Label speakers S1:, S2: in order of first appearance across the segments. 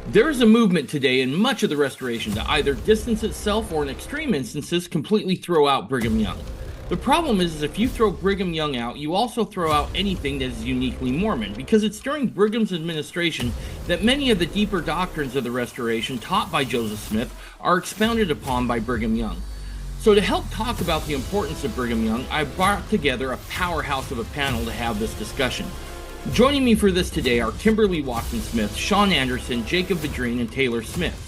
S1: There is a movement today in much of the Restoration to either distance itself or in extreme instances completely throw out Brigham Young. The problem is if you throw Brigham Young out, you also throw out anything that is uniquely Mormon, because it's during Brigham's administration that many of the deeper doctrines of the Restoration taught by Joseph Smith are expounded upon by Brigham Young. So to help talk about the importance of Brigham Young, I brought together a powerhouse of a panel to have this discussion. Joining me for this today are Kimberly Watson Smith, Sean Anderson, Jacob Vidrine, and Taylor Smith.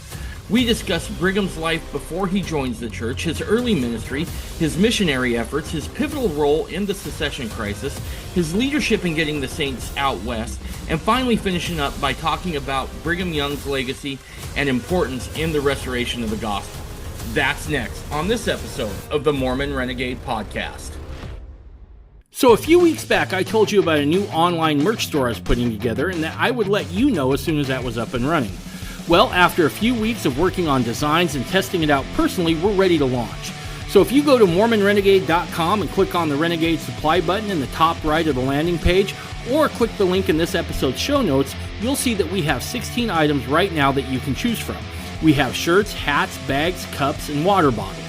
S1: We discuss Brigham's life before he joins the church, his early ministry, his missionary efforts, his pivotal role in the secession crisis, his leadership in getting the saints out west, and finally finishing up by talking about Brigham Young's legacy and importance in the restoration of the gospel. That's next on this episode of the Mormon Renegade Podcast. So a few weeks back, I told you about a new online merch store I was putting together and that I would let you know as soon as that was up and running. Well, after a few weeks of working on designs and testing it out personally, we're ready to launch. So if you go to MormonRenegade.com and click on the Renegade Supply button in the top right of the landing page, or click the link in this episode's show notes, you'll see that we have 16 items right now that you can choose from. We have shirts, hats, bags, cups, and water bottles,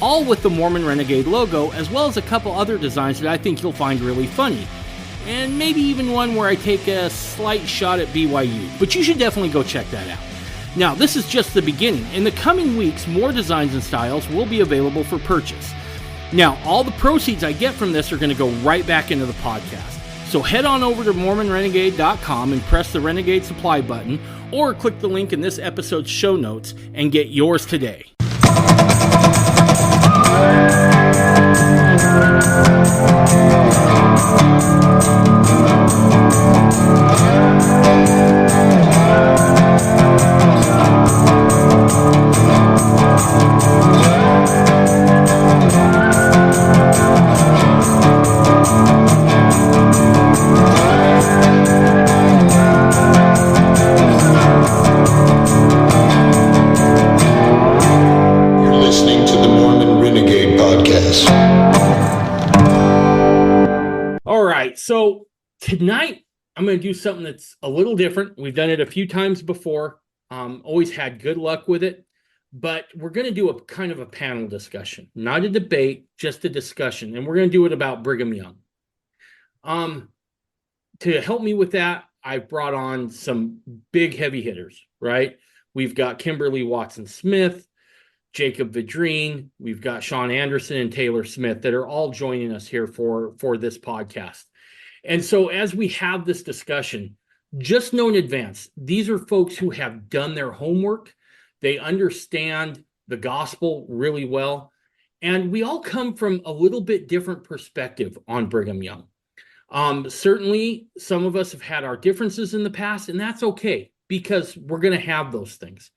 S1: all with the Mormon Renegade logo, as well as a couple other designs that I think you'll find really funny. And maybe even one where I take a slight shot at BYU, but you should definitely go check that out. Now, this is just the beginning. In the coming weeks, more designs and styles will be available for purchase. Now, all the proceeds I get from this are going to go right back into the podcast. So head on over to MormonRenegade.com and press the Renegade Supply button, or click the link in this episode's show notes and get yours today. So tonight, I'm going to do something that's a little different. We've done it a few times before, always had good luck with it, but we're going to do a kind of a panel discussion, not a debate, just a discussion, and we're going to do it about Brigham Young. To help me with that, I brought on some big heavy hitters, right? We've got Kimberly Watson Smith, Jacob Vidrine, we've got Sean Anderson and Taylor Smith that are all joining us here for this podcast. And so as we have this discussion, just know in advance, these are folks who have done their homework. They understand the gospel really well. And we all come from a little bit different perspective on Brigham Young. Certainly, some of us have had our differences in the past, and that's okay because we're going to have those things.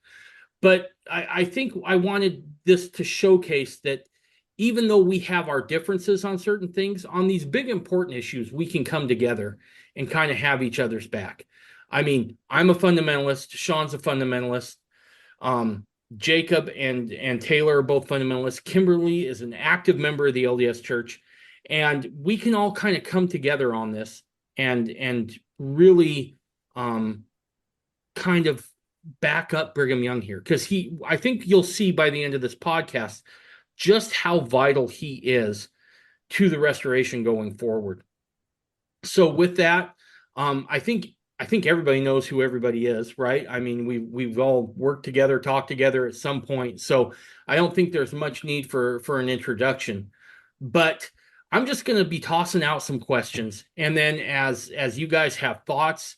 S1: But I think I wanted this to showcase that even though we have our differences on certain things, on these big important issues, we can come together and kind of have each other's back. I mean, I'm a fundamentalist. Sean's a fundamentalist. Jacob and Taylor are both fundamentalists. Kimberly is an active member of the LDS Church. And we can all kind of come together on this and really kind of back up Brigham Young here. Because I think you'll see by the end of this podcast just how vital he is to the restoration going forward. So with that, I think everybody knows who everybody is, right? I mean, we've all worked together, talked together at some point. So I don't think there's much need for an introduction. But I'm just going to be tossing out some questions, and then as you guys have thoughts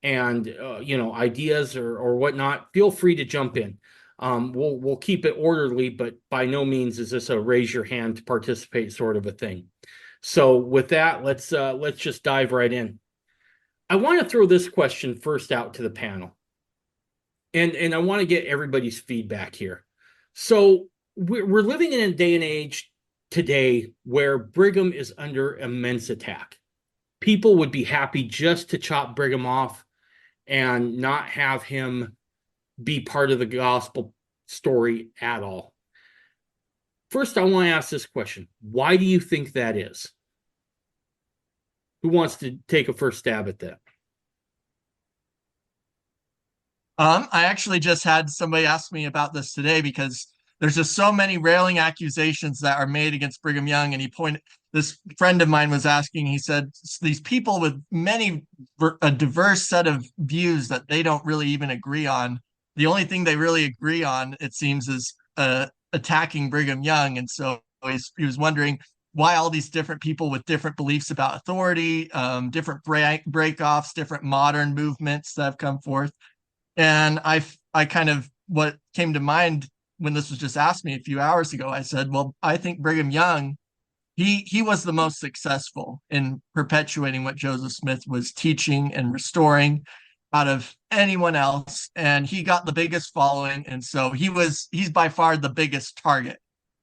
S1: and ideas or whatnot, feel free to jump in. We'll keep it orderly, but by no means is this a raise your hand to participate sort of a thing. So with that, let's just dive right in. I want to throw this question first out to the panel, and I want to get everybody's feedback here. So we're living in a day and age today where Brigham is under immense attack. People would be happy just to chop Brigham off and not have him be part of the gospel story at all. First, I want to ask this question. Why do you think that is? Who wants to take a first stab at that?
S2: I actually just had somebody ask me about this today because there's just so many railing accusations that are made against Brigham Young. And this friend of mine was asking, he said, these people with a diverse set of views that they don't really even agree on. The only thing they really agree on, it seems, is attacking Brigham Young. And so he was wondering why all these different people with different beliefs about authority, different breakoffs, different modern movements that have come forth. And I kind of, what came to mind when this was just asked me a few hours ago, I said, well, I think Brigham Young, he was the most successful in perpetuating what Joseph Smith was teaching and restoring out of anyone else. And he got the biggest following. And so he's by far the biggest target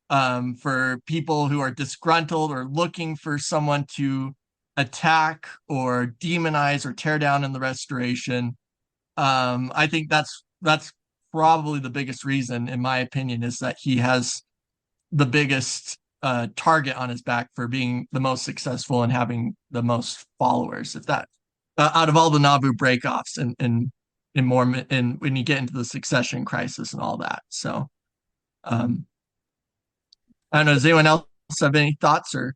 S2: for people who are disgruntled or looking for someone to attack or demonize or tear down in the restoration. I think that's probably the biggest reason, in my opinion, is that he has the biggest target on his back for being the most successful and having the most followers. If that out of all the Nauvoo breakoffs and in Mormon, and when you get into the succession crisis and all that. So um, I don't know. Does anyone else have any thoughts or?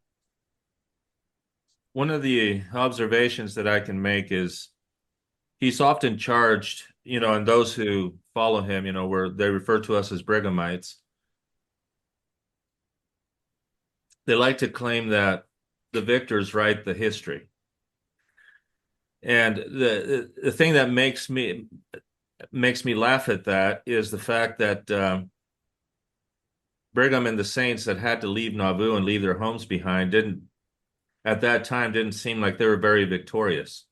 S3: One of the observations that I can make is he's often charged, and those who follow him, where they refer to us as Brighamites, they like to claim that the victors write the history. And the thing that makes me laugh at that is the fact that Brigham and the saints that had to leave Nauvoo and leave their homes behind didn't seem like they were very victorious.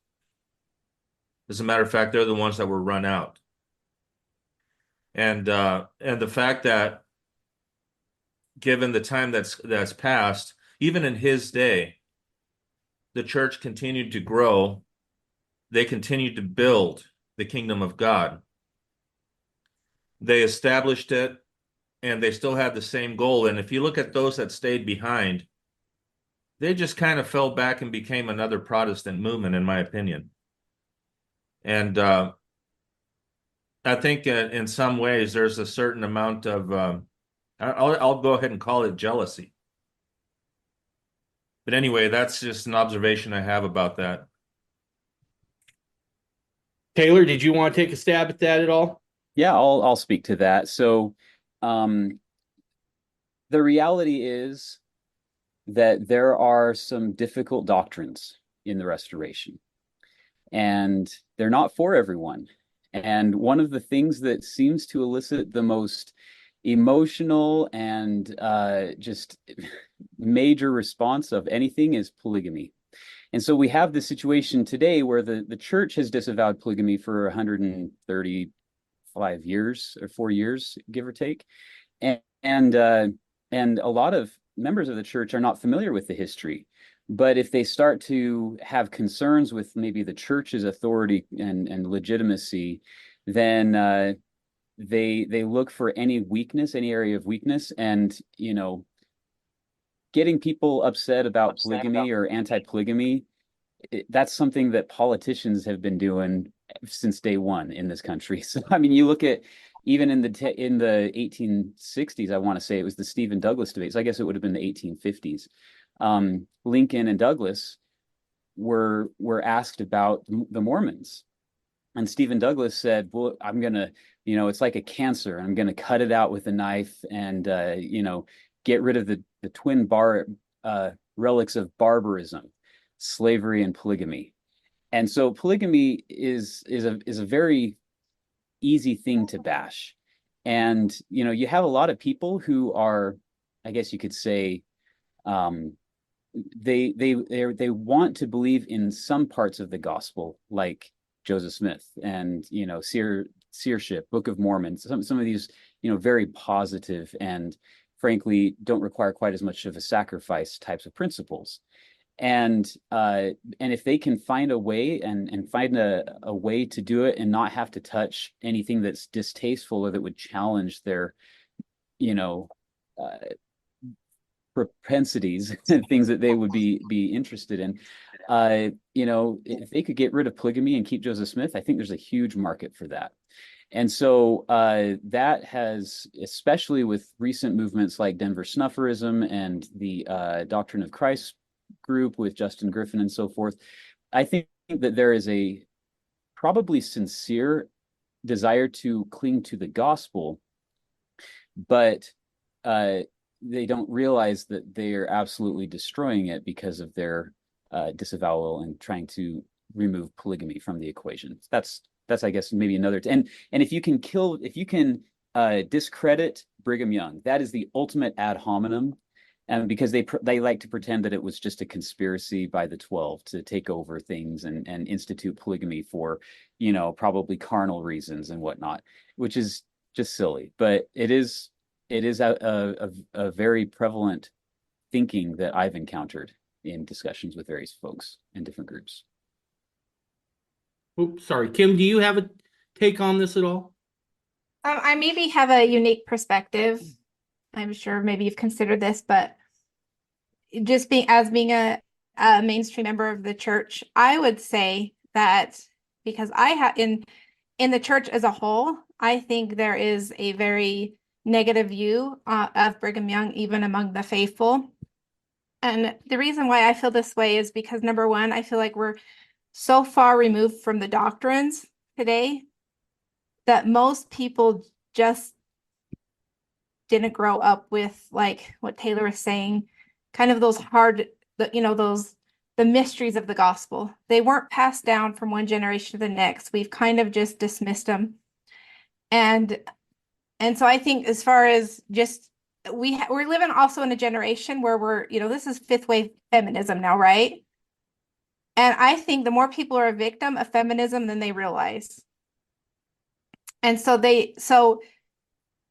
S3: As a matter of fact, they're the ones that were run out. And the fact that given the time that's passed, even in his day, the church continued to grow. They continued to build the kingdom of God. They established it, and they still had the same goal. And if you look at those that stayed behind, they just kind of fell back and became another Protestant movement, in my opinion. And I think in some ways there's a certain amount of I'll go ahead and call it jealousy. But anyway, that's just an observation I have about that.
S1: Taylor, did you want to take a stab at that at all?
S4: Yeah, I'll speak to that. So, um, the reality is that there are some difficult doctrines in the Restoration, and they're not for everyone. And one of the things that seems to elicit the most emotional and just major response of anything is polygamy. And so we have this situation today where the church has disavowed polygamy for 135 years or 4 years, give or take. And and a lot of members of the church are not familiar with the history. But if they start to have concerns with maybe the church's authority and legitimacy, then they look for any weakness, any area of weakness, and getting people upset about polygamy or anti-polygamy, that's something that politicians have been doing since day one in this country. So I mean, you look at even in the 1860s, I want to say it was the Stephen Douglas debates. I guess it would have been the 1850s. Lincoln and Douglas were asked about the Mormons, and Stephen Douglas said, "Well, I'm gonna, it's like a cancer. I'm gonna cut it out with a knife, and get rid of the twin relics of barbarism, slavery, and polygamy." And so polygamy is a very easy thing to bash. And you have a lot of people who are, I guess you could say, they want to believe in some parts of the gospel, like Joseph Smith and seership, Book of Mormon, some of these very positive and frankly don't require quite as much of a sacrifice types of principles. And if they can find a way and find a way to do it and not have to touch anything that's distasteful or that would challenge their uh, propensities and things that they would be interested in, if they could get rid of polygamy and keep Joseph Smith, I think there's a huge market for that. And so that has, especially with recent movements like Denver Snufferism and the Doctrine of Christ group with Justin Griffin and so forth, I think that there is a probably sincere desire to cling to the gospel, but they don't realize that they are absolutely destroying it because of their disavowal and trying to remove polygamy from the equation. That's I guess maybe another and if you can discredit Brigham Young, that is the ultimate ad hominem, and because they like to pretend that it was just a conspiracy by the 12 to take over things and institute polygamy for, you know, probably carnal reasons and whatnot, which is just silly. But it is a very prevalent thinking that I've encountered in discussions with various folks in different groups.
S1: Oops, sorry. Kim, do you have a take on this at all?
S5: I maybe have a unique perspective. I'm sure maybe you've considered this, but just being a mainstream member of the church, I would say that because I have in the church as a whole, I think there is a very negative view of Brigham Young, even among the faithful. And the reason why I feel this way is because, number one, I feel like we're so far removed from the doctrines today that most people just didn't grow up with, like what Taylor was saying, kind of those hard, the mysteries of the gospel. They weren't passed down from one generation to the next. We've kind of just dismissed them. And so I think as far as just, we're living also in a generation where this is fifth wave feminism now, right? And I think the more people are a victim of feminism than they realize. And so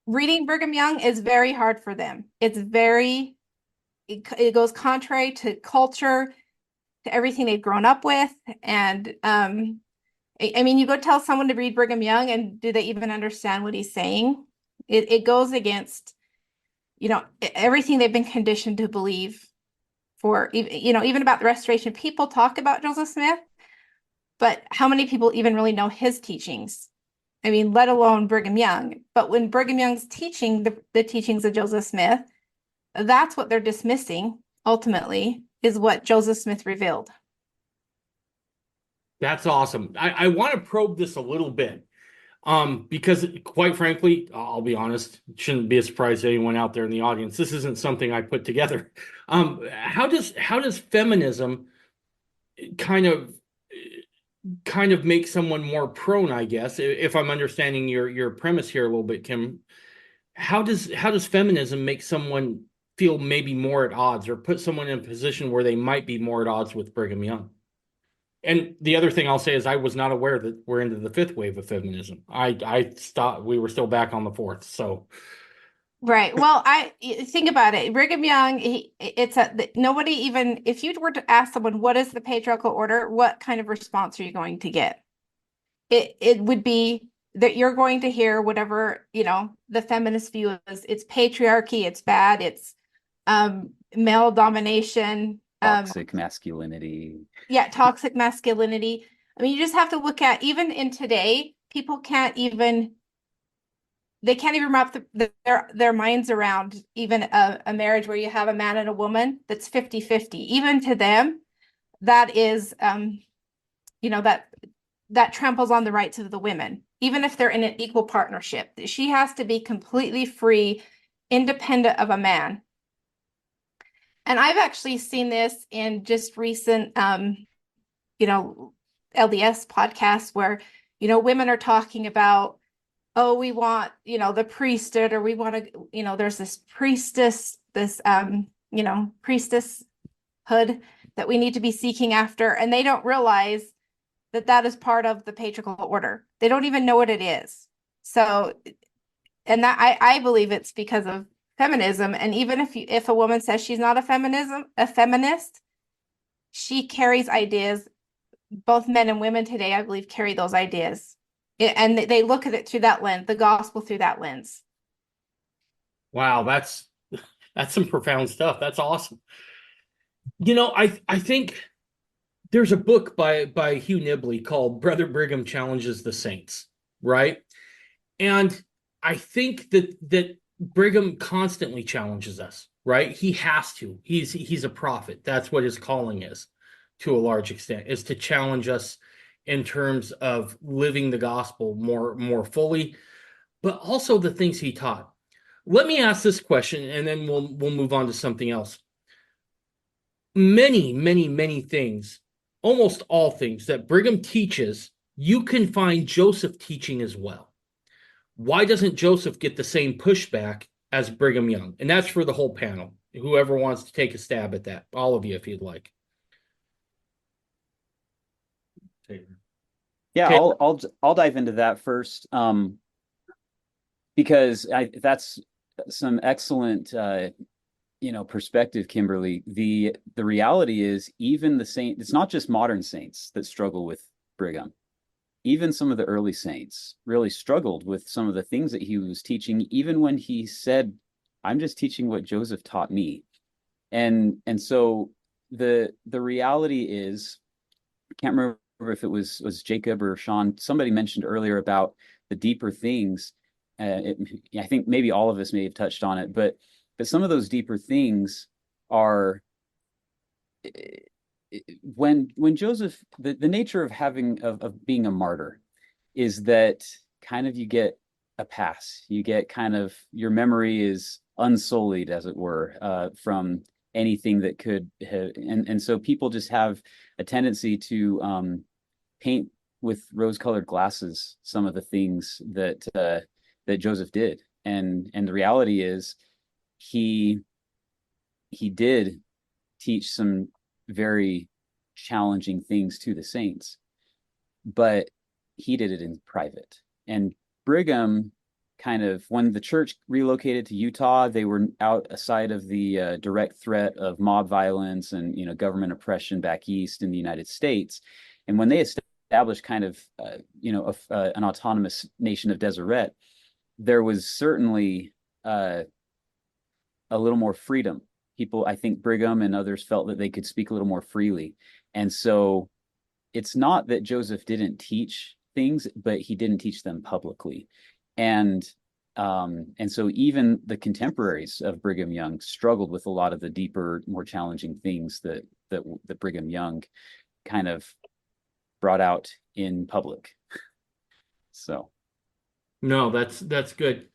S5: reading Brigham Young is very hard for them. It goes contrary to culture, to everything they've grown up with. And I mean, you go tell someone to read Brigham Young, and do they even understand what he's saying? It goes against, everything they've been conditioned to believe for, even about the restoration. People talk about Joseph Smith, but how many people even really know his teachings? I mean, let alone Brigham Young. But when Brigham Young's teaching the teachings of Joseph Smith, that's what they're dismissing, ultimately, is what Joseph Smith revealed.
S1: That's awesome. I want to probe this a little bit. Because quite frankly, I'll be honest, it shouldn't be a surprise to anyone out there in the audience. This isn't something I put together. How does feminism kind of make someone more prone, I guess, if I'm understanding your premise here a little bit, Kim? How does feminism make someone feel maybe more at odds, or put someone in a position where they might be more at odds with Brigham Young? And the other thing I'll say is I was not aware that we're into the fifth wave of feminism. I thought we were still back on the fourth. So,
S5: right. Well, I think about it. Brigham Young, nobody even, if you were to ask someone, what is the patriarchal order? What kind of response are you going to get? It would be that you're going to hear whatever, the feminist view is. It's patriarchy. It's bad. It's male domination.
S4: Toxic masculinity.
S5: Yeah, toxic masculinity. I mean, you just have to look at, even in today, people can't even wrap their minds around even a marriage where you have a man and a woman that's 50-50. Even to them, that is, that tramples on the rights of the women, even if they're in an equal partnership. She has to be completely free, independent of a man. And I've actually seen this in just recent, LDS podcasts where, women are talking about, oh, we want, the priesthood, or we want to, there's this priestesshood that we need to be seeking after. And they don't realize that is part of the patriarchal order. They don't even know what it is. So, and that I believe it's because of feminism. And even if a woman says she's not a feminist, she carries ideas. Both men and women today, I believe, carry those ideas, and they look at it through that lens, the gospel through that lens.
S1: Wow, that's some profound stuff. That's awesome. I think there's a book by Hugh Nibley called Brother Brigham Challenges the Saints, right? And I think that Brigham constantly challenges us, right? He has to. He's a prophet. That's what his calling is, to a large extent, is to challenge us in terms of living the gospel more fully, but also the things he taught. Let me ask this question, and then we'll move on to something else. Many things, almost all things that Brigham teaches, you can find Joseph teaching as well. Why doesn't Joseph get the same pushback as Brigham Young? And that's for the whole panel. Whoever wants to take a stab at that, all of you, if you'd like.
S4: Yeah,
S1: Okay.
S4: I'll dive into that first, because that's some excellent perspective, Kimberly. The reality is, even the saint, it's not just modern saints that struggle with Brigham. Even some of the early saints really struggled with some of the things that he was teaching, even when he said, I'm just teaching what Joseph taught me. And so the reality is, I can't remember if it was Jacob or Sean, somebody mentioned earlier about the deeper things. I think maybe all of us may have touched on it, but some of those deeper things are when Joseph, the nature of being a martyr is that kind of you get a pass. You get kind of, your memory is unsullied, as it were, from anything that could have, and so people just have a tendency to paint with rose-colored glasses some of the things that Joseph did. And the reality is, he did teach some very challenging things to the saints, but he did it in private. And Brigham, kind of, when the church relocated to Utah, they were outside of the direct threat of mob violence and government oppression back east in the United States. And when they established kind of an autonomous nation of Deseret, there was certainly a little more freedom. People, I think Brigham and others felt that they could speak a little more freely. And so it's not that Joseph didn't teach things, but he didn't teach them publicly. And so even the contemporaries of Brigham Young struggled with a lot of the deeper, more challenging things that Brigham Young kind of brought out in public. So.
S1: No, that's good.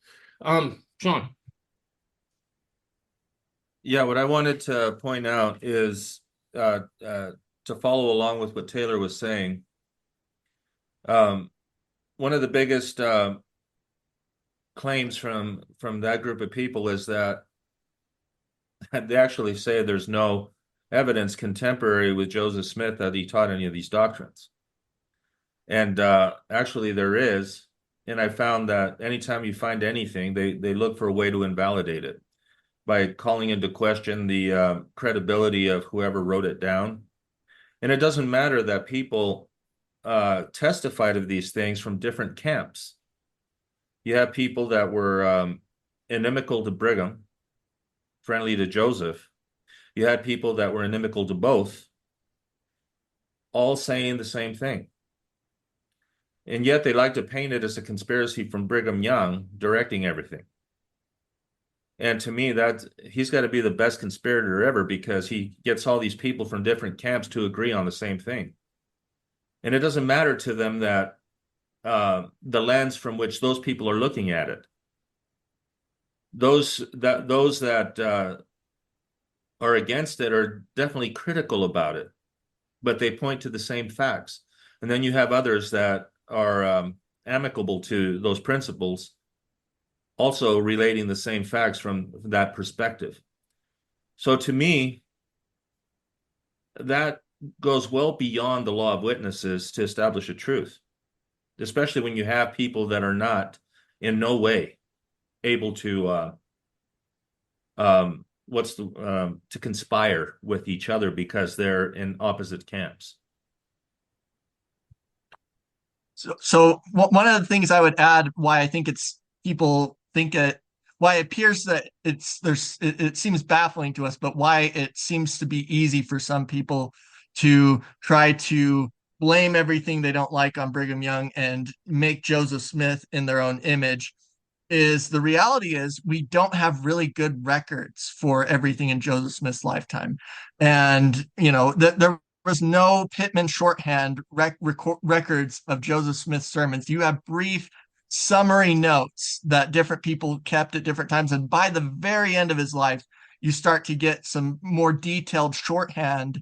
S1: Sean.
S3: Yeah, what I wanted to point out is to follow along with what Taylor was saying. One of the biggest claims from that group of people is that they actually say there's no evidence contemporary with Joseph Smith that he taught any of these doctrines. And actually there is, and I found that anytime you find anything, they look for a way to invalidate it by calling into question the credibility of whoever wrote it down. And it doesn't matter that people testified of these things from different camps. You have people that were inimical to Brigham, friendly to Joseph. You had people that were inimical to both, all saying the same thing. And yet they like to paint it as a conspiracy from Brigham Young directing everything. And to me, that he's got to be the best conspirator ever, because he gets all these people from different camps to agree on the same thing. And it doesn't matter to them that the lens from which those people are looking at it. Those that are against it are definitely critical about it, but they point to the same facts. And then you have others that are amicable to those principles, also relating the same facts from that perspective. So to me, that goes well beyond the law of witnesses to establish a truth, especially when you have people that are not in no way able to to conspire with each other because they're in opposite camps.
S2: So one of the things I would add, why I think it's people think why it appears that it seems baffling to us, but why it seems to be easy for some people to try to blame everything they don't like on Brigham Young and make Joseph Smith in their own image. Is the reality is we don't have really good records for everything in Joseph Smith's lifetime. And, there was no Pittman shorthand records of Joseph Smith's sermons. You have brief summary notes that different people kept at different times. And by the very end of his life, you start to get some more detailed shorthand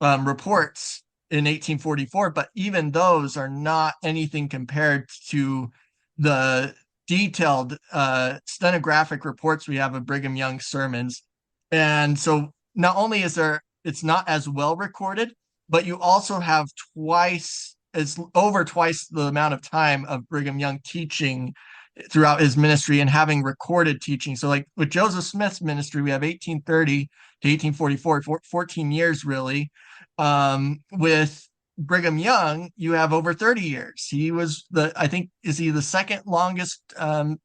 S2: reports in 1844. But even those are not anything compared to the detailed stenographic reports we have of Brigham Young sermons. And so not only is it's not as well recorded, but you also have over twice the amount of time of Brigham Young teaching throughout his ministry and having recorded teaching. So like with Joseph Smith's ministry, we have 1830 to 1844, 14 years really. With Brigham Young, you have over 30 years. He was is he the second longest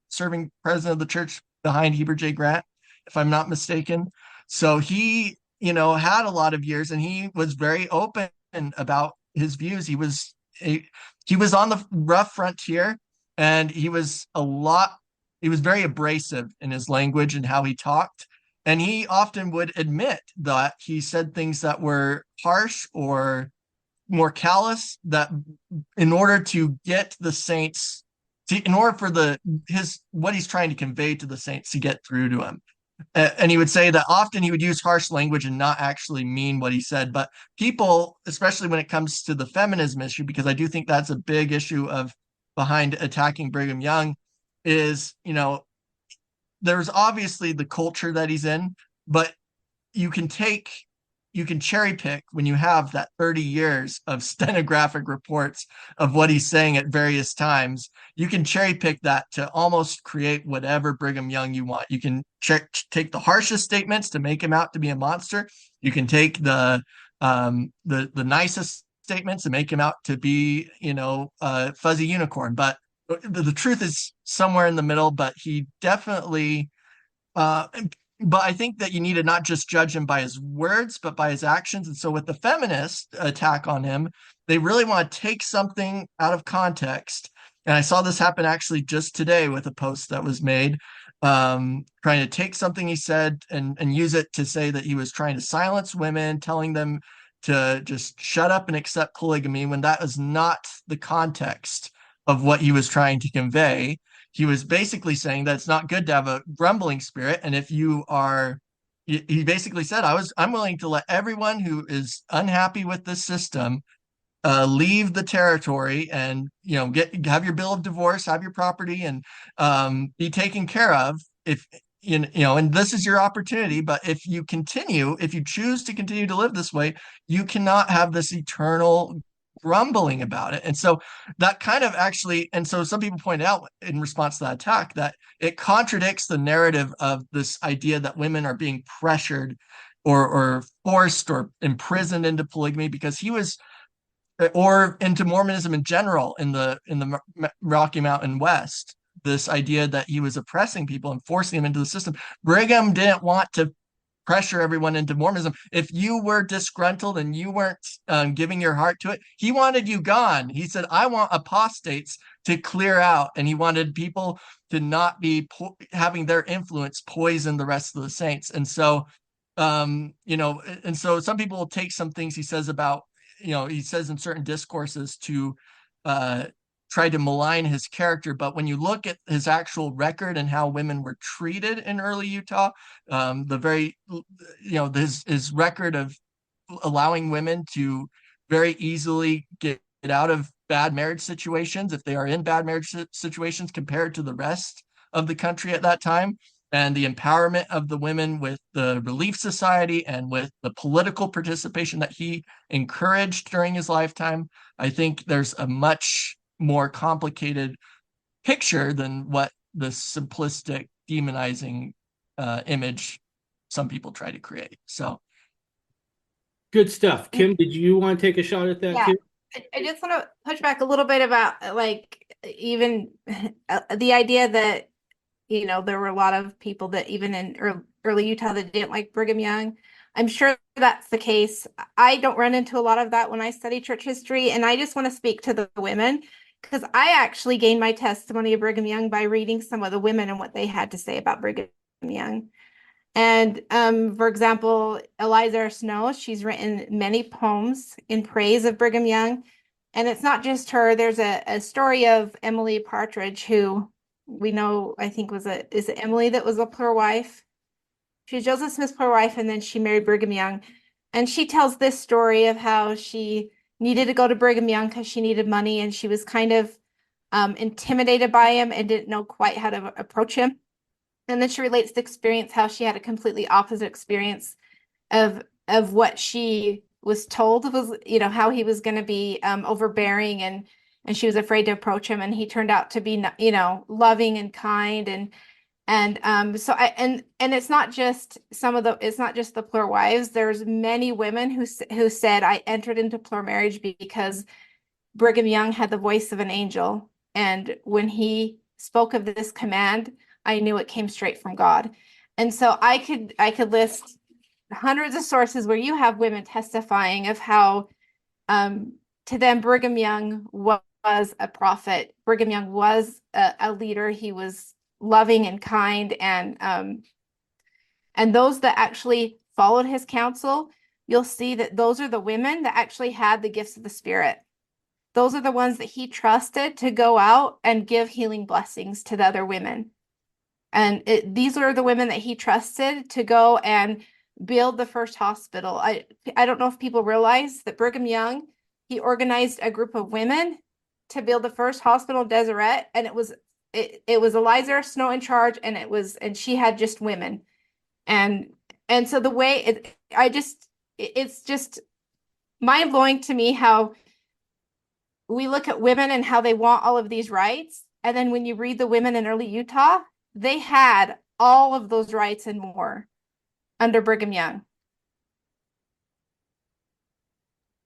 S2: serving president of the church behind Heber J. Grant, if I'm not mistaken. So he, had a lot of years, and he was very open about his views. He was on the rough frontier, and he was very abrasive in his language and how he talked. And he often would admit that he said things that were harsh or more callous, that in order to get the saints, in order for what he's trying to convey to the saints to get through to him. And he would say that often he would use harsh language and not actually mean what he said. But people, especially when it comes to the feminism issue, because I do think that's a big issue behind attacking Brigham Young, is, there's obviously the culture that he's in, but you can cherry pick when you have that 30 years of stenographic reports of what he's saying at various times. You can cherry pick that to almost create whatever Brigham Young you want. You can take the harshest statements to make him out to be a monster. You can take the nicest statements and make him out to be, a fuzzy unicorn. But the truth is somewhere in the middle. But he definitely but I think that you need to not just judge him by his words, but by his actions. And so with the feminist attack on him, they really want to take something out of context. And I saw this happen actually just today with a post that was made, trying to take something he said and use it to say that he was trying to silence women, telling them to just shut up and accept polygamy, when that is not the context of what he was trying to convey. He was basically saying that it's not good to have a grumbling spirit. And he basically said, I'm willing to let everyone who is unhappy with this system leave the territory and, have your bill of divorce, have your property, and be taken care of if, and this is your opportunity. But if you choose to continue to live this way, you cannot have this eternal grumbling about it. And so that kind of so some people point out in response to that attack that it contradicts the narrative of this idea that women are being pressured or forced or imprisoned into polygamy, because or into Mormonism in general in the Rocky Mountain West, this idea that he was oppressing people and forcing them into the system. Brigham didn't want to pressure everyone into Mormonism. If you were disgruntled and you weren't giving your heart to it, he wanted you gone. He said, I want apostates to clear out. And he wanted people to not be having their influence poison the rest of the saints. And so, and so some people will take some things he says about, he says in certain discourses to try to malign his character. But when you look at his actual record and how women were treated in early Utah, his record of allowing women to very easily get out of bad marriage situations if they are in bad marriage situations compared to the rest of the country at that time, and the empowerment of the women with the Relief Society and with the political participation that he encouraged during his lifetime, I think there's a much more complicated picture than what the simplistic demonizing image some people try to create. So
S1: good stuff. Kim, did you want to take a shot at that too?
S5: I just want to push back a little bit about even the idea that there were a lot of people that even in early Utah that didn't like Brigham Young. I'm sure that's the case. I don't run into a lot of that when I study church history, and I just want to speak to the women because I actually gained my testimony of Brigham Young by reading some of the women and what they had to say about Brigham Young. And for example, Eliza R. Snow, she's written many poems in praise of Brigham Young. And it's not just her. There's a story of Emily Partridge, who we know, I think is it Emily that was a poor wife? She was Joseph Smith's poor wife, and then she married Brigham Young. And she tells this story of how she needed to go to Brigham Young because she needed money, and she was kind of intimidated by him and didn't know quite how to approach him. And then she relates the experience, how she had a completely opposite experience of what she was told was, how he was going to be overbearing, and she was afraid to approach him, and he turned out to be, loving and kind, and so it's not just it's not just the poor wives. There's many women who said, I entered into poor marriage because Brigham Young had the voice of an angel, and when he spoke of this command, I knew it came straight from God. And so I could list hundreds of sources where you have women testifying of how to them Brigham Young was a prophet. Brigham Young was a leader. He was loving and kind, and those that actually followed his counsel, you'll see that those are the women that actually had the gifts of the Spirit. Those are the ones that he trusted to go out and give healing blessings to the other women. And these are the women that he trusted to go and build the first hospital. I don't know if people realize that Brigham Young, he organized a group of women to build the first hospital in Deseret, and it was Eliza Snow in charge, and she had just women. And so the way it's just mind-blowing to me how we look at women and how they want all of these rights. And then when you read the women in early Utah, they had all of those rights and more under Brigham Young.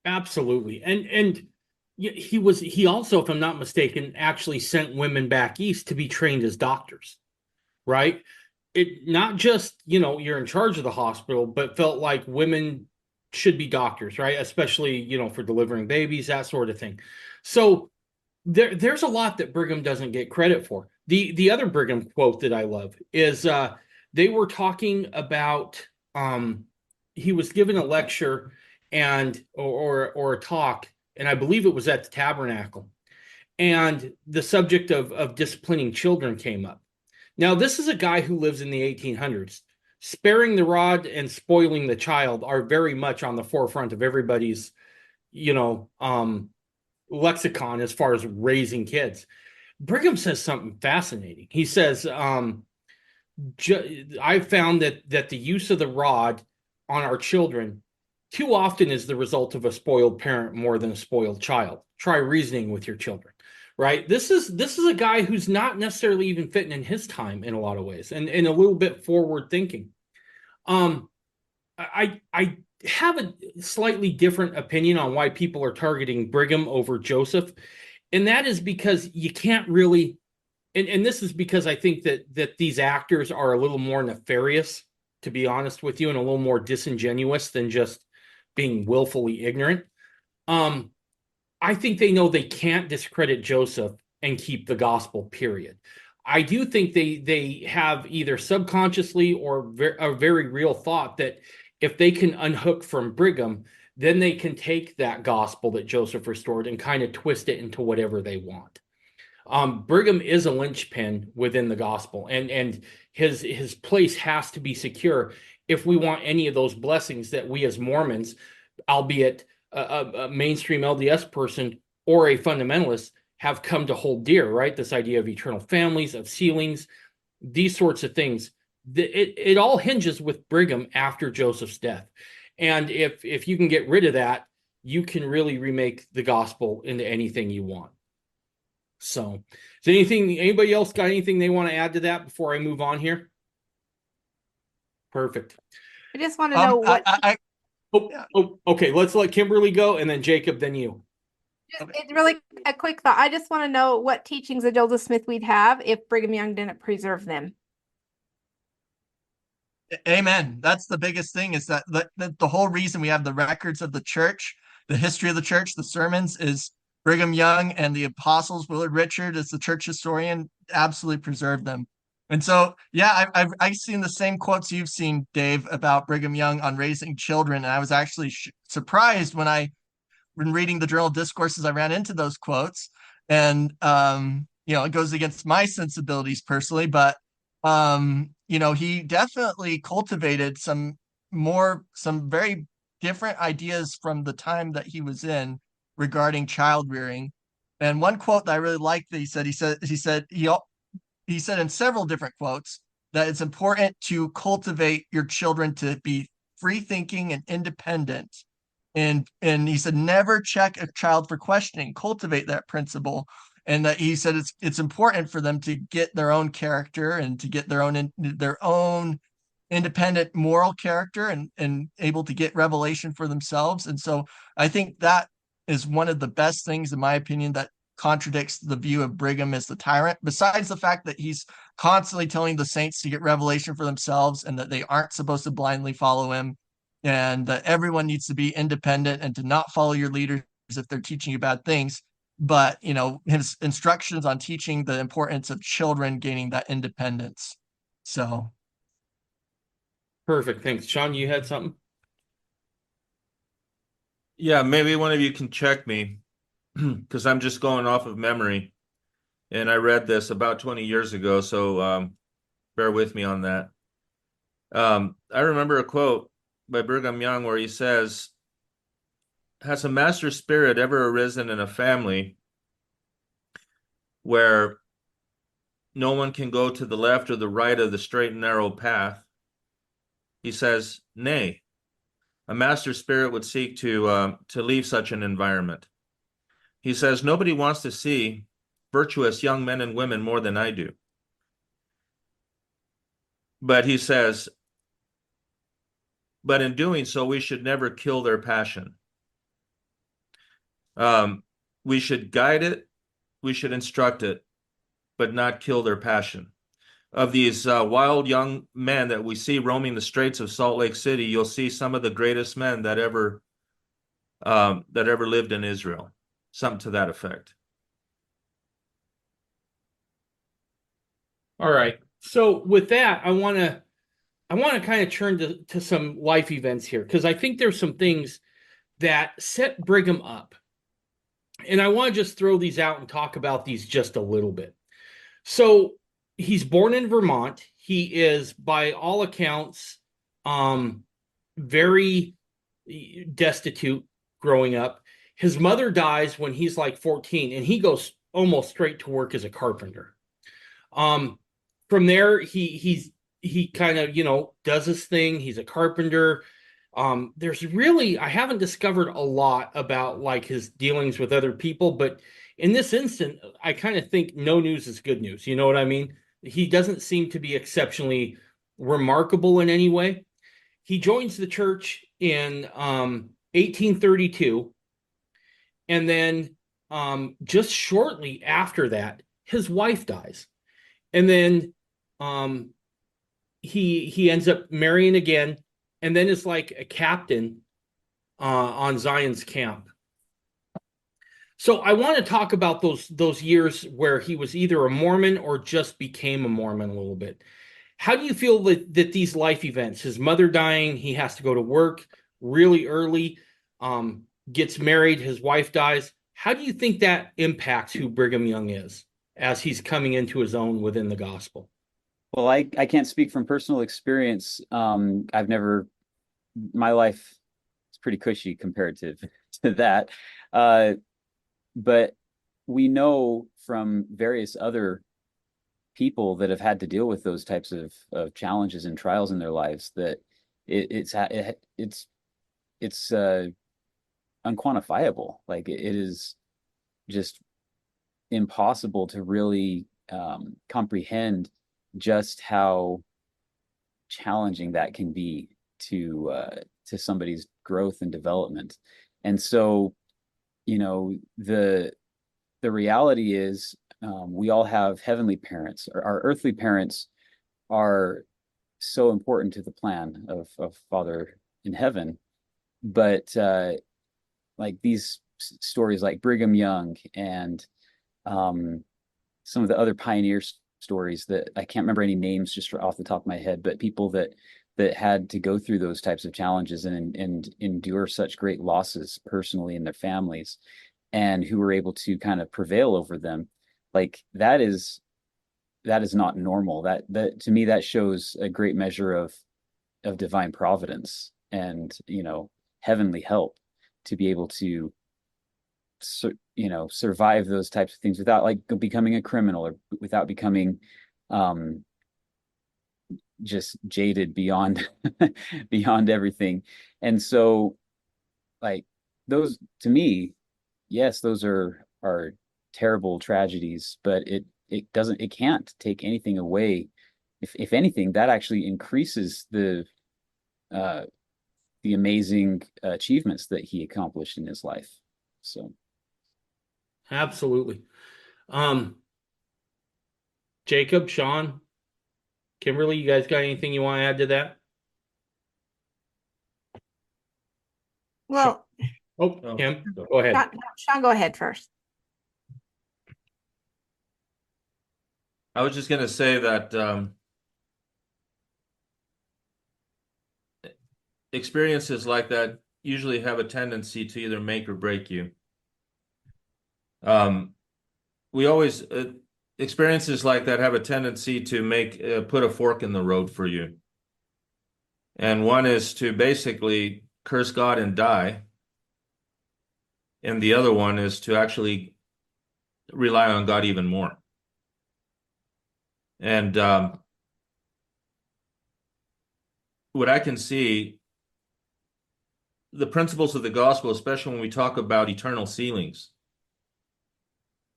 S1: Absolutely. And he also, if I'm not mistaken, actually sent women back east to be trained as doctors, right? It not just, you're in charge of the hospital, but felt like women should be doctors, right? Especially, for delivering babies, that sort of thing. So there's a lot that Brigham doesn't get credit for. The other Brigham quote that I love is they were talking about he was given a lecture and or a talk, and I believe it was at the Tabernacle, and the subject of disciplining children came up. Now, this is a guy who lives in the 1800s. Sparing the rod and spoiling the child are very much on the forefront of everybody's, lexicon as far as raising kids. Brigham says something fascinating. He says, I've found that the use of the rod on our children too often is the result of a spoiled parent more than a spoiled child. Try reasoning with your children, right? This is a guy who's not necessarily even fitting in his time in a lot of ways, and a little bit forward thinking. I have a slightly different opinion on why people are targeting Brigham over Joseph. And that is because you can't really, and this is because I think that these actors are a little more nefarious, to be honest with you, and a little more disingenuous than just being willfully ignorant. I think they know they can't discredit Joseph and keep the gospel, period. I do think they have either subconsciously or a very real thought that if they can unhook from Brigham, then they can take that gospel that Joseph restored and kind of twist it into whatever they want. Brigham is a linchpin within the gospel, and his place has to be secure if we want any of those blessings that we as Mormons, albeit a mainstream LDS person or a fundamentalist, have come to hold dear, right? This idea of eternal families, of sealings, these sorts of things. It all hinges with Brigham after Joseph's death. And if you can get rid of that, you can really remake the gospel into anything you want. So, is anybody else got anything they want to add to that before I move on here? Perfect.
S5: I just want to know what.
S1: Okay. Let's let Kimberly go, and then Jacob, then you.
S5: It's really a quick thought. I just want to know what teachings of Joseph Smith we'd have if Brigham Young didn't preserve them.
S2: Amen. That's the biggest thing, is that the whole reason we have the records of the church, the history of the church, the sermons, is Brigham Young and the apostles. Willard Richard, as the church historian, absolutely preserved them. And so, yeah, I've seen the same quotes you've seen, Dave, about Brigham Young on raising children. And I was actually surprised when reading the Journal of Discourses, I ran into those quotes. And, it goes against my sensibilities personally, but he definitely cultivated some very different ideas from the time that he was in regarding child rearing. And one quote that I really liked that he said in several different quotes that it's important to cultivate your children to be free thinking and independent. And he said, never check a child for questioning, cultivate that principle. And that he said it's important for them to get their own character and to get their own independent moral character and able to get revelation for themselves. And so I think that is one of the best things, in my opinion, that contradicts the view of Brigham as the tyrant, besides the fact that he's constantly telling the saints to get revelation for themselves and that they aren't supposed to blindly follow him, and that everyone needs to be independent and to not follow your leaders if they're teaching you bad things. But, his instructions on teaching the importance of children gaining that independence. So.
S1: Perfect. Thanks. Sean, you had something?
S3: Yeah, maybe one of you can check me because I'm just going off of memory. And I read this about 20 years ago, so bear with me on that. I remember a quote by Brigham Young where he says, "Has a master spirit ever arisen in a family where no one can go to the left or the right of the straight and narrow path?" He says, "Nay, a master spirit would seek to leave such an environment." He says, "Nobody wants to see virtuous young men and women more than I do." But he says, but in doing so, we should never kill their passion. We should guide it, we should instruct it, but not kill their passion. Of these wild young men that we see roaming the streets of Salt Lake City, you'll see some of the greatest men that ever lived in Israel. Something to that effect.
S1: All right. So with that, I want to kind of turn to some life events here, because I think there's some things that set Brigham up. And I want to just throw these out and talk about these just a little bit. So he's born in Vermont. He is, by all accounts, very destitute growing up. His mother dies when he's like 14, and he goes almost straight to work as a carpenter. From there, he kind of, does his thing. He's a carpenter. I haven't discovered a lot about like his dealings with other people, but in this instant, I kind of think no news is good news. You know what I mean? He doesn't seem to be exceptionally remarkable in any way. He joins the church in 1832, and then just shortly after that, his wife dies, and then he ends up marrying again, and then is like a captain on Zion's camp. So I want to talk about those years where he was either a Mormon or just became a Mormon a little bit. How do you feel that these life events, his mother dying, he has to go to work really early, gets married, his wife dies. How do you think that impacts who Brigham Young is as he's coming into his own within the gospel?
S4: Well, I can't speak from personal experience. My life is pretty cushy compared to that. But we know from various other people that have had to deal with those types of challenges and trials in their lives that it's unquantifiable. Like it is just impossible to really comprehend just how challenging that can be to somebody's growth and development. And so, the reality is we all have heavenly parents. Our earthly parents are so important to the plan of Father in heaven. But like these stories like Brigham Young and some of the other pioneer stories that I can't remember any names just off the top of my head, but people that had to go through those types of challenges and endure such great losses personally in their families, and who were able to kind of prevail over them. Like that is not normal. That to me, that shows a great measure of divine providence and, heavenly help to be able to survive those types of things without like becoming a criminal, or without becoming just jaded beyond beyond everything. And so like those, to me, yes, those are terrible tragedies, but it can't take anything away. If anything, that actually increases the amazing achievements that he accomplished in his life. So
S1: Absolutely. Jacob, Sean, Kimberly, you guys got anything you want to add to that?
S5: Well,
S1: Kim, go ahead.
S5: Sean, go ahead first.
S3: I was just going to say that experiences like that usually have a tendency to either make or break you. We always experiences like that have a tendency to make put a fork in the road for you. And one is to basically curse God and die. And the other one is to actually rely on God even more. And what I can see, the principles of the gospel, especially when we talk about eternal sealings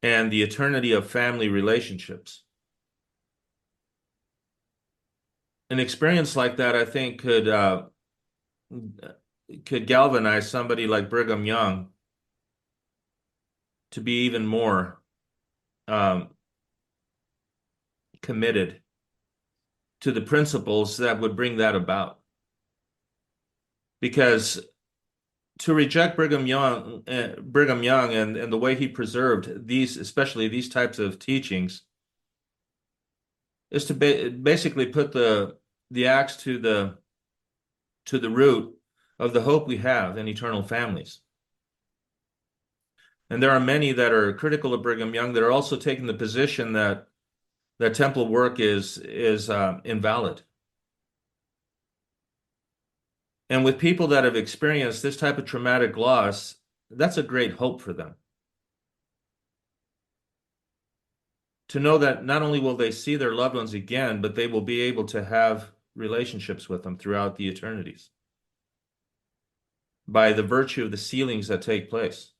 S3: and the eternity of family relationships. An experience like that, I think, could galvanize somebody like Brigham Young to be even more committed to the principles that would bring that about. Because to reject Brigham Young and the way he preserved these, especially these types of teachings, is to basically put the axe to the root of the hope we have in eternal families. And there are many that are critical of Brigham Young that are also taking the position that temple work is invalid. And with people that have experienced this type of traumatic loss, that's a great hope for them. To know that not only will they see their loved ones again, but they will be able to have relationships with them throughout the eternities by the virtue of the sealings that take place.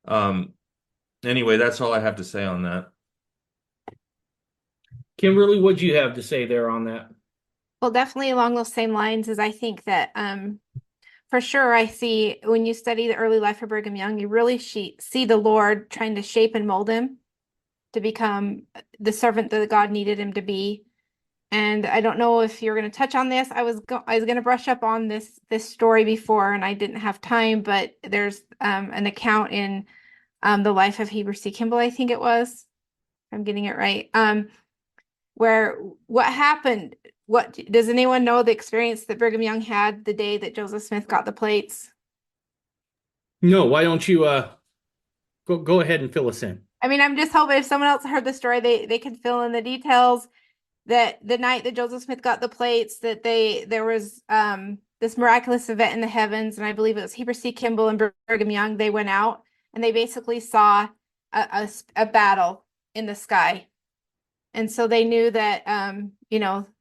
S3: Anyway, that's all I have to say on that.
S1: Kimberly, what'd you have to say there on that?
S5: Well, definitely along those same lines, is I think that for sure, I see when you study the early life of Brigham Young, you really see the Lord trying to shape and mold him to become the servant that God needed him to be. And I don't know if you're going to touch on this. I was going to brush up on this story before, and I didn't have time. But there's an account in the life of Heber C. Kimball, I think it was. If I'm getting it right. Where what happened? What does anyone know the experience that Brigham Young had the day that Joseph Smith got the plates?
S1: No, why don't you go ahead and fill us in?
S5: I mean, I'm just hoping if someone else heard the story, they could fill in the details. That the night that Joseph Smith got the plates, that there was this miraculous event in the heavens, and I believe it was Heber C. Kimball and Brigham Young. They went out and they basically saw a battle in the sky, and so they knew that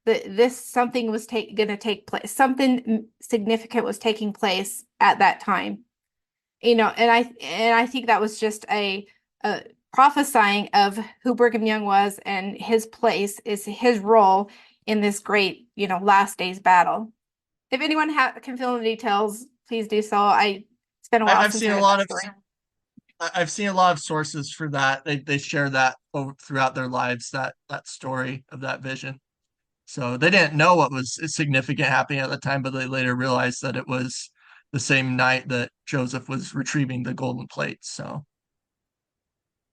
S5: that something was going to take place, something significant was taking place at that time, and I think that was just a prophesying of who Brigham Young was and his place, is his role in this great, last days battle. If anyone can fill in the details, please do so. It's been a while.
S2: I've seen a lot of sources for that. They share that throughout their lives, that story of that vision. So they didn't know what was significant happening at the time, but they later realized that it was the same night that Joseph was retrieving the golden plates. So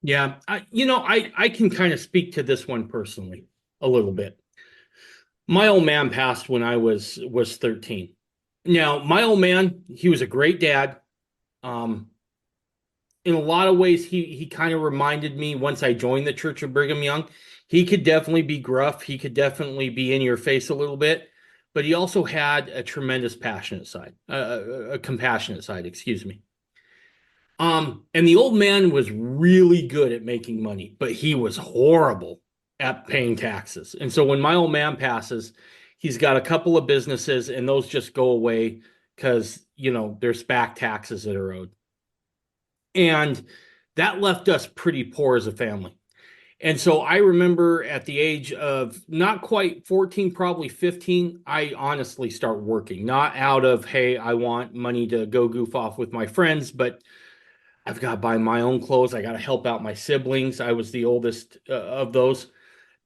S1: Yeah, I can kind of speak to this one personally a little bit. My old man passed when I was 13. Now, my old man, he was a great dad. Um, in a lot of ways, he kind of reminded me once I joined the Church of Brigham Young. He could definitely be gruff. He could definitely be in your face a little bit, but he also had a tremendous passionate side, a compassionate side, excuse me. And the old man was really good at making money, but he was horrible at paying taxes. And so when my old man passes, he's got a couple of businesses and those just go away because, there's back taxes that are owed. And that left us pretty poor as a family. And so I remember at the age of not quite 14, probably 15, I honestly start working, not out of, hey, I want money to go goof off with my friends, but I've got to buy my own clothes. I got to help out my siblings. I was the oldest of those.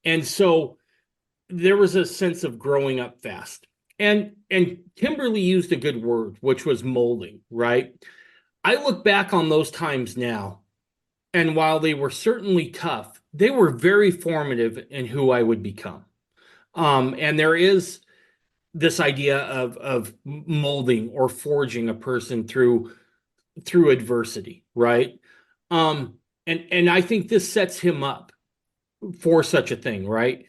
S1: And so there was a sense of growing up fast. And Kimberly used a good word, which was molding, right? I look back on those times now, and while they were certainly tough, they were very formative in who I would become. And there is this idea of molding or forging a person through adversity, right? And I think this sets him up for such a thing, right?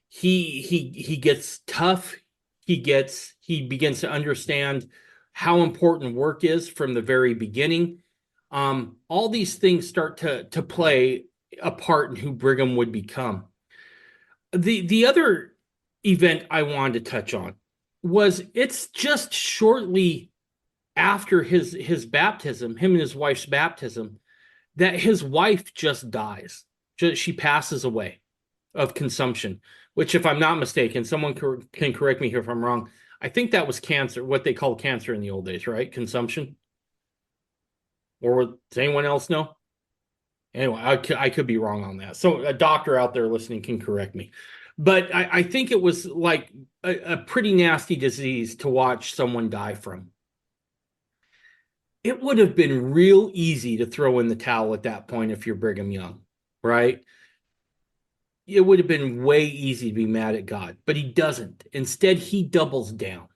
S1: He gets tough. He begins to understand how important work is from the very beginning. All these things start to play a part in who Brigham would become. The other event I wanted to touch on was it's just shortly after his baptism, him and his wife's baptism, that his wife just dies. She passes away of consumption, which, if I'm not mistaken, someone can correct me here if I'm wrong. I think that was cancer, what they called cancer in the old days, right? Consumption. Or does anyone else know? Anyway, I could be wrong on that. So a doctor out there listening can correct me. But I think it was like a pretty nasty disease to watch someone die from. It would have been real easy to throw in the towel at that point if you're Brigham Young, right? It would have been way easy to be mad at God, but he doesn't. Instead, he doubles down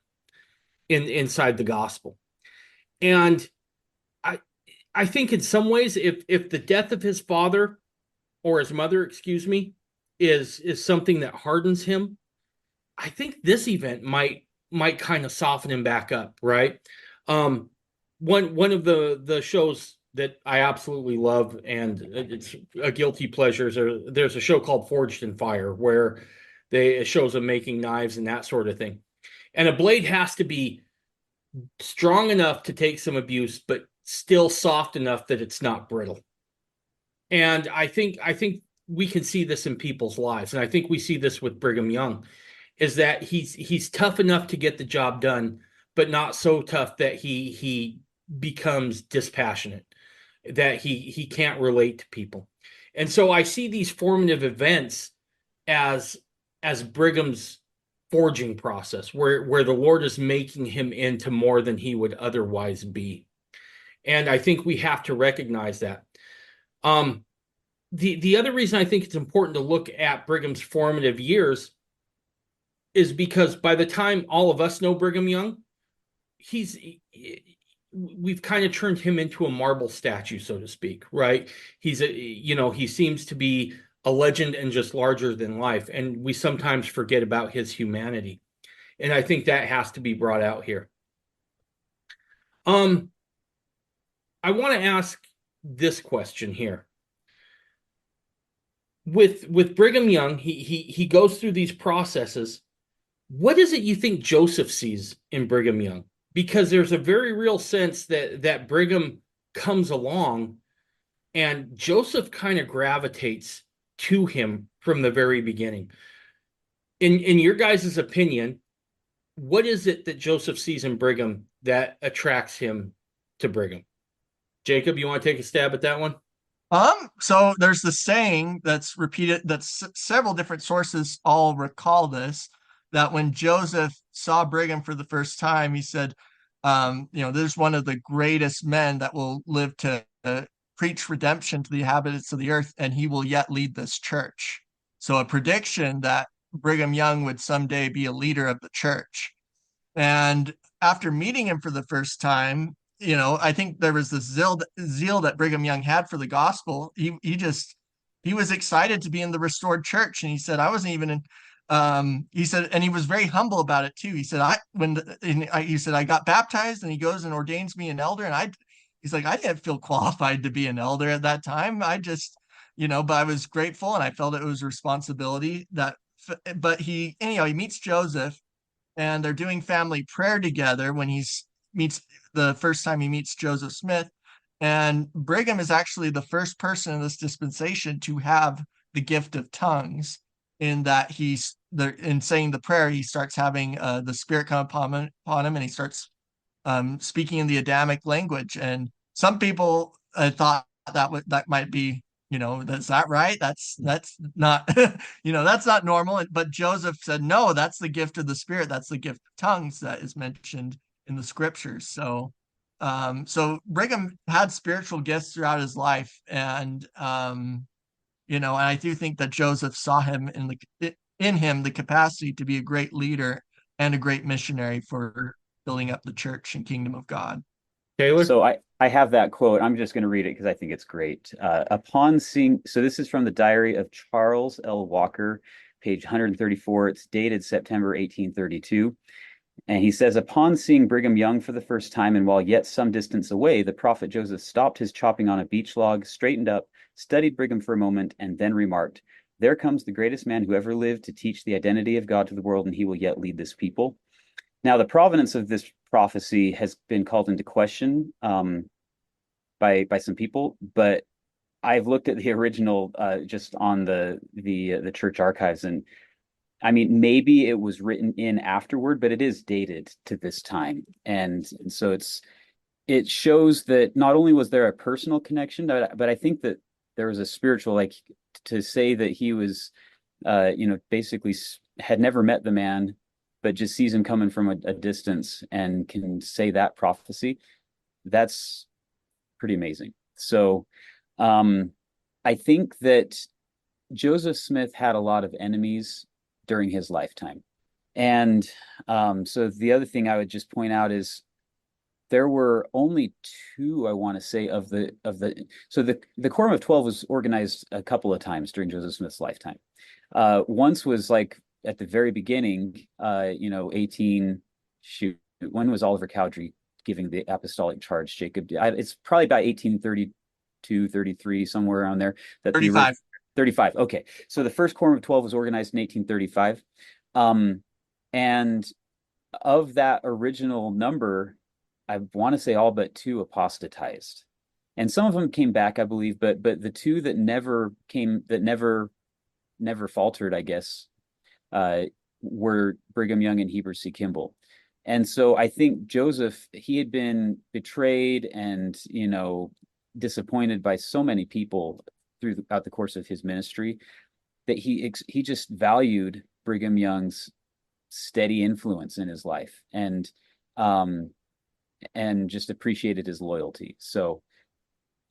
S1: inside the gospel. And I think in some ways, if the death of his father or his mother, excuse me, is something that hardens him, I think this event might kind of soften him back up, right? One of the shows that I absolutely love, and it's a guilty pleasure, there's a show called Forged in Fire where it shows them making knives and that sort of thing. And a blade has to be strong enough to take some abuse, but still soft enough that it's not brittle. And I think we can see this in people's lives, and I think we see this with Brigham Young, is that he's tough enough to get the job done, but not so tough that he becomes dispassionate, that he can't relate to people. And so I see these formative events as Brigham's forging process, where the Lord is making him into more than he would otherwise be. And I think we have to recognize that. The other reason I think it's important to look at Brigham's formative years is because by the time all of us know Brigham Young, we've kind of turned him into a marble statue, so to speak, right? He seems to be a legend and just larger than life, and we sometimes forget about his humanity. And I think that has to be brought out here. I want to ask this question here. With Brigham Young, he goes through these processes. What is it you think Joseph sees in Brigham Young? Because there's a very real sense that Brigham comes along and Joseph kind of gravitates to him from the very beginning. In your guys' opinion, what is it that Joseph sees in Brigham that attracts him to Brigham? Jacob, you want to take a stab at that one?
S2: So there's the saying that's repeated, that's several different sources all recall this, that when Joseph saw Brigham for the first time, he said, there's one of the greatest men that will live to preach redemption to the inhabitants of the earth, and he will yet lead this church. So a prediction that Brigham Young would someday be a leader of the church. And after meeting him for the first time, I think there was this zeal that Brigham Young had for the gospel. He was excited to be in the restored church. And he said, I wasn't even in, he said, and he was very humble about it too. He said, he said, I got baptized, and he goes and ordains me an elder. And he's like, I didn't feel qualified to be an elder at that time. I just, but I was grateful, and I felt it was a responsibility but he meets Joseph, and they're doing family prayer together when meets the first time he meets Joseph Smith. And Brigham is actually the first person in this dispensation to have the gift of tongues, in that in saying the prayer, he starts having the Spirit come upon him, and he starts speaking in the Adamic language. And some people thought that might be, is that right? That's not, that's not normal. But Joseph said, no, that's the gift of the Spirit. That's the gift of tongues that is mentioned in the scriptures. So Brigham had spiritual gifts throughout his life. And, and I do think that Joseph saw him in him the capacity to be a great leader and a great missionary for building up the church and kingdom of God.
S1: Taylor?
S4: So I have that quote. I'm just going to read it because I think it's great. Upon seeing, so this is from the diary of Charles L. Walker, page 134. It's dated September 1832. And he says, upon seeing Brigham Young for the first time, and while yet some distance away, the prophet Joseph stopped his chopping on a beech log, straightened up, studied Brigham for a moment, and then remarked, there comes the greatest man who ever lived to teach the identity of God to the world, and he will yet lead this people. Now, the provenance of this prophecy has been called into question by some people, but I've looked at the original just on the church archives, and I mean, maybe it was written in afterward, but it is dated to this time, and so it shows that not only was there a personal connection, but I think that there was a spiritual, like, to say that he was, basically had never met the man, but just sees him coming from a distance and can say that prophecy. That's pretty amazing. So I think that Joseph Smith had a lot of enemies during his lifetime. And so the other thing I would just point out is there were only two, I want to say, so the Quorum of 12 was organized a couple of times during Joseph Smith's lifetime. Once was like at the very beginning, when was Oliver Cowdery giving the apostolic charge, Jacob? It's probably about 1832, 33, somewhere around there.
S2: 35.
S4: 35. Okay. So the first Quorum of 12 was organized in 1835. And of that original number, I want to say all but two apostatized. And some of them came back, I believe, but the two that never faltered, I guess, were Brigham Young and Heber C. Kimball. And so I think Joseph, he had been betrayed and, disappointed by so many people throughout the course of his ministry, that he just valued Brigham Young's steady influence in his life, and just appreciated his loyalty. So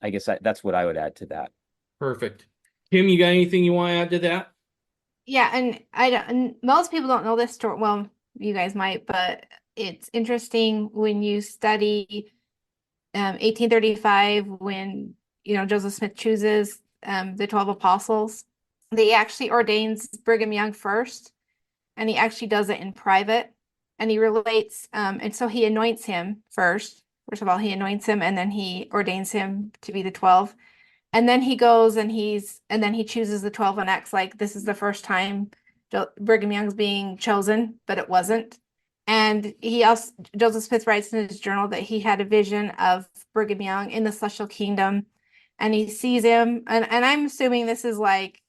S4: I guess that's what I would add to that.
S1: Perfect. Kim, you got anything you want to add to that?
S5: Yeah, and most people don't know this story. Well, you guys might, but it's interesting when you study 1835, when Joseph Smith chooses the 12 apostles. He actually ordains Brigham Young first, and he actually does it in private, and he relates, and so he anoints him first. First of all, he anoints him, and then he ordains him to be the 12. And then he goes and then he chooses the 12 and acts like this is the first time Brigham Young's being chosen, but it wasn't. And Joseph Smith writes in his journal that he had a vision of Brigham Young in the celestial kingdom, and he sees him, and I'm assuming this is like,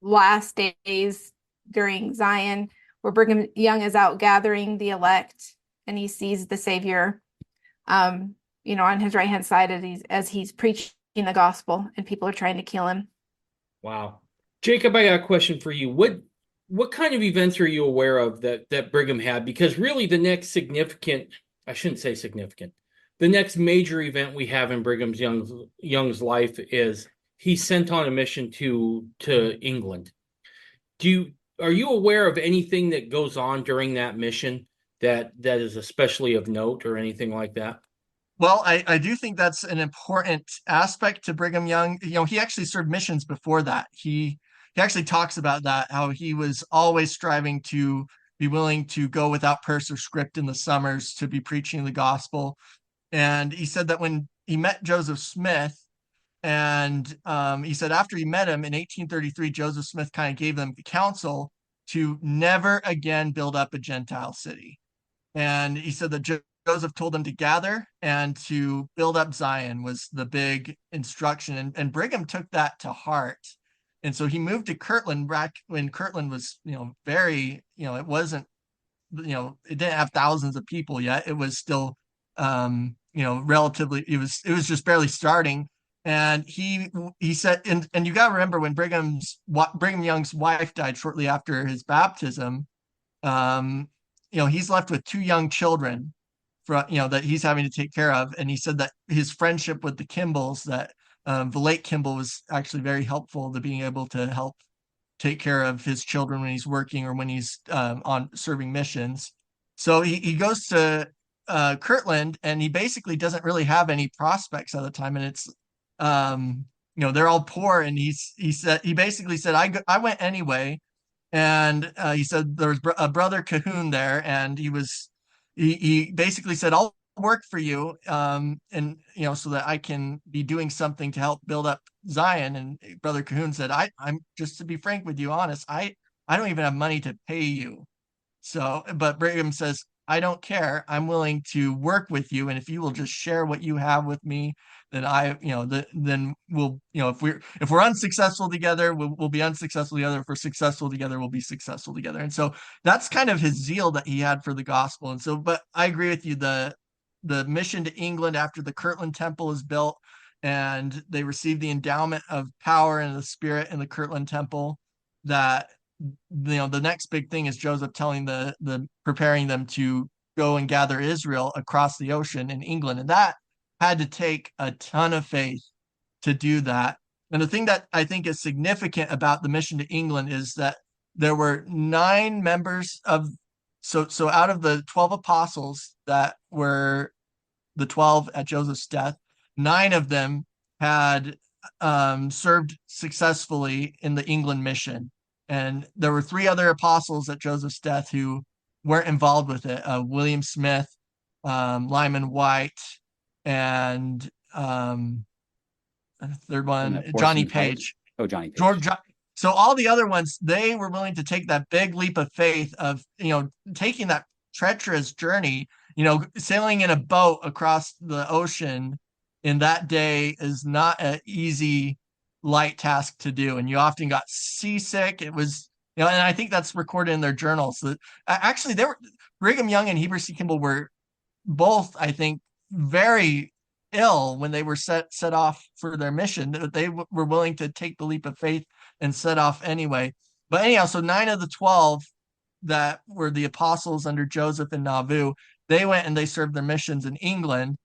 S5: last days during Zion, where Brigham Young is out gathering the elect, and he sees the Savior, on his right hand side as he's preaching the gospel, and people are trying to kill him.
S1: Wow. Jacob, I got a question for you. what kind of events are you aware of that Brigham had? Because really the next significant, I shouldn't say significant, the next major event we have in Young's life is he's sent on a mission to England. Are you aware of anything that goes on during that mission that is especially of note or anything like that?
S2: Well, I do think that's an important aspect to Brigham Young. He actually served missions before that. He actually talks about that, how he was always striving to be willing to go without purse or script in the summers to be preaching the gospel. And he said that when he met Joseph Smith, and he said after he met him in 1833, Joseph Smith kind of gave them counsel to never again build up a Gentile city. And he said that Joseph told them to gather and to build up Zion was the big instruction. And Brigham took that to heart. And so he moved to Kirtland back when Kirtland was, very, it wasn't, it didn't have thousands of people yet. It was still, relatively, it was just barely starting. And he said, and you got to remember when Brigham Young's wife died shortly after his baptism, he's left with two young children that he's having to take care of. And he said that his friendship with the Kimballs, that the late Kimball was actually very helpful to being able to help take care of his children when he's working or when he's on serving missions. So he goes to Kirtland, and he basically doesn't really have any prospects at the time. And it's, they're all poor. And he basically said, I went anyway. And he said there was a brother Cahoon there, and he basically said, I'll work for you, and so that I can be doing something to help build up Zion. And brother Cahoon said, I'm just to be frank with you, honest, I don't even have money to pay you. So, but Brigham says, I don't care. I'm willing to work with you, and if you will just share what you have with me, then then we'll, if we're unsuccessful together, we'll be unsuccessful together. If we're successful together, we'll be successful together. And so that's kind of his zeal that he had for the gospel. And so, but I agree with you. The mission to England after the Kirtland Temple is built, and they receive the endowment of power and the Spirit in the Kirtland Temple, that the next big thing is Joseph telling the preparing them to go and gather Israel across the ocean in England. And that had to take a ton of faith to do that. And the thing that I think is significant about the mission to England is that there were 9 members of, so out of the 12 apostles that were the 12 at Joseph's death, 9 of them had served successfully in the England mission. And there were 3 other apostles at Joseph's death who weren't involved with it. William Smith, Lyman White, and the third one, Johnny Page.
S4: Oh, Johnny Page.
S2: George. So all the other ones, they were willing to take that big leap of faith of, taking that treacherous journey, sailing in a boat across the ocean in that day is not an easy, light task to do. And you often got seasick. It was, and I think that's recorded in their journals. So actually, Brigham Young and Heber C. Kimball were both, I think, very ill when they were set off for their mission. They were willing to take the leap of faith and set off anyway. But anyhow, so 9 of the 12 that were the apostles under Joseph and Nauvoo, they went and they served their missions in England.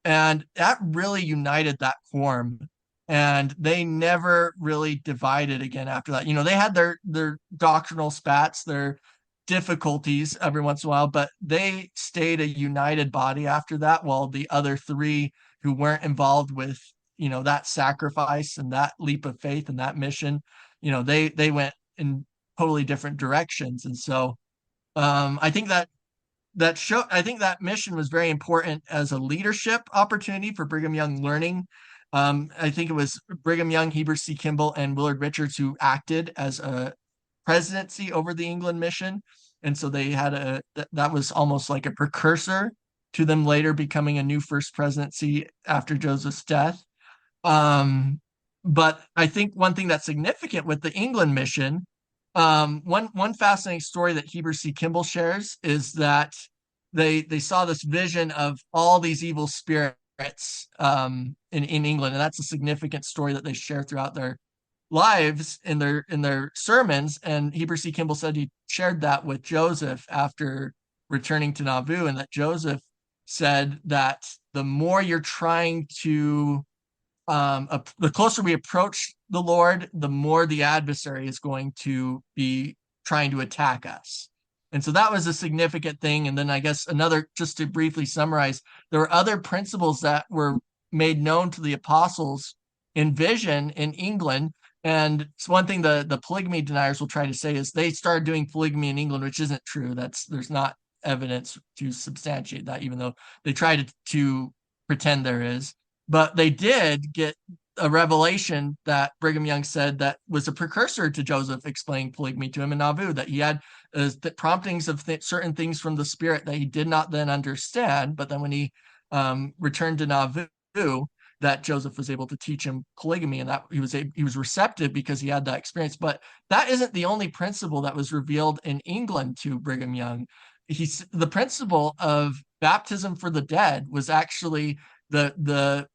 S2: And that really united that quorum. And they never really divided again after that. They had their doctrinal spats, their difficulties every once in a while, but they stayed a united body after that, while the other 3 who weren't involved with, that sacrifice and that leap of faith and that mission, they went in totally different directions. And so I think that mission was very important as a leadership opportunity for Brigham Young learning. I think it was Brigham Young, Heber C. Kimball, and Willard Richards who acted as a presidency over the England mission. And so they had that was almost like a precursor to them later becoming a new first presidency after Joseph's death. But I think one thing that's significant with the England mission, one fascinating story that Heber C. Kimball shares is that they saw this vision of all these evil spirits in England. And that's a significant story that they share throughout lives in their sermons. And Heber C. Kimball said he shared that with Joseph after returning to Nauvoo, and that Joseph said that the more you're trying to the closer we approach the Lord, the more the adversary is going to be trying to attack us. And so that was a significant thing. And then I guess another, just to briefly summarize, there were other principles that were made known to the apostles in vision in England. And it's one thing the polygamy deniers will try to say is they started doing polygamy in England, which isn't true. There's not evidence to substantiate that, even though they try to pretend there is. But they did get a revelation that Brigham Young said that was a precursor to Joseph explaining polygamy to him in Nauvoo, that he had the promptings of certain things from the Spirit that he did not then understand. But then when he returned to Nauvoo, that Joseph was able to teach him polygamy, and that he was receptive because he had that experience. But that isn't the only principle that was revealed in England to Brigham Young. The principle of baptism for the dead was actually the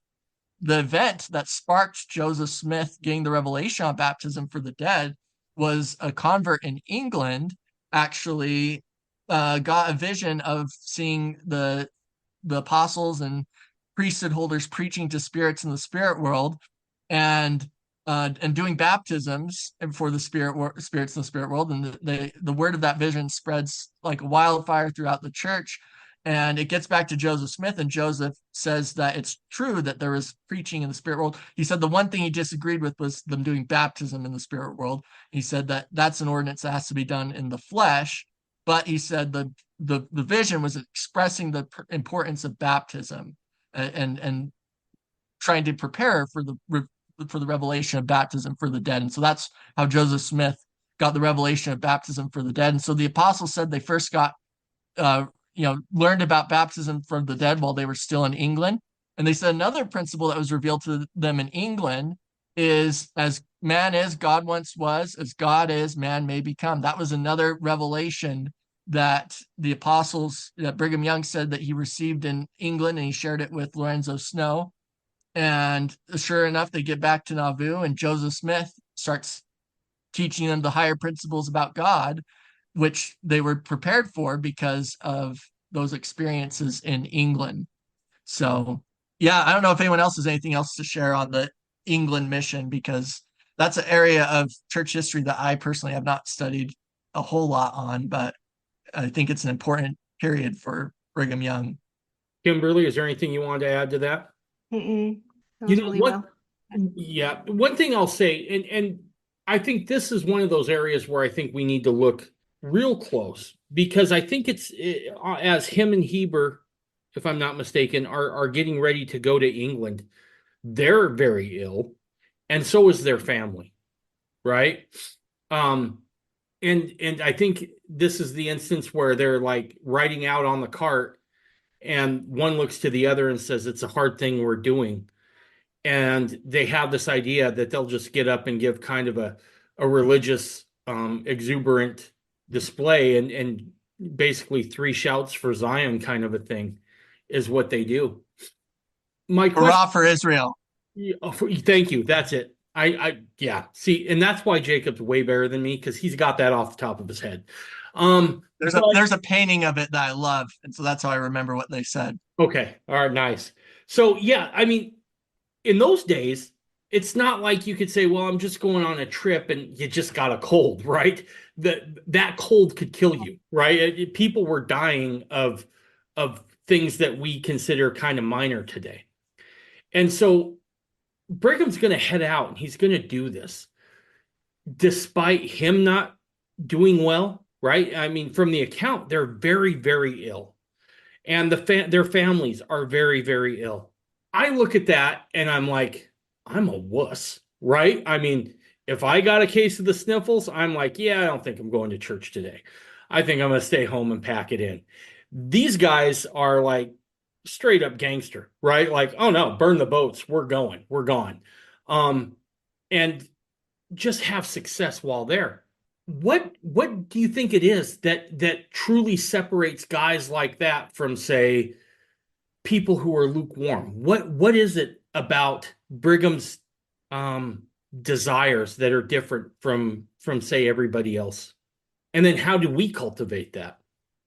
S2: event that sparked Joseph Smith getting the revelation on baptism for the dead. Was a convert in England actually got a vision of seeing the apostles and priesthood holders preaching to spirits in the spirit world, and doing baptisms for the spirits in the spirit world. And the word of that vision spreads like a wildfire throughout the church. And it gets back to Joseph Smith, and Joseph says that it's true that there is preaching in the spirit world. He said the one thing he disagreed with was them doing baptism in the spirit world. He said that that's an ordinance that has to be done in the flesh. But he said the vision was expressing the importance of baptism, and trying to prepare for the revelation of baptism for the dead. And so that's how Joseph Smith got the revelation of baptism for the dead. And so the apostles said they first got learned about baptism from the dead while they were still in England. And they said another principle that was revealed to them in England is, as man is, God once was; as God is, man may become. That was another revelation that the apostles, that Brigham Young said that he received in England, and he shared it with Lorenzo Snow. And sure enough, they get back to Nauvoo, and Joseph Smith starts teaching them the higher principles about God, which they were prepared for because of those experiences in England. So, yeah, I don't know if anyone else has anything else to share on the England mission, because that's an area of church history that I personally have not studied a whole lot on, but I think it's an important period for Brigham Young.
S1: Kimberly, is there anything you wanted to add to that?
S5: That was really well.
S1: Yeah, one thing I'll say, and I think this is one of those areas where I think we need to look real close, because I think it's as him and Heber, if I'm not mistaken, are getting ready to go to England. They're very ill, and so is their family, right? And I think this is the instance where they're like riding out on the cart, and one looks to the other and says, "It's a hard thing we're doing." And they have this idea that they'll just get up and give kind of a religious, exuberant display, and basically 3 shouts for Zion kind of a thing is what they do. My question,
S2: Hurrah for Israel.
S1: Thank you. That's it. Yeah. See, and that's why Jacob's way better than me, because he's got that off the top of his head.
S2: There's a painting of it that I love, and so that's how I remember what they said.
S1: Okay. All right. Nice. So yeah, I mean, in those days, it's not like you could say, well, I'm just going on a trip and you just got a cold, right? That cold could kill you, right? People were dying of things that we consider kind of minor today. And so Brigham's going to head out, and he's going to do this despite him not doing well, right? I mean, from the account, they're very, very ill, and their families are very, very ill. I look at that and I'm like, I'm a wuss, right? I mean, if I got a case of the sniffles, I'm like, yeah, I don't think I'm going to church today. I think I'm going to stay home and pack it in. These guys are like straight up gangster, right? Like, oh no, burn the boats. We're gone. And just have success while there. What do you think it is that truly separates guys like that from, say, people who are lukewarm? What is it about Brigham's desires that are different from say everybody else. And then how do we cultivate that?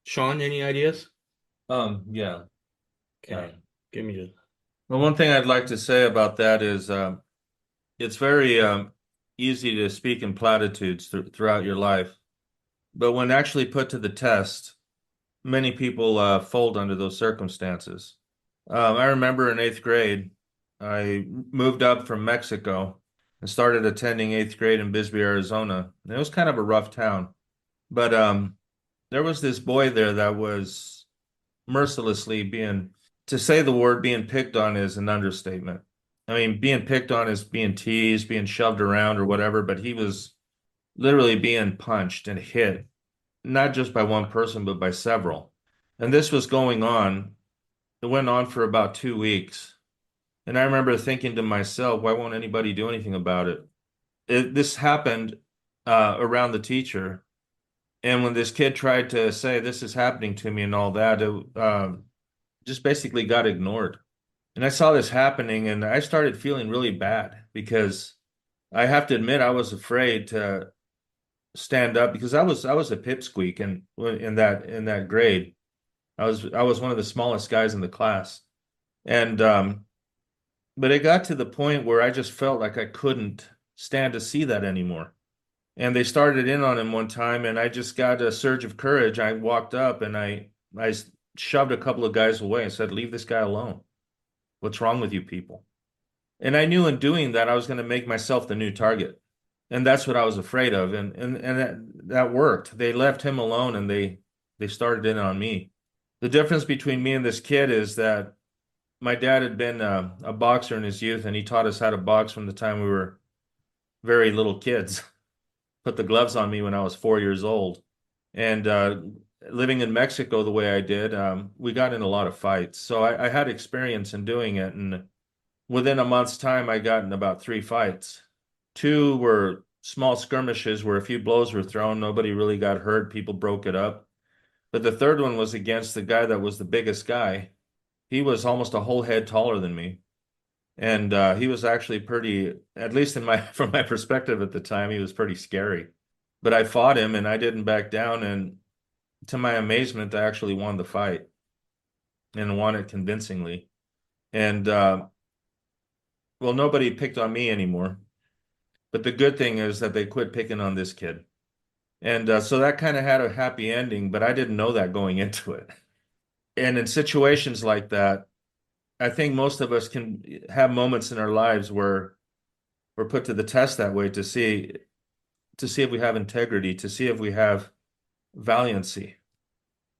S1: Sean, any ideas?
S3: Yeah.
S1: Okay. Give me the
S3: Well, one thing I'd like to say about that is it's very easy to speak in platitudes throughout your life, but when actually put to the test, many people fold under those circumstances. I remember in 8th grade, I moved up from Mexico and started attending 8th grade in Bisbee, Arizona. And it was kind of a rough town, but there was this boy there that was mercilessly to say the word being picked on is an understatement. I mean, being picked on is being teased, being shoved around or whatever, but he was literally being punched and hit, not just by one person, but by several. And this was going on. It went on for about 2 weeks. And I remember thinking to myself, why won't anybody do anything about it? This happened around the teacher. And when this kid tried to say, this is happening to me and all that, it just basically got ignored. And I saw this happening and I started feeling really bad because I have to admit I was afraid to stand up because I was a pipsqueak and in that grade. I was one of the smallest guys in the class. And but it got to the point where I just felt like I couldn't stand to see that anymore. And they started in on him one time and I just got a surge of courage. I walked up and I shoved a couple of guys away and said, leave this guy alone. What's wrong with you people? And I knew in doing that, I was going to make myself the new target. And that's what I was afraid of. And that worked. They left him alone and they started in on me. The difference between me and this kid is that my dad had been a boxer in his youth and he taught us how to box from the time we were very little kids. Put the gloves on me when I was 4 years old. And living in Mexico the way I did, we got in a lot of fights. So I had experience in doing it. And within a month's time, I got in about 3 fights. 2 were small skirmishes where a few blows were thrown. Nobody really got hurt. People broke it up. But the third one was against the guy that was the biggest guy. He was almost a whole head taller than me. And he was actually pretty, at least from my perspective at the time, he was pretty scary. But I fought him and I didn't back down. And to my amazement, I actually won the fight and won it convincingly. And well, nobody picked on me anymore. But the good thing is that they quit picking on this kid. And so that kind of had a happy ending, but I didn't know that going into it. And in situations like that, I think most of us can have moments in our lives where we're put to the test that way to see if we have integrity, to see if we have valiancy.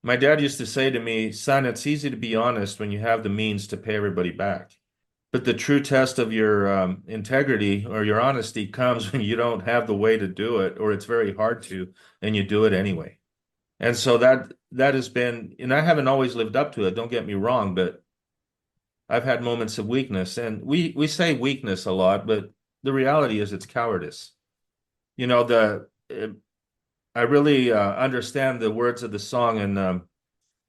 S3: My dad used to say to me, son, it's easy to be honest when you have the means to pay everybody back. But the true test of your integrity or your honesty comes when you don't have the way to do it, or it's very hard to, and you do it anyway. And so that has been, and I haven't always lived up to it, don't get me wrong, but I've had moments of weakness. And we say weakness a lot, but the reality is it's cowardice. You know, I really understand the words of the song in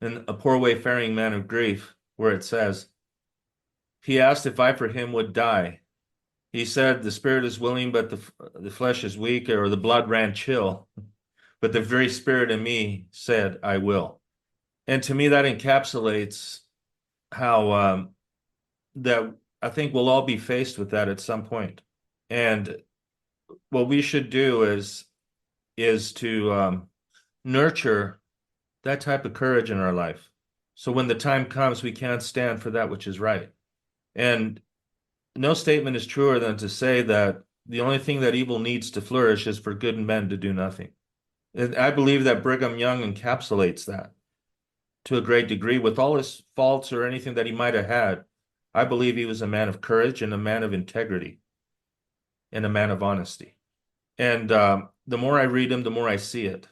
S3: A Poor Wayfaring Man of Grief, where it says, he asked if I for him would die. He said, the spirit is willing, but the flesh is weak, or the blood ran chill. But the very spirit in me said, I will. And to me, that encapsulates how that I think we'll all be faced with that at some point. And what we should do is to nurture that type of courage in our life. So when the time comes, we can't stand for that which is right. And no statement is truer than to say that the only thing that evil needs to flourish is for good men to do nothing. And I believe that Brigham Young encapsulates that to a great degree. With all his faults or anything that he might have had, I believe he was a man of courage and a man of integrity and a man of honesty. And the more I read him, the more I see it.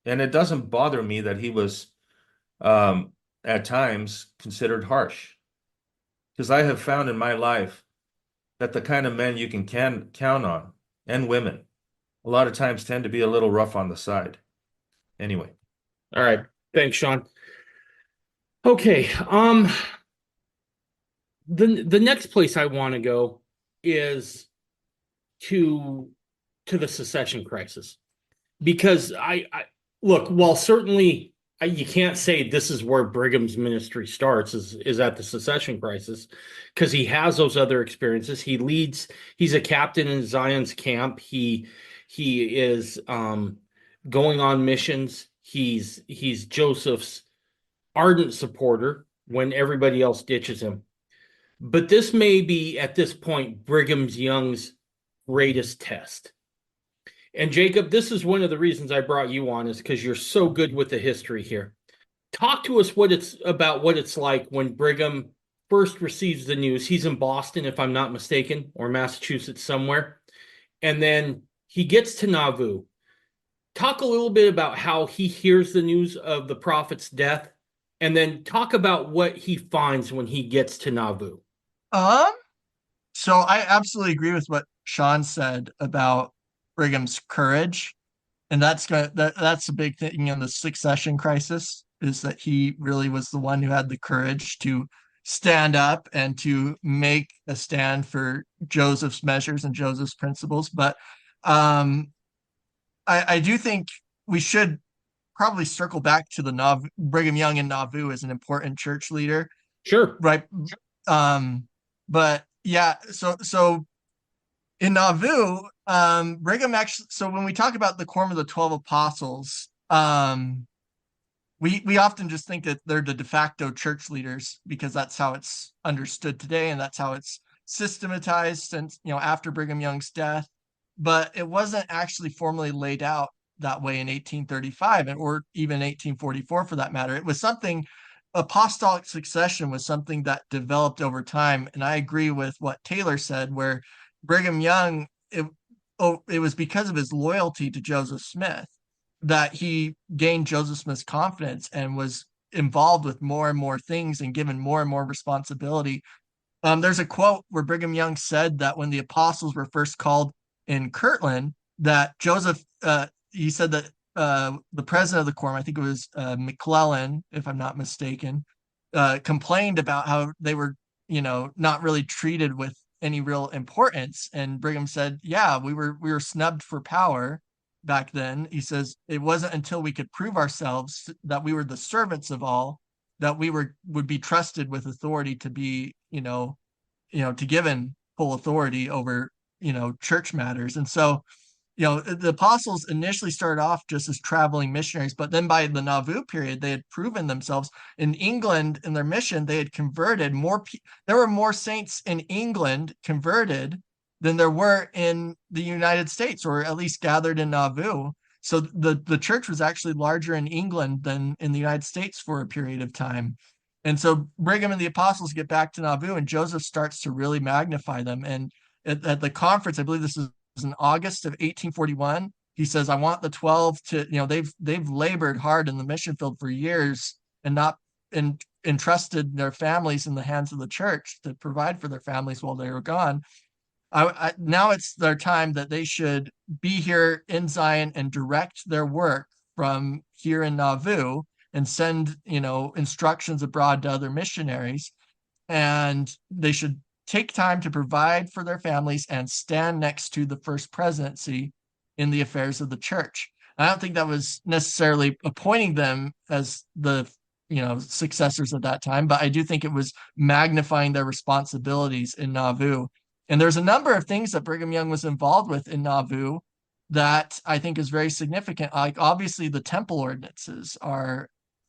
S3: And it doesn't bother me that he was at times considered harsh. Because I have found in my life that the kind of men you can count on, and women, a lot of times tend to be a little rough on the side. Anyway.
S1: All right. Thanks, Sean. Okay. The next place I want to go is to the secession crisis, because I look, while certainly you can't say this is where Brigham's ministry starts is at the secession crisis, because he has those other experiences. He's a captain in Zion's camp. He is going on missions. He's Joseph's ardent supporter when everybody else ditches him. But this may be, at this point, Brigham Young's greatest test. And Jacob, this is one of the reasons I brought you on, is because you're so good with the history here. Talk to us what it's like when Brigham first receives the news. He's in Boston, if I'm not mistaken, or Massachusetts somewhere. And then he gets to Nauvoo. Talk a little bit about how he hears the news of the prophet's death, and then talk about what he finds when he gets to Nauvoo.
S2: So I absolutely agree with what Sean said about Brigham's courage, and that's a big thing in the succession crisis, is that he really was the one who had the courage to stand up and to make a stand for Joseph's measures and Joseph's principles. But I do think we should probably circle back to the Brigham Young in Nauvoo as an important church leader.
S1: Sure.
S2: Right. But yeah, so in Nauvoo, Brigham actually, so when we talk about the Quorum of the 12 Apostles, we often just think that they're the de facto church leaders, because that's how it's understood today, and that's how it's systematized since, after Brigham Young's death. But it wasn't actually formally laid out that way in 1835, or even 1844 for that matter. It was something, apostolic succession was something that developed over time. And I agree with what Taylor said, where Brigham Young, it was because of his loyalty to Joseph Smith that he gained Joseph Smith's confidence and was involved with more and more things and given more and more responsibility. There's a quote where Brigham Young said that when the apostles were first called in Kirtland, that Joseph, he said that the president of the quorum, I think it was McClellan, if I'm not mistaken, complained about how they were, not really treated with any real importance. And Brigham said, yeah, we were snubbed for power back then. He says it wasn't until we could prove ourselves that we were the servants of all that we would be trusted with authority to be, to given full authority over, church matters. And so, the apostles initially started off just as traveling missionaries, but then by the Nauvoo period, they had proven themselves. In England, in their mission, they had converted more. There were more saints in England converted than there were in the United States, or at least gathered in Nauvoo. So the church was actually larger in England than in the United States for a period of time. And so Brigham and the apostles get back to Nauvoo, and Joseph starts to really magnify them. And at the conference, I believe this is in August of 1841, he says, I want the 12 to, they've labored hard in the mission field for years and not entrusted their families in the hands of the church to provide for their families while they were gone. Now it's their time that they should be here in Zion and direct their work from here in Nauvoo and send, instructions abroad to other missionaries. And they should take time to provide for their families and stand next to the first presidency in the affairs of the church. I don't think that was necessarily appointing them as the, successors at that time, but I do think it was magnifying their responsibilities in Nauvoo. And there's a number of things that Brigham Young was involved with in Nauvoo that I think is very significant. Like, obviously, the temple ordinances are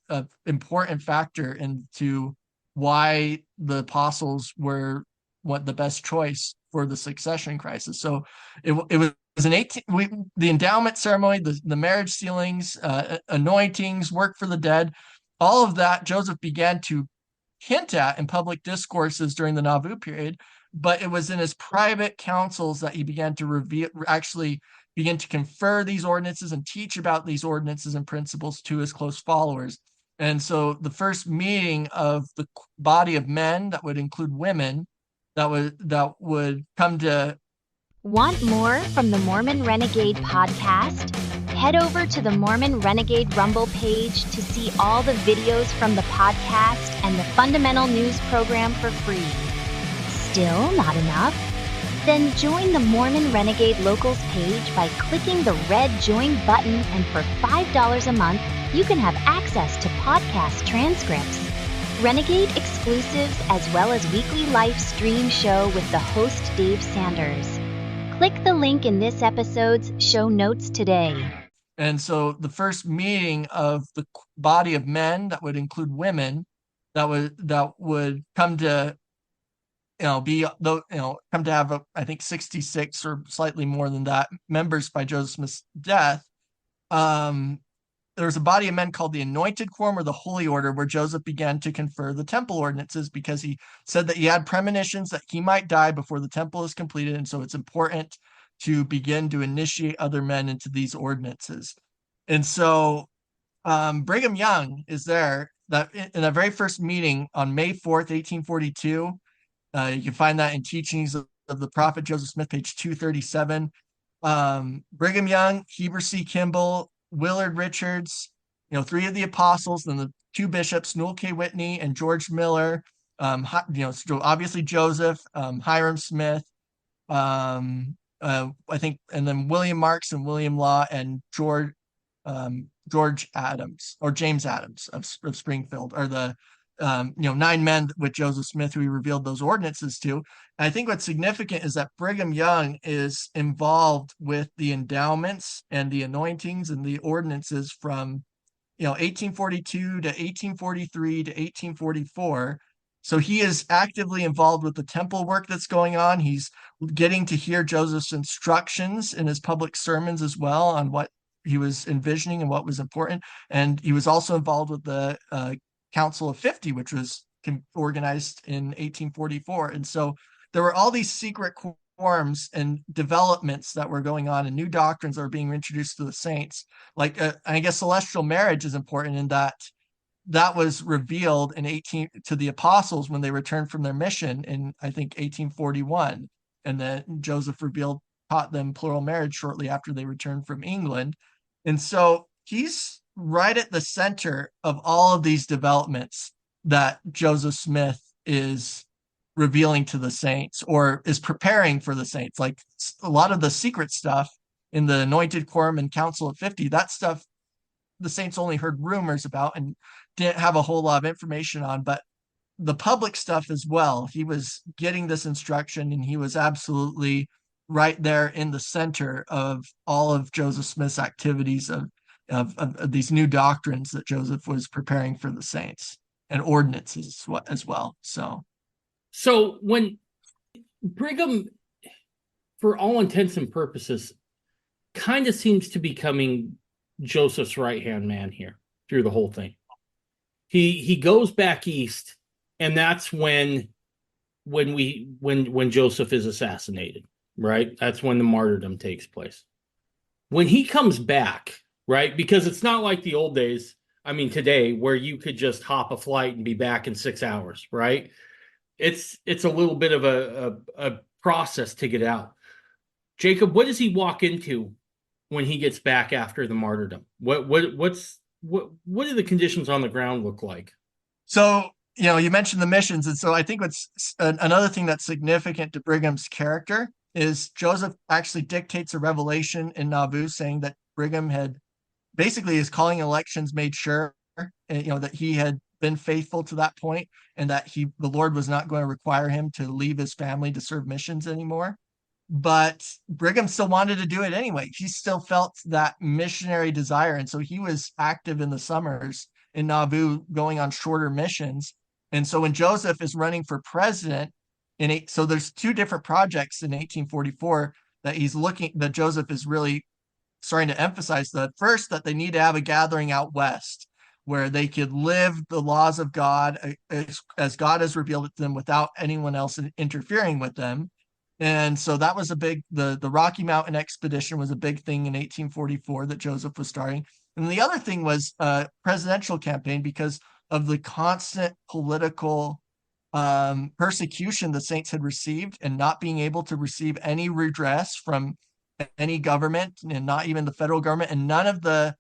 S2: an important factor into why the apostles were the best choice for the succession crisis. So it was the endowment ceremony, the marriage sealings, anointings, work for the dead, all of that Joseph began to hint at in public discourses during the Nauvoo period. But it was in his private councils that he began to begin to confer these ordinances and teach about these ordinances and principles to his close followers. And so the first meeting of the body of men, that would include women, that would come to.
S6: Want more from the Mormon Renegade podcast? Head over to the Mormon Renegade Rumble page to see all the videos from the podcast and the fundamental news program for free. Still not enough? Then join the Mormon Renegade Locals page by clicking the red Join button, and for $5 a month, you can have access to podcast transcripts, Renegade exclusives, as well as weekly live stream show with the host Dave Sanders. Click the link in this episode's show notes today.
S2: And so the first meeting of the body of men, that would include women, that would come to come to have I think 66 or slightly more than that members by Joseph Smith's death. There was a body of men called the Anointed Quorum or the Holy Order, where Joseph began to confer the temple ordinances, because he said that he had premonitions that he might die before the temple is completed, and so it's important to begin to initiate other men into these ordinances. And so Brigham Young is there, that in the very first meeting on May 4th, 1842. You can find that in Teachings of the Prophet Joseph Smith, page 237. Brigham Young, Heber C. Kimball, Willard Richards, three of the apostles, then the two bishops, Newell K. Whitney and George Miller, so obviously Joseph, Hiram Smith, I think, and then William Marks and William Law and George Adams, or James Adams of Springfield, are the 9 men with Joseph Smith who he revealed those ordinances to. And I think what's significant is that Brigham Young is involved with the endowments and the anointings and the ordinances from 1842 to 1843 to 1844. So he is actively involved with the temple work that's going on. He's getting to hear Joseph's instructions in his public sermons as well on what he was envisioning and what was important. And he was also involved with the Council of 50, which was organized in 1844. And so there were all these secret quorums and developments that were going on, and new doctrines that were being introduced to the saints. Like, I guess celestial marriage is important in that was revealed to the apostles when they returned from their mission in, I think, 1841. And then Joseph taught them plural marriage shortly after they returned from England. And so he's right at the center of all of these developments that Joseph Smith is revealing to the saints, or is preparing for the saints. Like a lot of the secret stuff in the Anointed Quorum and Council of 50, that stuff the saints only heard rumors about and didn't have a whole lot of information on. But the public stuff as well, he was getting this instruction, and he was absolutely right there in the center of all of Joseph Smith's activities of these new doctrines that Joseph was preparing for the saints, and ordinances as well.
S1: So when Brigham, for all intents and purposes, kind of seems to be becoming Joseph's right-hand man here through the whole thing. He goes back east, and that's when Joseph is assassinated, right? That's when the martyrdom takes place. When he comes back, right? Because it's not like the old days, today, where you could just hop a flight and be back in 6 hours, right? It's a little bit of a process to get out. Jacob, what does he walk into when he gets back after the martyrdom? What do the conditions on the ground look like?
S2: So, you mentioned the missions. And so I think what's another thing that's significant to Brigham's character is Joseph actually dictates a revelation in Nauvoo saying that Brigham had basically his calling elections made sure, that he had been faithful to that point, and that the Lord was not going to require him to leave his family to serve missions anymore. But Brigham still wanted to do it anyway. He still felt that missionary desire. And so he was active in the summers in Nauvoo, going on shorter missions. And so when Joseph is running for president, so there's 2 different projects in 1844 that Joseph is really starting to emphasize. The first, that they need to have a gathering out west where they could live the laws of God as God has revealed it to them without anyone else interfering with them. And so that was the Rocky Mountain expedition was a big thing in 1844 that Joseph was starting. And the other thing was a presidential campaign, because of the constant political persecution the saints had received, and not being able to receive any redress from any government, and not even the federal government. And none of the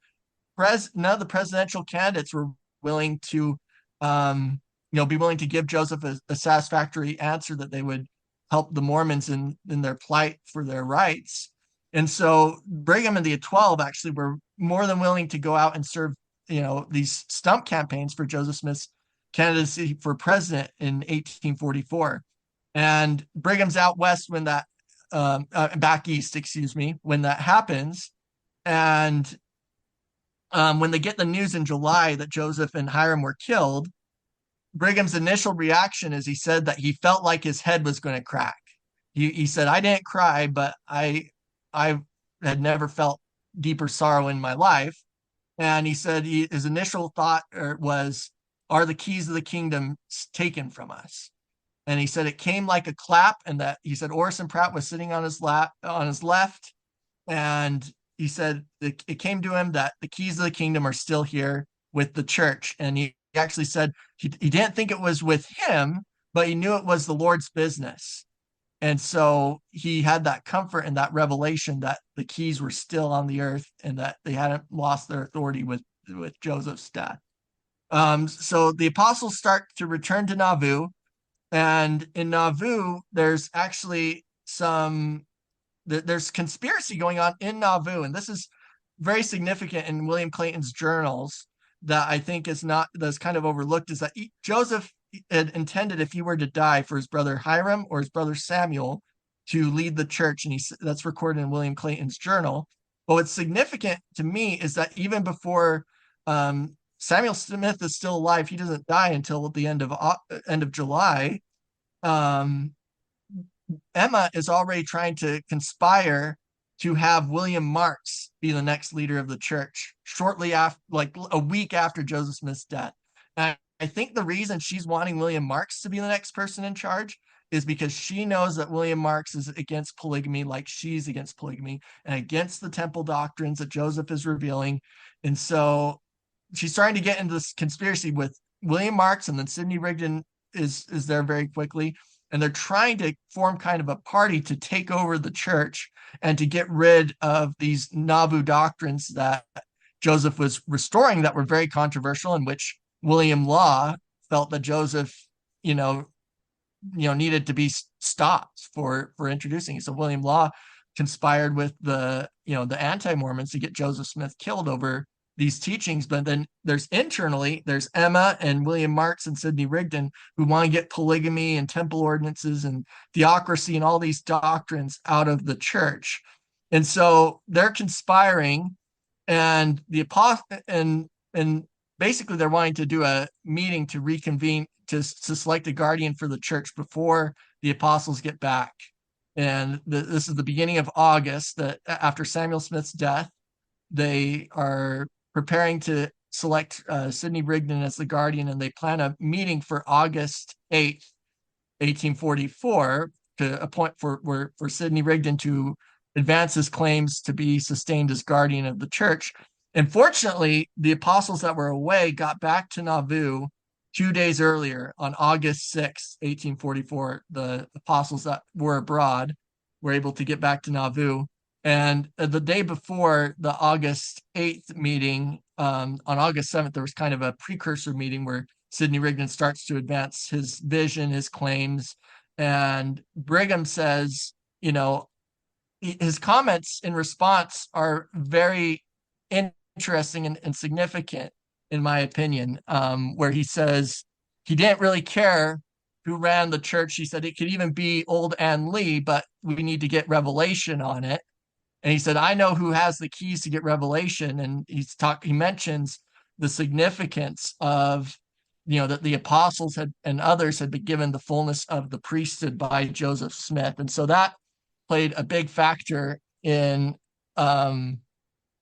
S2: presidential candidates were willing to be willing to give Joseph a satisfactory answer that they would help the Mormons in their plight for their rights. And so Brigham and the 12 actually were more than willing to go out and serve, these stump campaigns for Joseph Smith's candidacy for president in 1844. And Brigham's out west when that, back east, excuse me, when that happens. And when they get the news in July that Joseph and Hiram were killed, Brigham's initial reaction is he said that he felt like his head was going to crack. He said, I didn't cry, but I had never felt deeper sorrow in my life. And he said his initial thought was, are the keys of the kingdom taken from us? And he said it came like a clap, and that he said Orson Pratt was sitting on his left, and he said it came to him that the keys of the kingdom are still here with the church. And he actually said he didn't think it was with him, but he knew it was the Lord's business. And so he had that comfort and that revelation that the keys were still on the earth and that they hadn't lost their authority with Joseph's death. So the apostles start to return to Nauvoo. And in Nauvoo, there's actually there's conspiracy going on in Nauvoo. And this is very significant in William Clayton's journals that I think that's kind of overlooked, is that Joseph had intended, if he were to die, for his brother Hiram or his brother Samuel to lead the church. And that's recorded in William Clayton's journal. But what's significant to me is that even before Samuel Smith is still alive, he doesn't die until the end of July. Emma is already trying to conspire to have William Marks be the next leader of the church shortly after, like a week after Joseph Smith's death. And I think the reason she's wanting William Marks to be the next person in charge is because she knows that William Marks is against polygamy, like she's against polygamy, and against the temple doctrines that Joseph is revealing. And so she's trying to get into this conspiracy with William Marks, and then Sidney Rigdon is there very quickly. And they're trying to form kind of a party to take over the church and to get rid of these Nauvoo doctrines that Joseph was restoring that were very controversial, in which William Law felt that Joseph, needed to be stopped for introducing it. So William Law conspired with the anti-Mormons to get Joseph Smith killed over these teachings. But then there's Emma and William Marks and Sidney Rigdon who want to get polygamy and temple ordinances and theocracy and all these doctrines out of the church. And so they're conspiring, and the apostle and basically they're wanting to do a meeting to reconvene to select a guardian for the church before the apostles get back. And this is the beginning of August, that after Samuel Smith's death, they are preparing to select Sidney Rigdon as the guardian, and they plan a meeting for August 8th, 1844, to appoint for Sidney Rigdon to advance his claims to be sustained as guardian of the church. Unfortunately, the apostles that were away got back to Nauvoo 2 days earlier, on August 6th, 1844. The apostles that were abroad were able to get back to Nauvoo. And the day before the August 8th meeting, on August 7th, there was kind of a precursor meeting where Sidney Rigdon starts to advance his vision, his claims. And Brigham says, his comments in response are very interesting and significant, in my opinion, where he says he didn't really care who ran the church. He said it could even be old Ann Lee, but we need to get revelation on it. And he said, I know who has the keys to get revelation. And he mentions the significance of, that the apostles and others had been given the fullness of the priesthood by Joseph Smith. And so that played a big factor in what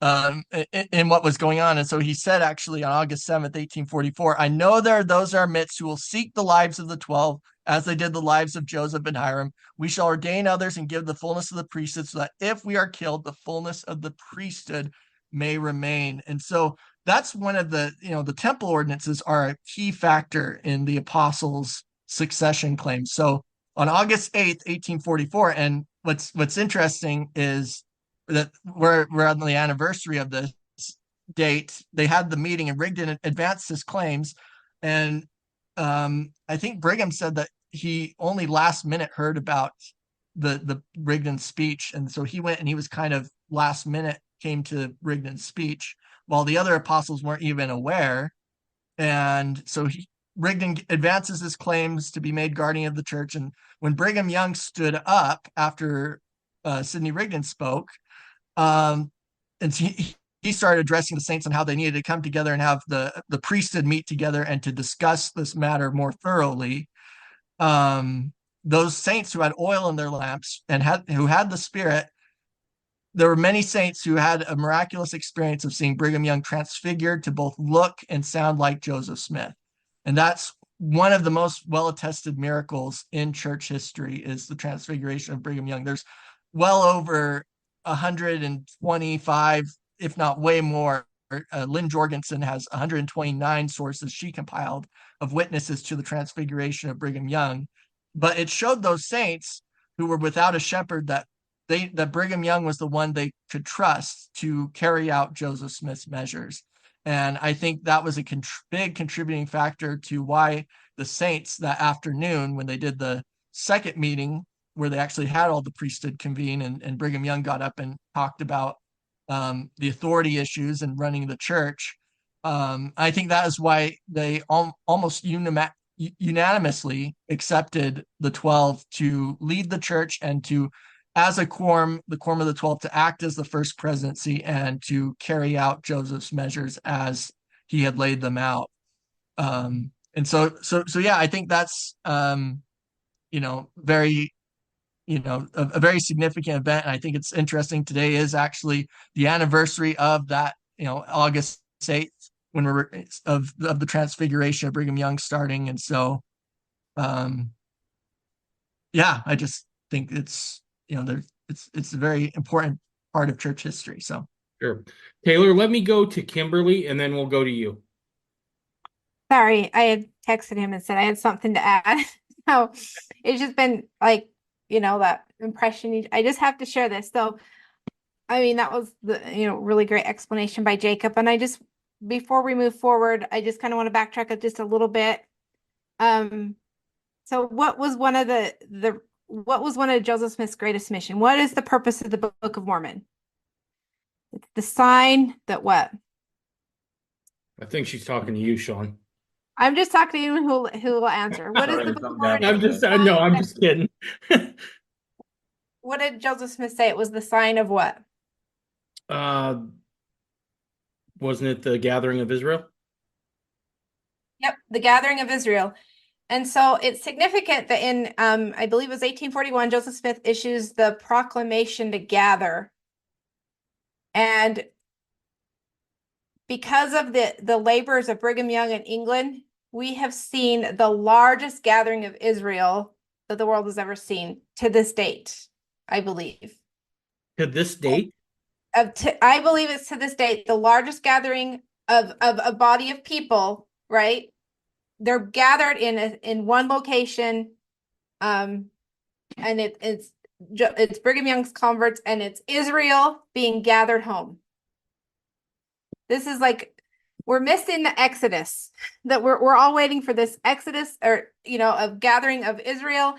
S2: was going on. And so he said, actually, on August 7th, 1844, I know there are those in our midst who will seek the lives of the 12 as they did the lives of Joseph and Hiram. We shall ordain others and give the fullness of the priesthood, so that if we are killed, the fullness of the priesthood may remain. And so that's one of the, the temple ordinances are a key factor in the apostles' succession claims. So on August 8th, 1844, and what's interesting is that we're on the anniversary of this date. They had the meeting, and Rigdon advanced his claims. And I think Brigham said that he only last minute heard about the Rigdon speech, and so he went and he was kind of last minute came to Rigdon's speech, while the other apostles weren't even aware. And so Rigdon advances his claims to be made guardian of the church. And when Brigham Young stood up after Sidney Rigdon spoke, and he started addressing the saints on how they needed to come together and have the priesthood meet together and to discuss this matter more thoroughly. Those saints who had oil in their lamps and who had the Spirit, there were many saints who had a miraculous experience of seeing Brigham Young transfigured to both look and sound like Joseph Smith. And that's one of the most well-attested miracles in church history, is the transfiguration of Brigham Young. There's well over 125, if not way more. Lynn Jorgensen has 129 sources she compiled of witnesses to the transfiguration of Brigham Young. But it showed those saints who were without a shepherd that Brigham Young was the one they could trust to carry out Joseph Smith's measures. And I think that was a big contributing factor to why the saints that afternoon, when they did the second meeting, where they actually had all the priesthood convene, and Brigham Young got up and talked about the authority issues and running the church. I think that is why they almost unanimously accepted the 12 to lead the church and to, as a quorum, the quorum of the 12, to act as the first presidency and to carry out Joseph's measures as he had laid them out. And so yeah, I think that's very, a very significant event. And I think it's interesting. Today is actually the anniversary of that, August 8th, when of the transfiguration of Brigham Young starting. And so, yeah, I just think it's, it's a very important part of church history. So
S1: Sure. Taylor, let me go to Kimberly and then we'll go to you.
S5: Sorry, I had texted him and said I had something to add. So it's just been like, that impression. I just have to share this. So, I mean, that was the, really great explanation by Jacob. And before we move forward, I just kind of want to backtrack just a little bit. So what was one of Joseph Smith's greatest mission? What is the purpose of the Book of Mormon? It's the sign that what?
S1: I think she's talking to you, Sean.
S5: I'm just talking to anyone who will answer. What is the Book of Mormon?
S1: I'm just kidding.
S5: What did Joseph Smith say? It was the sign of what?
S1: Wasn't it the gathering of Israel?
S5: Yep, the gathering of Israel. And so it's significant that in, I believe it was 1841, Joseph Smith issues the proclamation to gather. And because of the labors of Brigham Young in England, we have seen the largest gathering of Israel that the world has ever seen to this date, I believe.
S1: To this date?
S5: I believe it's to this date, the largest gathering of a body of people, right? They're gathered in one location, and it's Brigham Young's converts, and it's Israel being gathered home. This is like, we're missing the Exodus, that we're all waiting for this Exodus, or of gathering of Israel,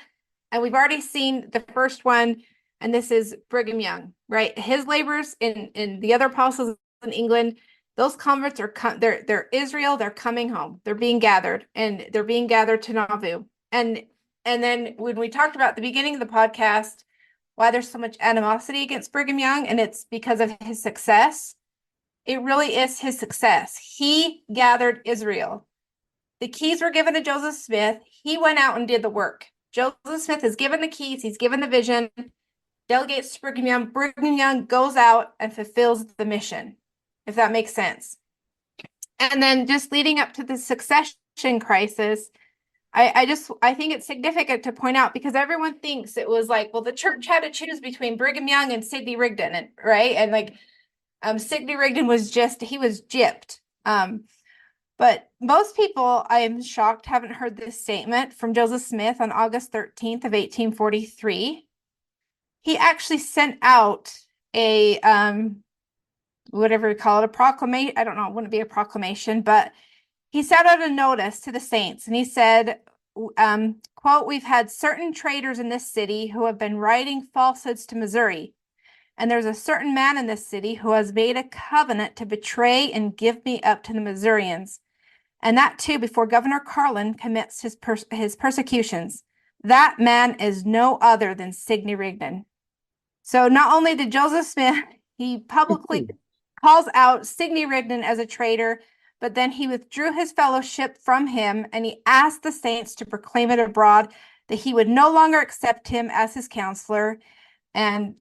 S5: and we've already seen the first one, and this is Brigham Young, right? His labors in the other apostles in England. Those converts they're Israel, they're coming home. They're being gathered, and they're being gathered to Nauvoo. And then when we talked about at the beginning of the podcast, why there's so much animosity against Brigham Young, and it's because of his success. It really is his success. He gathered Israel. The keys were given to Joseph Smith. He went out and did the work. Joseph Smith is given the keys. He's given the vision, delegates to Brigham Young. Brigham Young goes out and fulfills the mission, if that makes sense. And then just leading up to the succession crisis, I think it's significant to point out, because everyone thinks it was like, well, the church had to choose between Brigham Young and Sidney Rigdon, right? And like, Sidney Rigdon was gypped. But most people, I am shocked, haven't heard this statement from Joseph Smith on August 13th of 1843. He actually sent out a, whatever we call it, a proclamation. I don't know, it wouldn't be a proclamation, but he sent out a notice to the saints, and he said, quote, "We've had certain traders in this city who have been writing falsehoods to Missouri. And there's a certain man in this city who has made a covenant to betray and give me up to the Missourians. And that too before Governor Carlin commits his persecutions. That man is no other than Sidney Rigdon." So not only did Joseph Smith, he publicly calls out Sidney Rigdon as a traitor, but then he withdrew his fellowship from him, and he asked the saints to proclaim it abroad that he would no longer accept him as his counselor. And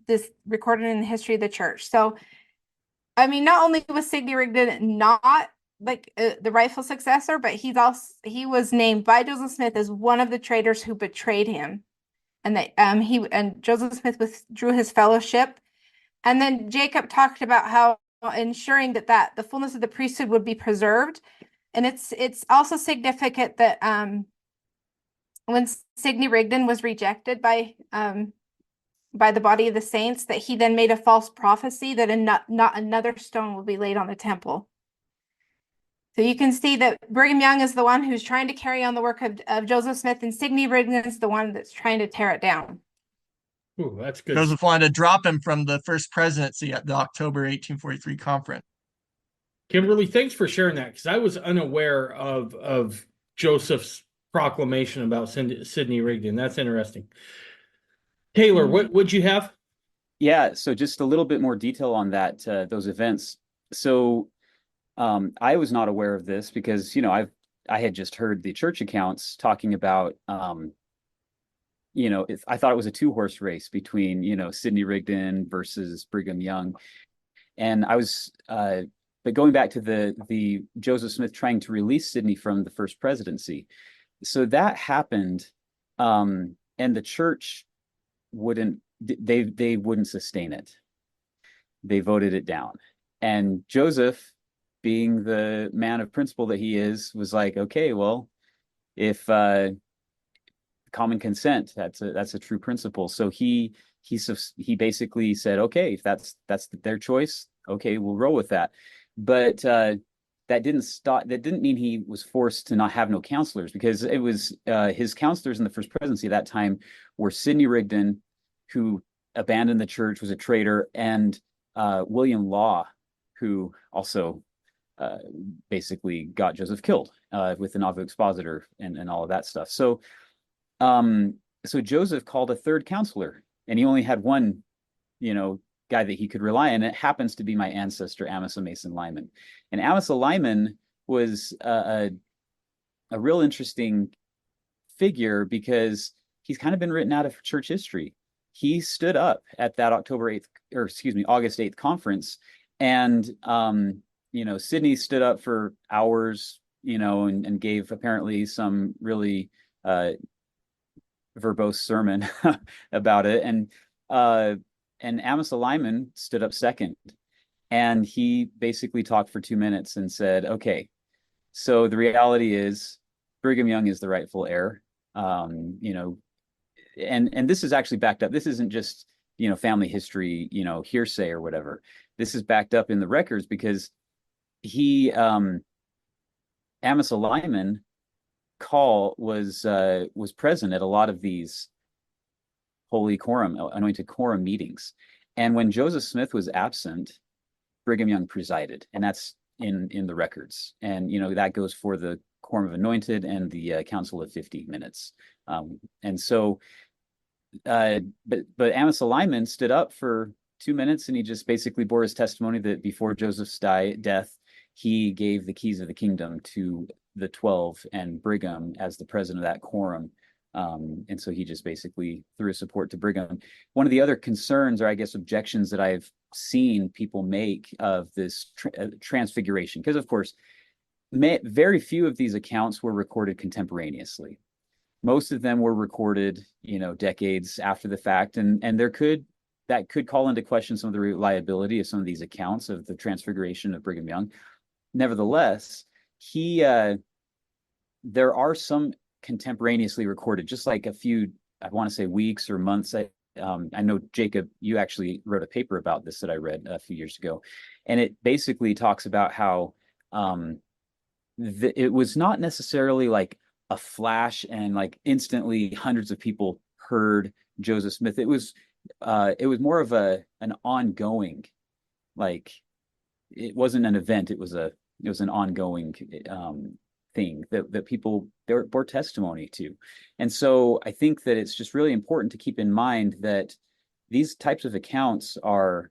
S5: this recorded in the history of the church. So, I mean, not only was Sidney Rigdon not like the rightful successor, but he was named by Joseph Smith as one of the traitors who betrayed him, and that Joseph Smith withdrew his fellowship. And then Jacob talked about how ensuring that the fullness of the priesthood would be preserved, and it's also significant that when Sidney Rigdon was rejected by the body of the saints, that he then made a false prophecy that not another stone will be laid on the temple. So you can see that Brigham Young is the one who's trying to carry on the work of Joseph Smith, and Sidney Rigdon is the one that's trying to tear it down.
S1: Ooh, that's good.
S2: Joseph wanted to drop him from the first presidency at the October 1843 conference.
S1: Kimberly, thanks for sharing that, because I was unaware of Joseph's proclamation about Sidney Rigdon. That's interesting. Taylor, what would you have?
S4: Yeah, so just a little bit more detail on that, those events. So I was not aware of this because, I had just heard the church accounts talking about, I thought it was a two-horse race between, Sidney Rigdon versus Brigham Young. And I was, but going back to the Joseph Smith trying to release Sidney from the first presidency. So that happened, and the church wouldn't sustain it. They voted it down. And Joseph, being the man of principle that he is, was like, okay, well, if common consent, that's a true principle. So he basically said, okay, if that's their choice, okay, we'll roll with that. But that didn't mean he was forced to not have no counselors, because it was his counselors in the first presidency at that time were Sidney Rigdon, who abandoned the church, was a traitor, and William Law, who also basically got Joseph killed with the Nauvoo expositor and all of that stuff. So Joseph called a third counselor, and he only had one, guy that he could rely on. And it happens to be my ancestor, Amasa Mason Lyman. And Amasa Lyman was a real interesting figure because he's kind of been written out of church history. He stood up at that August 8th conference, and Sidney stood up for hours, and gave apparently some really verbose sermon about it. And Amasa Lyman stood up second, and he basically talked for 2 minutes and said, okay, so the reality is Brigham Young is the rightful heir. And this is actually backed up. This isn't just, family history, hearsay or whatever. This is backed up in the records because Amasa Lyman was present at a lot of these holy quorum, anointed quorum meetings. And when Joseph Smith was absent, Brigham Young presided, and that's in the records. And, that goes for the quorum of anointed and the council of 50 minutes. But Amasa Lyman stood up for 2 minutes, and he just basically bore his testimony that before Joseph's death, he gave the keys of the kingdom to the 12 and Brigham as the president of that quorum. And so he just basically threw his support to Brigham. One of the other concerns, or I guess objections, that I've seen people make of this transfiguration, because of course, very few of these accounts were recorded contemporaneously. Most of them were recorded, decades after the fact, and that could call into question some of the reliability of some of these accounts of the transfiguration of Brigham Young. Nevertheless, there are some contemporaneously recorded, just like a few, I want to say, weeks or months. I know, Jacob, you actually wrote a paper about this that I read a few years ago, and it basically talks about how it was not necessarily like a flash and like instantly hundreds of people heard Joseph Smith. It was more of an ongoing, like, it wasn't an event. It was an ongoing thing that people bore testimony to. And so I think that it's just really important to keep in mind that these types of accounts are,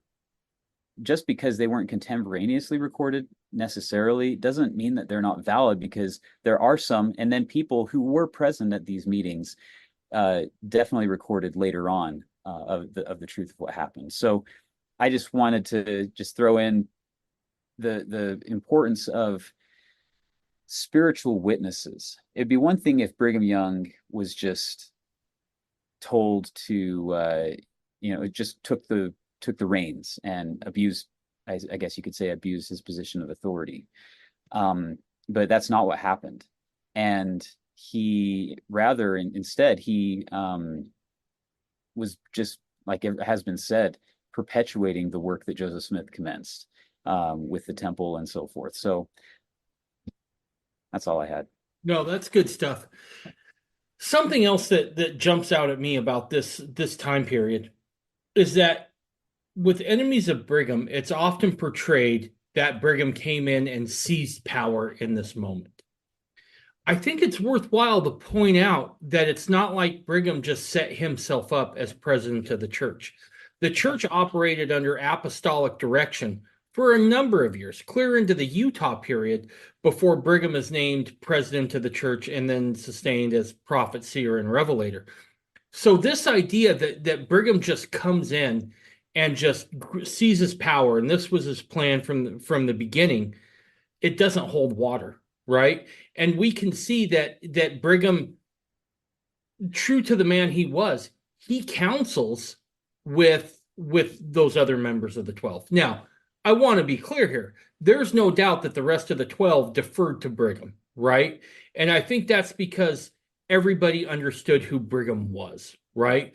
S4: just because they weren't contemporaneously recorded necessarily doesn't mean that they're not valid, because there are some, and then people who were present at these meetings definitely recorded later on of the truth of what happened. So I just wanted to just throw in the importance of spiritual witnesses. It'd be one thing if Brigham Young was just told to just took the reins and abused, I guess you could say, abused his position of authority. But that's not what happened. And instead he was just, like it has been said, perpetuating the work that Joseph Smith commenced with the temple and so forth. So that's all I had.
S1: No, that's good stuff. Something else that jumps out at me about this time period is that with enemies of Brigham, it's often portrayed that Brigham came in and seized power in this moment. I think it's worthwhile to point out that it's not like Brigham just set himself up as president of the church. The church operated under apostolic direction for a number of years, clear into the Utah period, before Brigham is named president of the church and then sustained as prophet, seer, and revelator. So this idea that Brigham just comes in and just seizes power, and this was his plan from the beginning, it doesn't hold water, right? And we can see that Brigham, true to the man he was, he counsels with those other members of the 12. Now, I want to be clear here. There's no doubt that the rest of the 12 deferred to Brigham, right? And I think that's because everybody understood who Brigham was, right?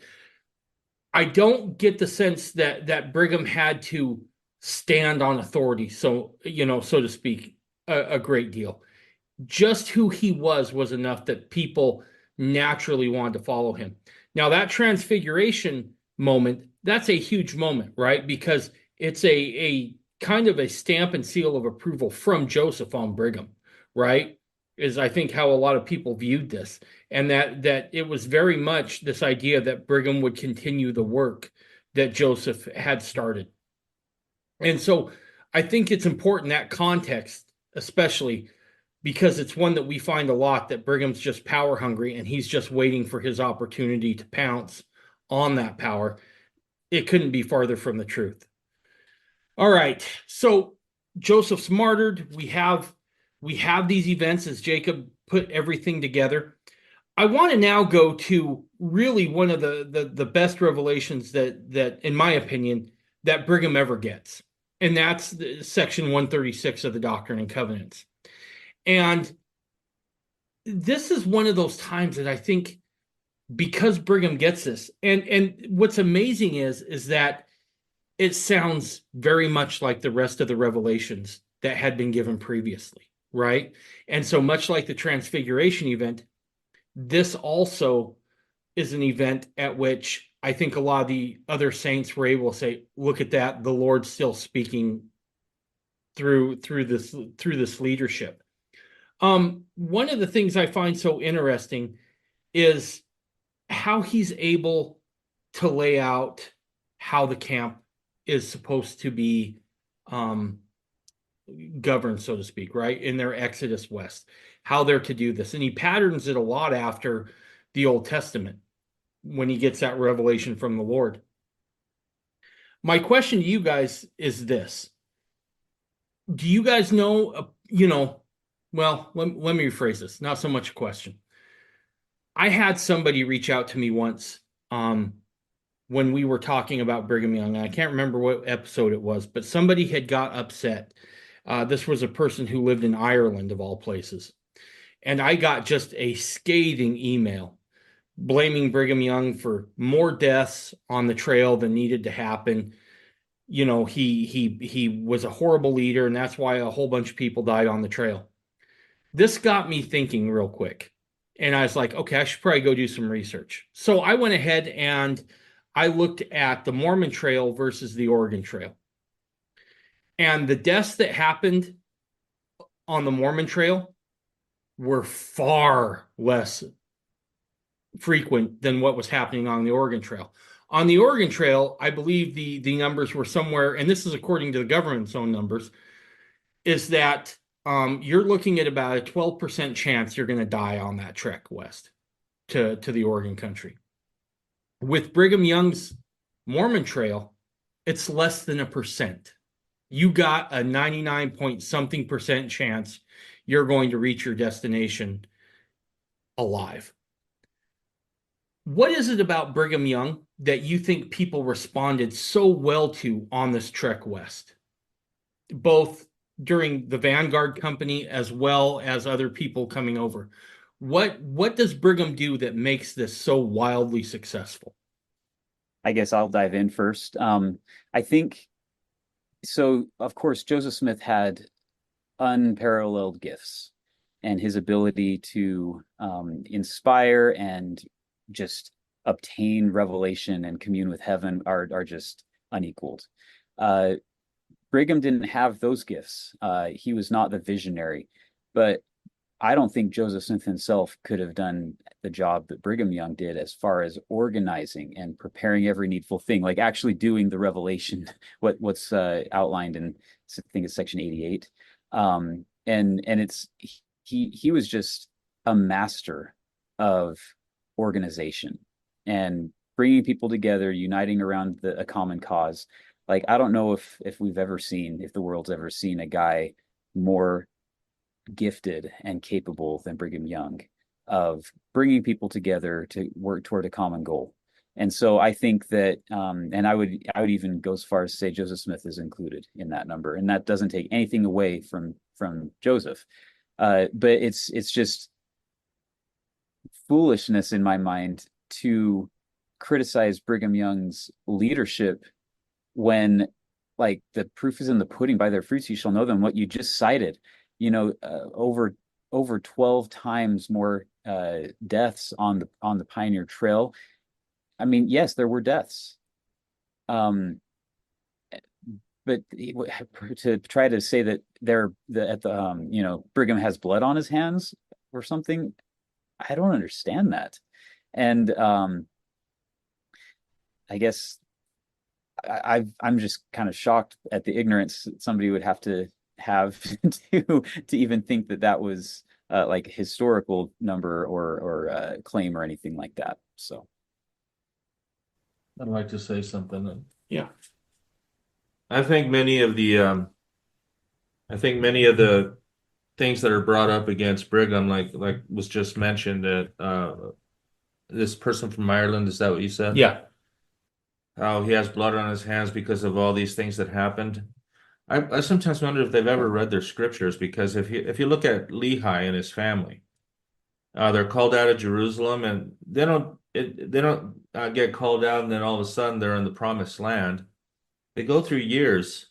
S1: I don't get the sense that Brigham had to stand on authority, so to speak, a great deal. Just who he was enough that people naturally wanted to follow him. Now, that transfiguration moment, that's a huge moment, right? Because it's a kind of a stamp and seal of approval from Joseph on Brigham, right? Is I think how a lot of people viewed this, and that it was very much this idea that Brigham would continue the work that Joseph had started. And so I think it's important, that context, especially because it's one that we find a lot, that Brigham's just power hungry and he's just waiting for his opportunity to pounce on that power. It couldn't be farther from the truth. All right, so Joseph's martyred. We have these events as Jacob put everything together. I want to now go to really one of the best revelations that, in my opinion, that Brigham ever gets. And that's section 136 of the Doctrine and Covenants. And this is one of those times that I think, because Brigham gets this, and what's amazing is that it sounds very much like the rest of the revelations that had been given previously, right? And so much like the Transfiguration event, this also is an event at which I think a lot of the other saints were able to say, look at that, the Lord's still speaking through this leadership. One of the things I find so interesting is how he's able to lay out how the camp is supposed to be governed, so to speak, right? In their Exodus West, how they're to do this. And he patterns it a lot after the Old Testament when he gets that revelation from the Lord. My question to you guys is this. Do you guys know, well, let me rephrase this. Not so much a question. I had somebody reach out to me once when we were talking about Brigham Young. I can't remember what episode it was, but somebody had got upset. This was a person who lived in Ireland, of all places. And I got just a scathing email blaming Brigham Young for more deaths on the trail than needed to happen. He was a horrible leader, and that's why a whole bunch of people died on the trail. This got me thinking real quick. And I was like, okay, I should probably go do some research. So I went ahead and I looked at the Mormon Trail versus the Oregon Trail. And the deaths that happened on the Mormon Trail were far less frequent than what was happening on the Oregon Trail. On the Oregon Trail, I believe the numbers were somewhere, and this is according to the government's own numbers, is that you're looking at about a 12% chance you're going to die on that trek west to the Oregon country. With Brigham Young's Mormon Trail, it's less than 1%. You got a 99 point something percent chance you're going to reach your destination alive. What is it about Brigham Young that you think people responded so well to on this trek west, both during the Vanguard Company as well as other people coming over? What does Brigham do that makes this so wildly successful?
S4: I guess I'll dive in first. I think so. Of course, Joseph Smith had unparalleled gifts, and his ability to inspire and just obtain revelation and commune with heaven are just unequaled. Brigham didn't have those gifts. He was not the visionary, but I don't think Joseph Smith himself could have done the job that Brigham Young did as far as organizing and preparing every needful thing, like actually doing the revelation, what's outlined in, I think it's section 88. And it's he was just a master of organization and bringing people together, uniting around a common cause. Like, I don't know if the world's ever seen a guy more gifted and capable than Brigham Young of bringing people together to work toward a common goal. And so I think that, and I would even go as far as to say Joseph Smith is included in that number, and that doesn't take anything away from Joseph. But it's just foolishness in my mind to criticize Brigham Young's leadership when, like, the proof is in the pudding. By their fruits you shall know them. What you just cited, over 12 times more deaths on the Pioneer Trail. I mean, yes, there were deaths, but to try to say that Brigham has blood on his hands or something, I don't understand that. And I guess I'm just kind of shocked at the ignorance that somebody would have to have to even think that was like a historical number or claim or anything like that. So
S3: I'd like to say something.
S1: Yeah.
S3: I think many of the things that are brought up against Brigham, like was just mentioned, that this person from Ireland, is that what you said?
S1: Yeah.
S3: How he has blood on his hands because of all these things that happened. I sometimes wonder if they've ever read their scriptures, because if you look at Lehi and his family, they're called out of Jerusalem, and they don't get called out and then all of a sudden they're in the promised land. They go through years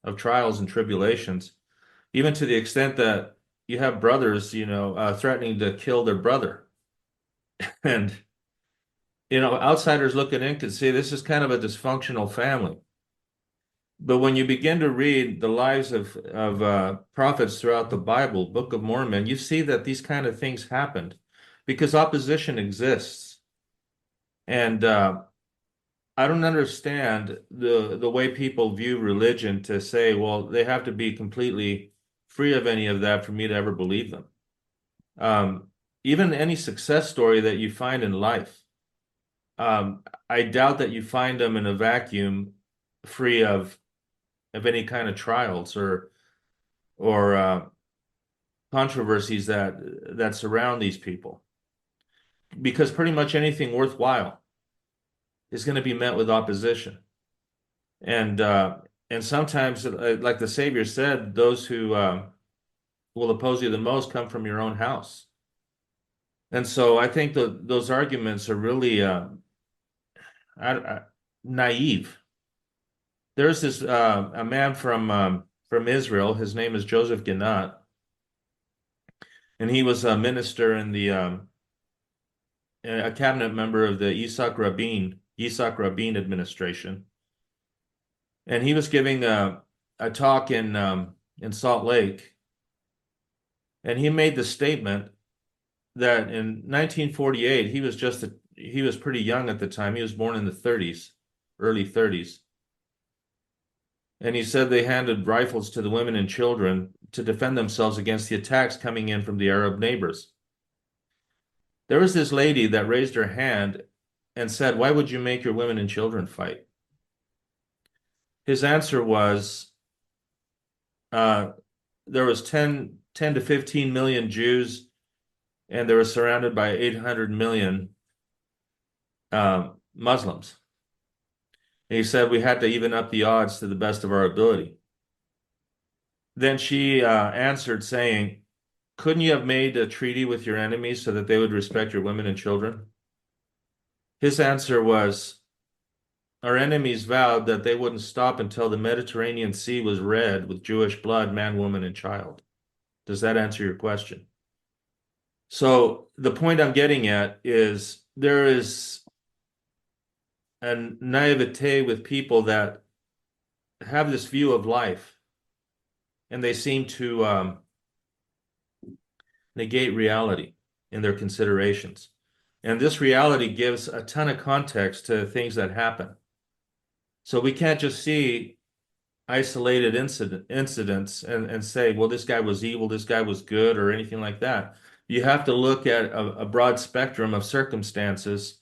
S3: of trials and tribulations, even to the extent that you have brothers, threatening to kill their brother. And, outsiders looking in could see this is kind of a dysfunctional family. But when you begin to read the lives of prophets throughout the Bible, Book of Mormon, you see that these kind of things happened because opposition exists. And I don't understand the way people view religion to say, well, they have to be completely free of any of that for me to ever believe them. Even any success story that you find in life, I doubt that you find them in a vacuum free of any kind of trials or controversies that surround these people, because pretty much anything worthwhile is going to be met with opposition, and sometimes, like the Savior said, those who will oppose you the most come from your own house. And so I think that those arguments are really naive. There's this a man from Israel. His name is Joseph Ginat, and he was a minister in the a cabinet member of the Yitzhak Rabin administration. And he was giving a talk in Salt Lake. And he made the statement that in 1948, he was pretty young at the time. He was born in the 30s, early 30s. And he said they handed rifles to the women and children to defend themselves against the attacks coming in from the Arab neighbors. There was this lady that raised her hand and said, "Why would you make your women and children fight?" His answer was, there was 10 to 15 million Jews, and they were surrounded by 800 million Muslims. And he said we had to even up the odds to the best of our ability. Then she answered saying, "Couldn't you have made a treaty with your enemies so that they would respect your women and children?" His answer was, "Our enemies vowed that they wouldn't stop until the Mediterranean Sea was red with Jewish blood, man, woman, and child." Does that answer your question? So the point I'm getting at is there is a naivete with people that have this view of life, and they seem to negate reality in their considerations. And this reality gives a ton of context to things that happen. So we can't just see isolated incidents and say, well, this guy was evil, this guy was good, or anything like that. You have to look at a broad spectrum of circumstances,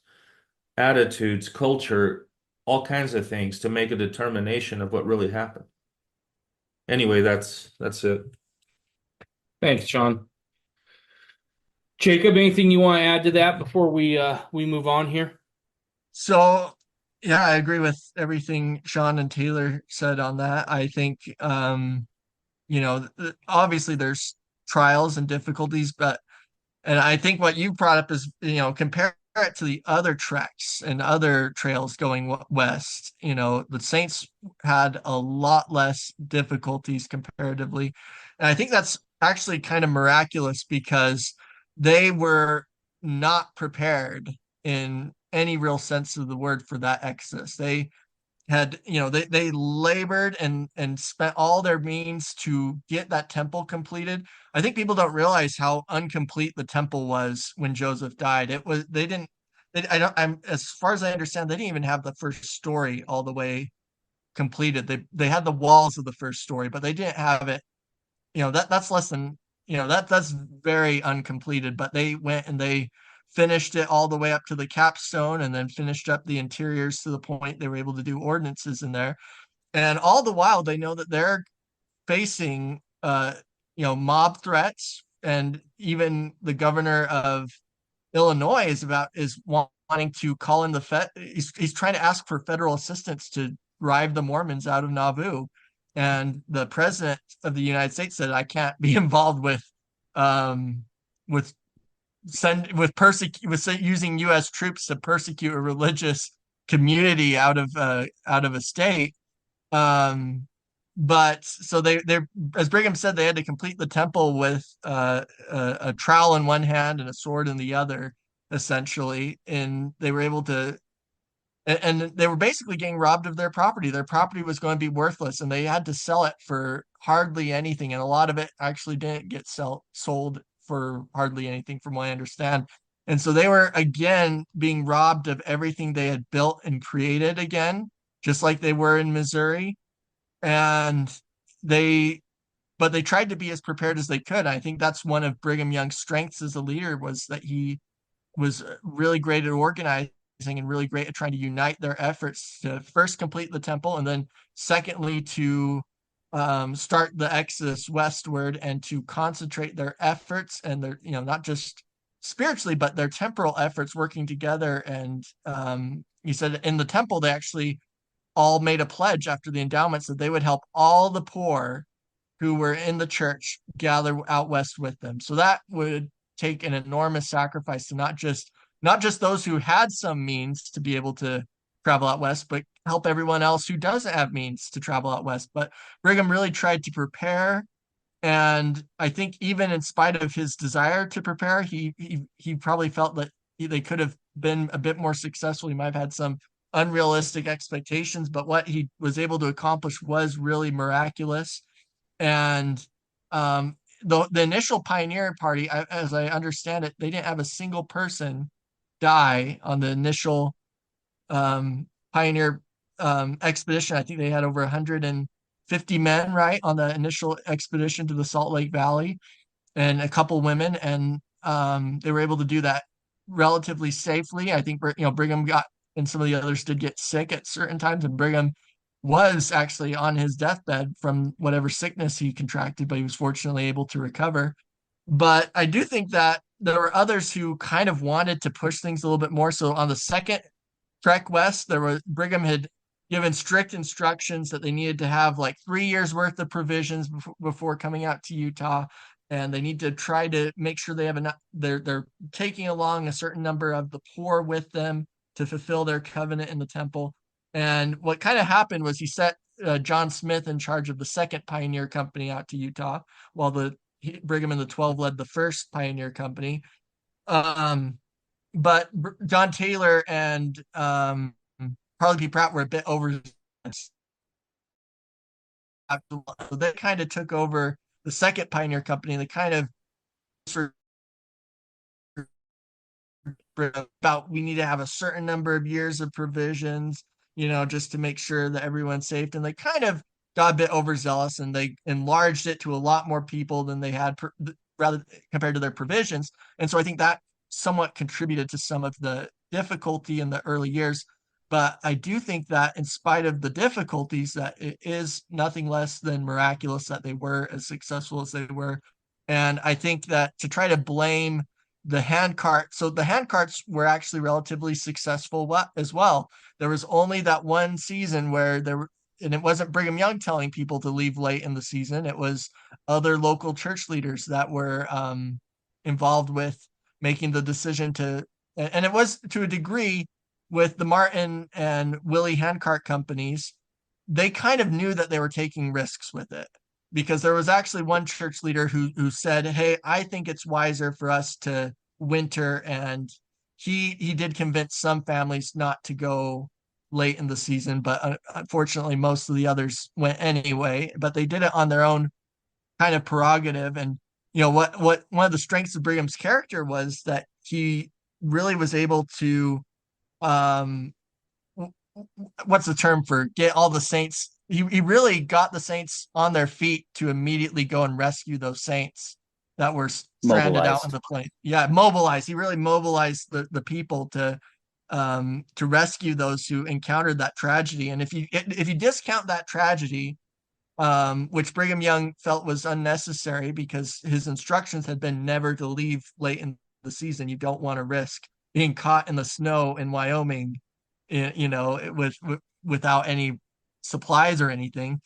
S3: attitudes, culture, all kinds of things to make a determination of what really happened. Anyway, that's it.
S1: Thanks, Sean. Jacob, anything you want to add to that before we move on here?
S2: So, yeah, I agree with everything Sean and Taylor said on that. I think, obviously there's trials and difficulties, and I think what you brought up is, compare it to the other treks and other trails going west. The Saints had a lot less difficulties comparatively. And I think that's actually kind of miraculous because they were not prepared in any real sense of the word for that exodus. They had, they labored and spent all their means to get that temple completed. I think people don't realize how incomplete the temple was when Joseph died. I'm as far as I understand, they didn't even have the first story all the way completed. They had the walls of the first story, but they didn't have it. That's less than, that's very uncompleted, but they went and they finished it all the way up to the capstone and then finished up the interiors to the point they were able to do ordinances in there. And all the while they know that they're facing mob threats, and even the governor of Illinois is wanting to call in the he's trying to ask for federal assistance to drive the Mormons out of Nauvoo. And the president of the United States said, "I can't be involved with using U.S. troops to persecute a religious community out of a state." But so they as Brigham said, they had to complete the temple with a trowel in one hand and a sword in the other, essentially, and they were able to. And they were basically getting robbed of their property. Their property was going to be worthless, and they had to sell it for hardly anything. And a lot of it actually didn't get sold for hardly anything, from what I understand. And so they were again being robbed of everything they had built and created again, just like they were in Missouri. And but they tried to be as prepared as they could. I think that's one of Brigham Young's strengths as a leader, was that he was really great at organizing and really great at trying to unite their efforts to first complete the temple, and then secondly to start the exodus westward and to concentrate their efforts and their, not just spiritually, but their temporal efforts working together. And he said in the temple, they actually all made a pledge after the endowments that they would help all the poor who were in the church gather out west with them. So that would take an enormous sacrifice to not just those who had some means to be able to travel out west, but help everyone else who doesn't have means to travel out west. But Brigham really tried to prepare. And I think even in spite of his desire to prepare, he probably felt that they could have been a bit more successful. He might have had some unrealistic expectations, but what he was able to accomplish was really miraculous. And the initial pioneer party, as I understand it, they didn't have a single person die on the initial pioneer expedition. I think they had over 150 men, right, on the initial expedition to the Salt Lake Valley, and a couple women, and they were able to do that relatively safely. I think Brigham got, and some of the others did get sick at certain times, and Brigham was actually on his deathbed from whatever sickness he contracted, but he was fortunately able to recover. But I do think that there were others who kind of wanted to push things a little bit more. So on the second trek west, Brigham had given strict instructions that they needed to have like 3 years worth of provisions before coming out to Utah, and they need to try to make sure they have enough. They're taking along a certain number of the poor with them to fulfill their covenant in the temple. And what kind of happened was he set John Smith in charge of the second pioneer company out to Utah, while Brigham and the 12 led the first pioneer company. But John Taylor and Harley P. Pratt were a bit over. So they kind of took over the second pioneer company, and they kind of about, we need to have a certain number of years of provisions, just to make sure that everyone's safe. And they kind of got a bit overzealous, and they enlarged it to a lot more people than they had rather compared to their provisions. And so I think that somewhat contributed to some of the difficulty in the early years. But I do think that in spite of the difficulties, that it is nothing less than miraculous that they were as successful as they were. And I think that to try to blame the handcart, so the handcarts were actually relatively successful as well. There was only that one season where and it wasn't Brigham Young telling people to leave late in the season. It was other local church leaders that were involved with making the decision and it was to a degree with the Martin and Willie handcart companies. They kind of knew that they were taking risks with it, because there was actually one church leader who said, "Hey, I think it's wiser for us to winter," and he did convince some families not to go late in the season, but unfortunately most of the others went anyway. But they did it on their own kind of prerogative. And what one of the strengths of Brigham's character was that he really was able to what's the term for get all the saints. He really got the saints on their feet to immediately go and rescue those saints that were stranded out in the plain. Yeah, mobilized. He really mobilized the people to rescue those who encountered that tragedy. And if you discount that tragedy, which Brigham Young felt was unnecessary because his instructions had been never to leave late in the season. You don't want to risk being caught in the snow in Wyoming, without any supplies or anything.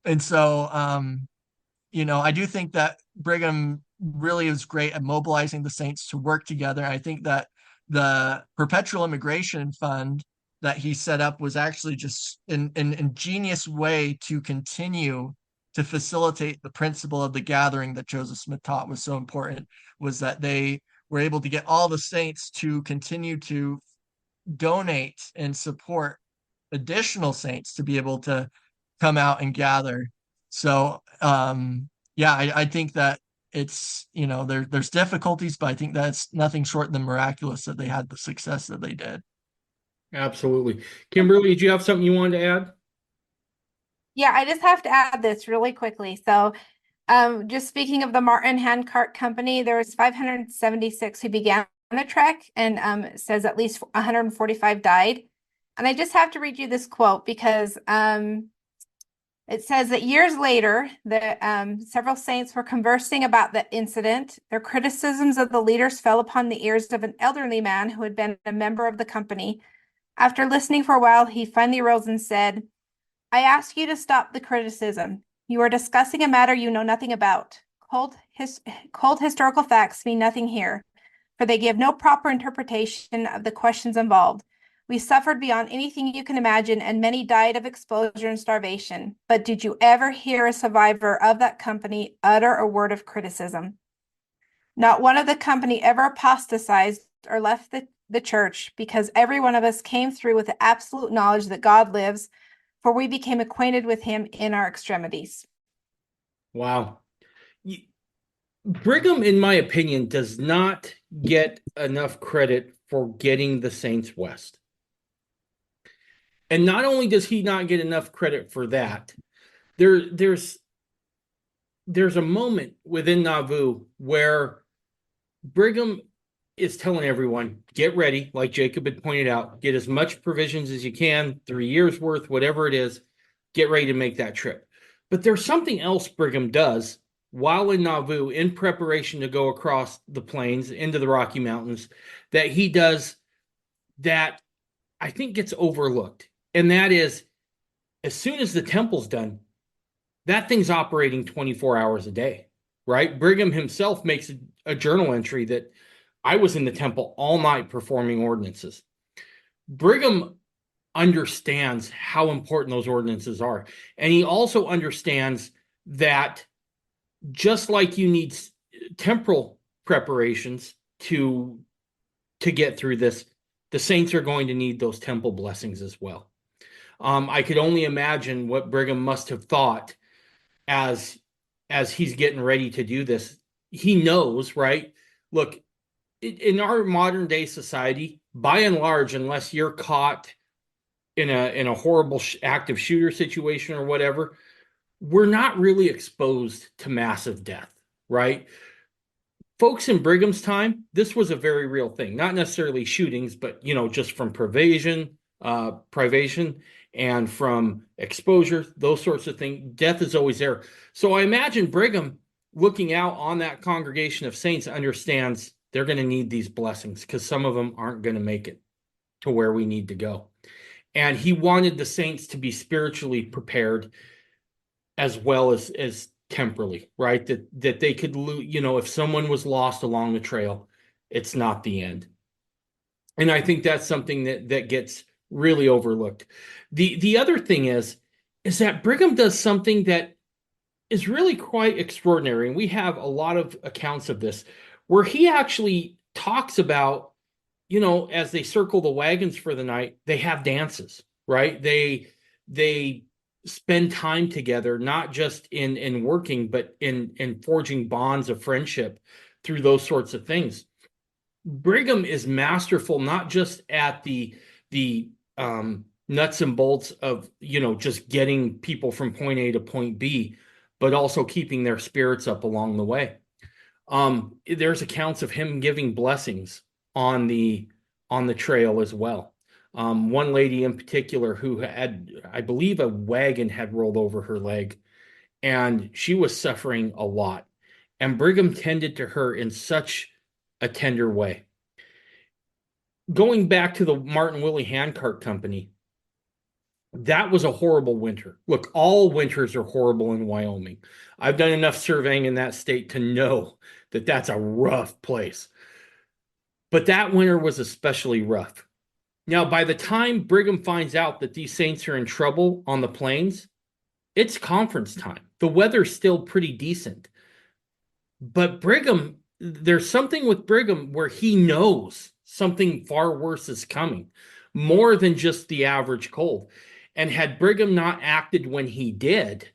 S2: And so, I do think that Brigham really is great at mobilizing the saints to work together. I think that the Perpetual Immigration Fund that he set up was actually just an ingenious way to continue to facilitate the principle of the gathering that Joseph Smith taught was so important, was that they were able to get all the saints to continue to donate and support additional saints to be able to come out and gather. So I think that it's there's difficulties, but I think that's nothing short than miraculous that they had the success that they did.
S1: Absolutely. Kimberly, did you have something you wanted to add?
S5: Yeah, I just have to add this really quickly. So just speaking of the Martin Handcart Company, there was 576 who began the trek, and it says at least 145 died. And I just have to read you this quote because it says that years later, several saints were conversing about the incident. Their criticisms of the leaders fell upon the ears of an elderly man who had been a member of the company. After listening for a while, he finally arose and said, "I ask you to stop the criticism. You are discussing a matter you know nothing about. Cold historical facts mean nothing here, for they give no proper interpretation of the questions involved. We suffered beyond anything you can imagine, and many died of exposure and starvation. But did you ever hear a survivor of that company utter a word of criticism? Not one of the company ever apostatized or left the the church, because every one of us came through with the absolute knowledge that God lives, for we became acquainted with him in our extremities.
S1: Wow. Brigham, in my opinion, does not get enough credit for getting the Saints west. And not only does he not get enough credit for that, there's a moment within Nauvoo where Brigham is telling everyone, get ready, like Jacob had pointed out, get as much provisions as you can, 3 years worth, whatever it is, get ready to make that trip. But there's something else Brigham does while in Nauvoo in preparation to go across the plains into the Rocky Mountains that he does that I think gets overlooked. And that is, as soon as the temple's done, that thing's operating 24 hours a day, right? Brigham himself makes a journal entry that I was in the temple all night performing ordinances. Brigham understands how important those ordinances are. And he also understands that just like you need temporal preparations to get through this, the saints are going to need those temple blessings as well. I could only imagine what Brigham must have thought as he's getting ready to do this. He knows, right? Look, in our modern day society, by and large, unless you're caught in a horrible active shooter situation or whatever, we're not really exposed to massive death, right? Folks in Brigham's time, this was a very real thing. Not necessarily shootings, but just from privation, and from exposure, those sorts of things. Death is always there. So I imagine Brigham, looking out on that congregation of saints, understands they're going to need these blessings because some of them aren't going to make it to where we need to go. And he wanted the saints to be spiritually prepared as well as temporally, right? That they could, if someone was lost along the trail, it's not the end. And I think that's something that gets really overlooked. The other thing is that Brigham does something that is really quite extraordinary. And we have a lot of accounts of this where he actually talks about, as they circle the wagons for the night, they have dances, right? They spend time together, not just in working, but in forging bonds of friendship through those sorts of things. Brigham is masterful, not just at the nuts and bolts of, just getting people from point A to point B, but also keeping their spirits up along the way. There's accounts of him giving blessings on the trail as well. One lady in particular who had, I believe, a wagon had rolled over her leg, and she was suffering a lot. And Brigham tended to her in such a tender way. Going back to the Martin Willie Handcart Company, that was a horrible winter. Look, all winters are horrible in Wyoming. I've done enough surveying in that state to know that that's a rough place. But that winter was especially rough. Now, by the time Brigham finds out that these saints are in trouble on the plains, it's conference time. The weather's still pretty decent. But Brigham, there's something with Brigham where he knows something far worse is coming, more than just the average cold. And had Brigham not acted when he did,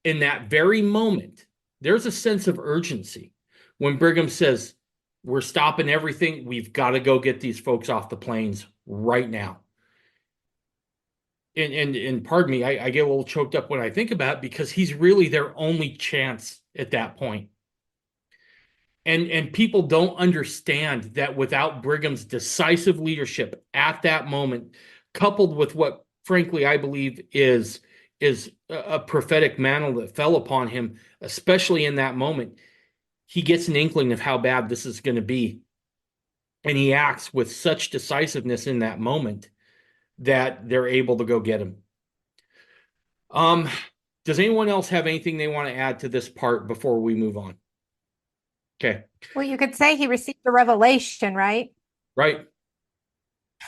S1: in that very moment, there's a sense of urgency. When Brigham says, we're stopping everything, we've got to go get these folks off the plains right now. And pardon me, I get a little choked up when I think about it, because he's really their only chance at that point. And people don't understand that without Brigham's decisive leadership at that moment, coupled with what, frankly, I believe is a prophetic mantle that fell upon him, especially in that moment, he gets an inkling of how bad this is going to be. And he acts with such decisiveness in that moment that they're able to go get him. Does anyone else have anything they want to add to this part before we move on? Okay.
S5: Well, you could say he received a revelation, right?
S1: Right.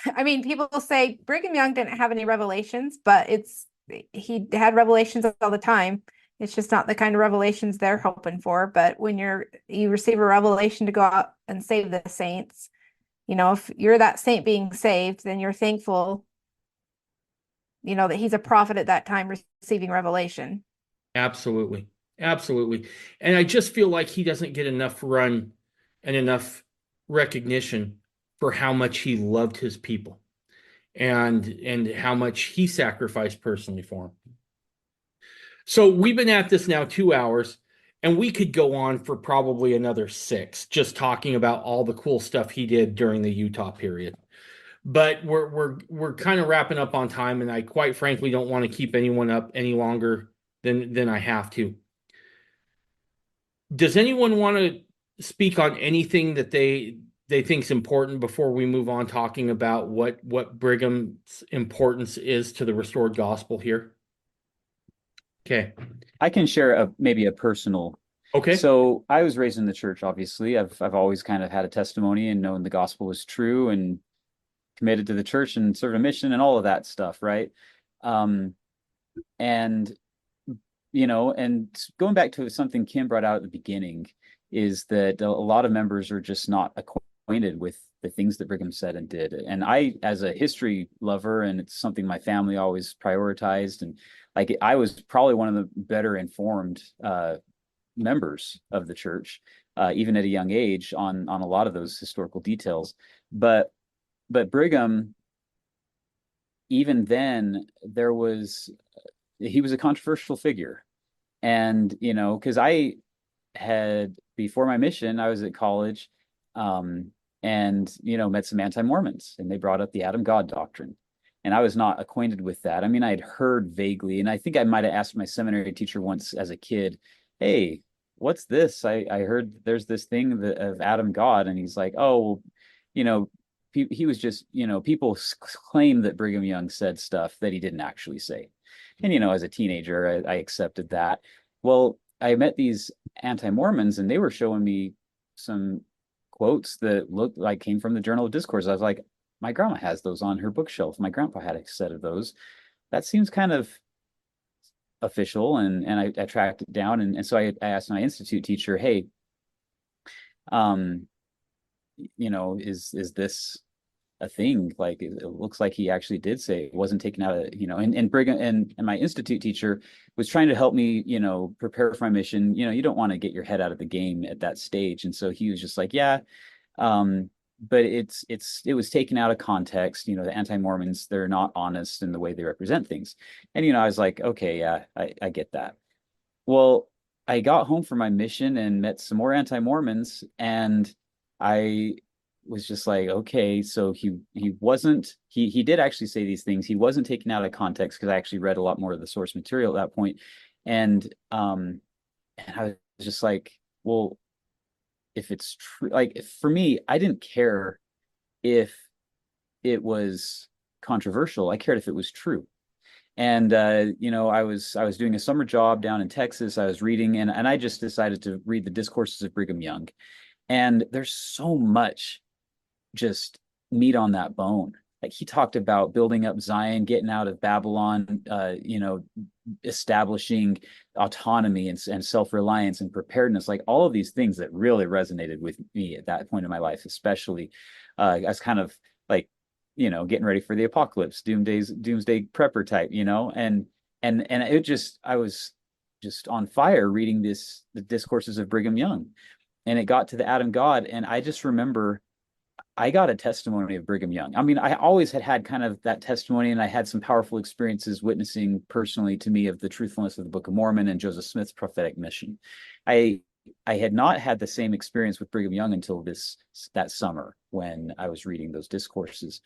S5: I mean, people say Brigham Young didn't have any revelations, but he had revelations all the time. It's just not the kind of revelations they're hoping for. But when you receive a revelation to go out and save the saints, if you're that saint being saved, then you're thankful, that he's a prophet at that time receiving revelation.
S1: Absolutely. Absolutely. And I just feel like he doesn't get enough run and enough recognition for how much he loved his people and how much he sacrificed personally for them. So we've been at this now 2 hours, and we could go on for probably another 6, just talking about all the cool stuff he did during the Utah period. But we're kind of wrapping up on time, and I quite frankly don't want to keep anyone up any longer than I have to. Does anyone want to speak on anything that they think is important before we move on talking about what Brigham's importance is to the restored gospel here? Okay.
S4: I can share maybe a personal.
S1: Okay.
S4: So I was raised in the church, obviously. I've always kind of had a testimony and known the gospel was true and committed to the church and served a mission and all of that stuff, right? And going back to something Kim brought out at the beginning, is that a lot of members are just not acquainted with the things that Brigham said and did. And I, as a history lover, and it's something my family always prioritized, and like I was probably one of the better informed members of the church, even at a young age, on a lot of those historical details. But Brigham, even then, he was a controversial figure. And, because I had, before my mission, I was at college, and, met some anti-Mormons, and they brought up the Adam God doctrine. And I was not acquainted with that. I mean, I had heard vaguely, and I think I might have asked my seminary teacher once as a kid, hey, what's this? I heard there's this thing of Adam God. And he's like, oh, he was just, people claim that Brigham Young said stuff that he didn't actually say. And, as a teenager, I accepted that. Well, I met these anti-Mormons, and they were showing me some quotes that looked like came from the Journal of Discourse. I was like, my grandma has those on her bookshelf. My grandpa had a set of those. That seems kind of official. And I tracked it down. And so I asked my institute teacher, hey, is this a thing? Like, it looks like he actually did say it wasn't taken out of, and Brigham and my institute teacher was trying to help me, prepare for my mission. You don't want to get your head out of the game at that stage. And so he was just like, yeah, but it was taken out of context. The anti-Mormons, they're not honest in the way they represent things. And, I was like, okay, yeah, I get that. Well, I got home from my mission and met some more anti-Mormons, and I was just like, okay, so he did actually say these things. He wasn't taken out of context, because I actually read a lot more of the source material at that point. And I was just like, well, if it's true, like, for me, I didn't care if it was controversial. I cared if it was true. And I was doing a summer job down in Texas. I was reading, and I just decided to read the discourses of Brigham Young. And there's so much just meat on that bone. Like, he talked about building up Zion, getting out of Babylon, establishing autonomy and self-reliance and preparedness, like all of these things that really resonated with me at that point in my life, especially as kind of like, getting ready for the apocalypse, doomsday prepper type, and it just, I was just on fire reading the discourses of Brigham Young. And it got to the Adam God, and I just remember I got a testimony of Brigham Young. I mean, I always had kind of that testimony, and I had some powerful experiences witnessing personally to me of the truthfulness of the Book of Mormon and Joseph Smith's prophetic mission. I had not had the same experience with Brigham Young until that summer when I was reading those discourses.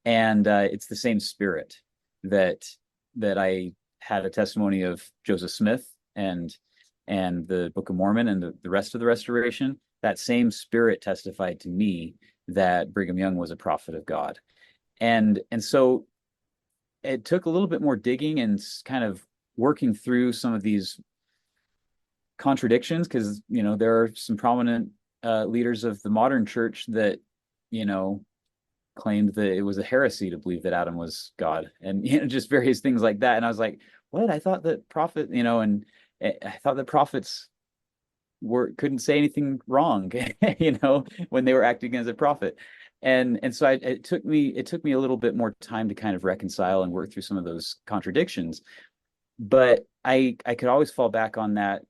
S4: And it's the same spirit that I had a testimony of Joseph Smith and the Book of Mormon and the rest of the restoration. That same spirit testified to me that Brigham Young was a prophet of God. And so it took a little bit more digging and kind of working through some of these contradictions, because, there are some prominent leaders of the modern church that, claimed that it was a heresy to believe that Adam was God, and, just various things like that. And I was like, what? I thought that and I thought that prophets couldn't say anything wrong, when they were acting as a prophet. And so it took me a little bit more time to kind of reconcile and work through some of those contradictions. But I could always fall back on that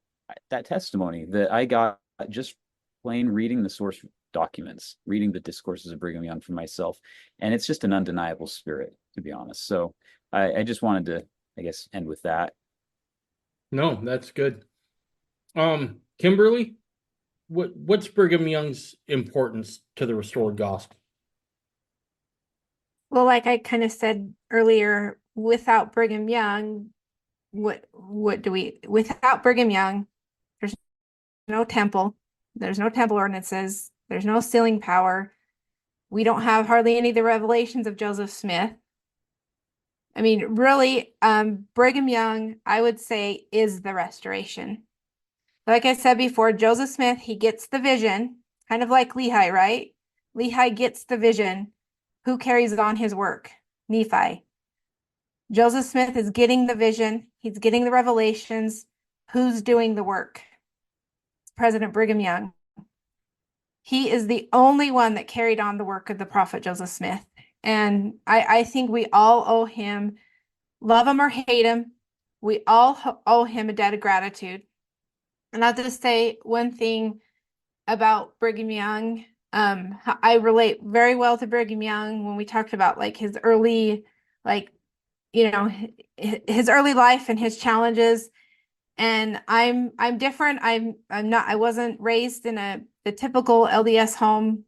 S4: testimony that I got just plain reading the source documents, reading the discourses of Brigham Young for myself. And it's just an undeniable spirit, to be honest. So I just wanted to, I guess, end with that.
S1: No, that's good. Kimberly, what's Brigham Young's importance to the restored gospel?
S5: Well, like I kind of said earlier, without Brigham Young, without Brigham Young, there's no temple, there's no temple ordinances, there's no sealing power. We don't have hardly any of the revelations of Joseph Smith. I mean, really, Brigham Young, I would say, is the restoration. Like I said before, Joseph Smith, he gets the vision, kind of like Lehi, right? Lehi gets the vision. Who carries on his work? Nephi. Joseph Smith is getting the vision. He's getting the revelations. Who's doing the work? It's President Brigham Young. He is the only one that carried on the work of the prophet Joseph Smith. And I think we all owe him, love him or hate him, we all owe him a debt of gratitude. And I'll just say one thing about Brigham Young. I relate very well to Brigham Young when we talked about like his early, like, you know, his early life and his challenges. And I'm different. I wasn't raised in the typical LDS home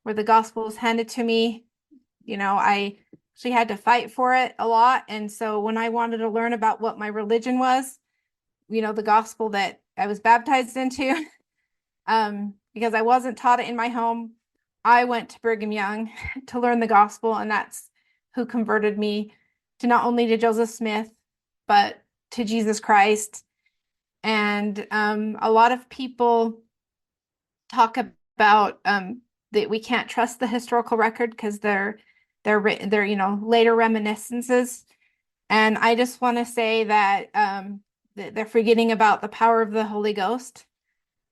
S5: where the gospel was handed to me. You know, I actually had to fight for it a lot. And so when I wanted to learn about what my religion was, you know, the gospel that I was baptized into, because I wasn't taught it in my home, I went to Brigham Young to learn the gospel, and that's who converted me to not only to Joseph Smith, but to Jesus Christ. And a lot of people talk about that we can't trust the historical record because they're you know, later reminiscences. And I just want to say that they're forgetting about the power of the Holy Ghost.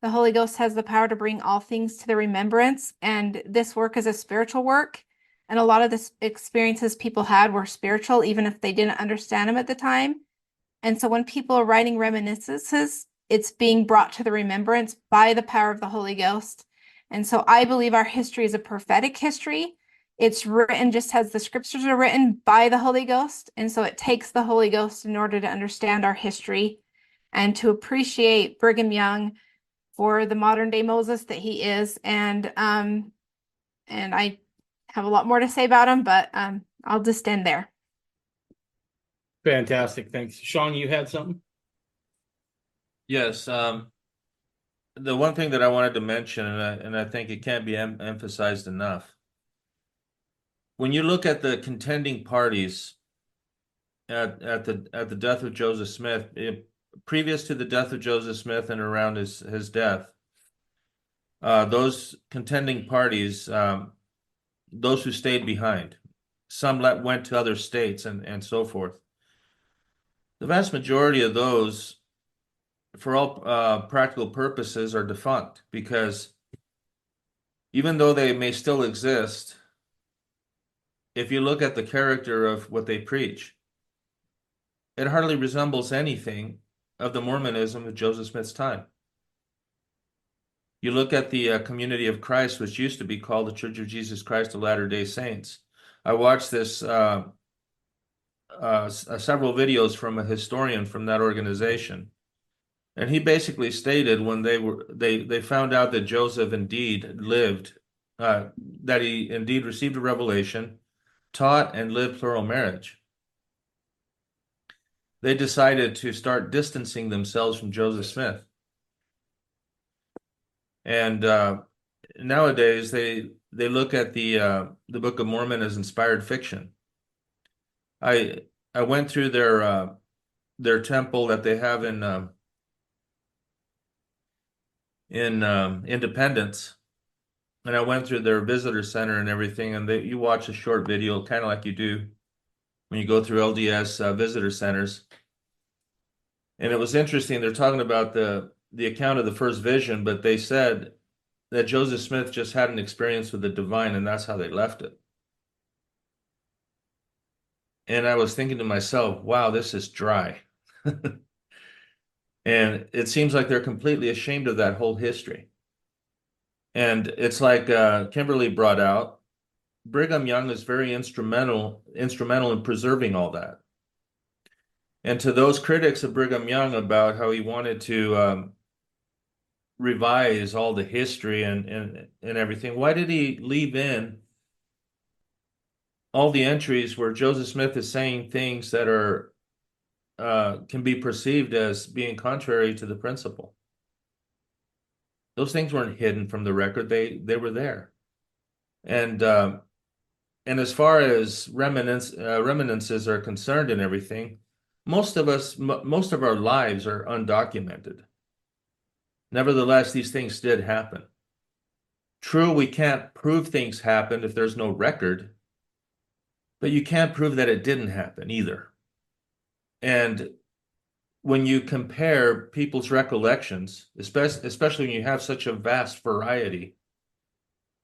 S5: The Holy Ghost has the power to bring all things to the remembrance, and this work is a spiritual work. And a lot of the experiences people had were spiritual, even if they didn't understand them at the time. And so when people are writing reminiscences, it's being brought to the remembrance by the power of the Holy Ghost. And so I believe our history is a prophetic history. It's written just as the scriptures are written by the Holy Ghost. And so it takes the Holy Ghost in order to understand our history and to appreciate Brigham Young for the modern day Moses that he is. And I have a lot more to say about him, but I'll just end there.
S1: Fantastic. Thanks. Sean, you had something?
S3: Yes. The one thing that I wanted to mention, and I think it can't be emphasized enough, when you look at the contending parties at the death of Joseph Smith, previous to the death of Joseph Smith and around his death, those contending parties, those who stayed behind, some went to other states and so forth. The vast majority of those, for all practical purposes, are defunct, because even though they may still exist, if you look at the character of what they preach, it hardly resembles anything of the Mormonism of Joseph Smith's time. You look at the Community of Christ, which used to be called the Church of Jesus Christ of Latter-day Saints. I watched this several videos from a historian from that organization, and he basically stated when they found out that Joseph indeed lived, that he indeed received a revelation, taught and lived plural marriage, they decided to start distancing themselves from Joseph Smith. And nowadays they look at the Book of Mormon as inspired fiction. I went through their temple that they have in Independence, and I went through their visitor center and everything. And you watch a short video, kind of like you do when you go through LDS visitor centers. And it was interesting. They're talking about the account of the first vision, but they said that Joseph Smith just had an experience with the divine, and that's how they left it. And I was thinking to myself, wow, this is dry. And it seems like they're completely ashamed of that whole history. And it's like Kimberly brought out, Brigham Young is very instrumental in preserving all that. And to those critics of Brigham Young about how he wanted to revise all the history and everything, why did he leave in all the entries where Joseph Smith is saying things that are can be perceived as being contrary to the principle? Those things weren't hidden from the record; they were there. And as far as reminiscences are concerned and everything, most of our lives are undocumented. Nevertheless, these things did happen. True, we can't prove things happened if there's no record, but you can't prove that it didn't happen either. And when you compare people's recollections, especially when you have such a vast variety,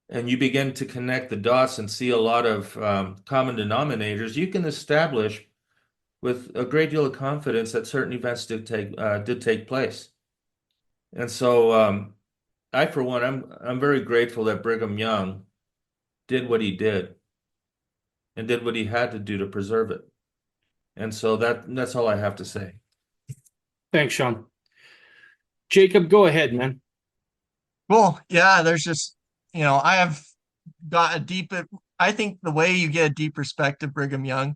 S3: and you begin to connect the dots and see a lot of common denominators, you can establish with a great deal of confidence that certain events did take place. And so I, for one, I'm very grateful that Brigham Young did what he did and did what he had to do to preserve it. And so that's all I have to say.
S1: Thanks, Sean. Jacob, go ahead, man.
S2: Cool. Yeah, there's just, I have got I think the way you get a deep respect of Brigham Young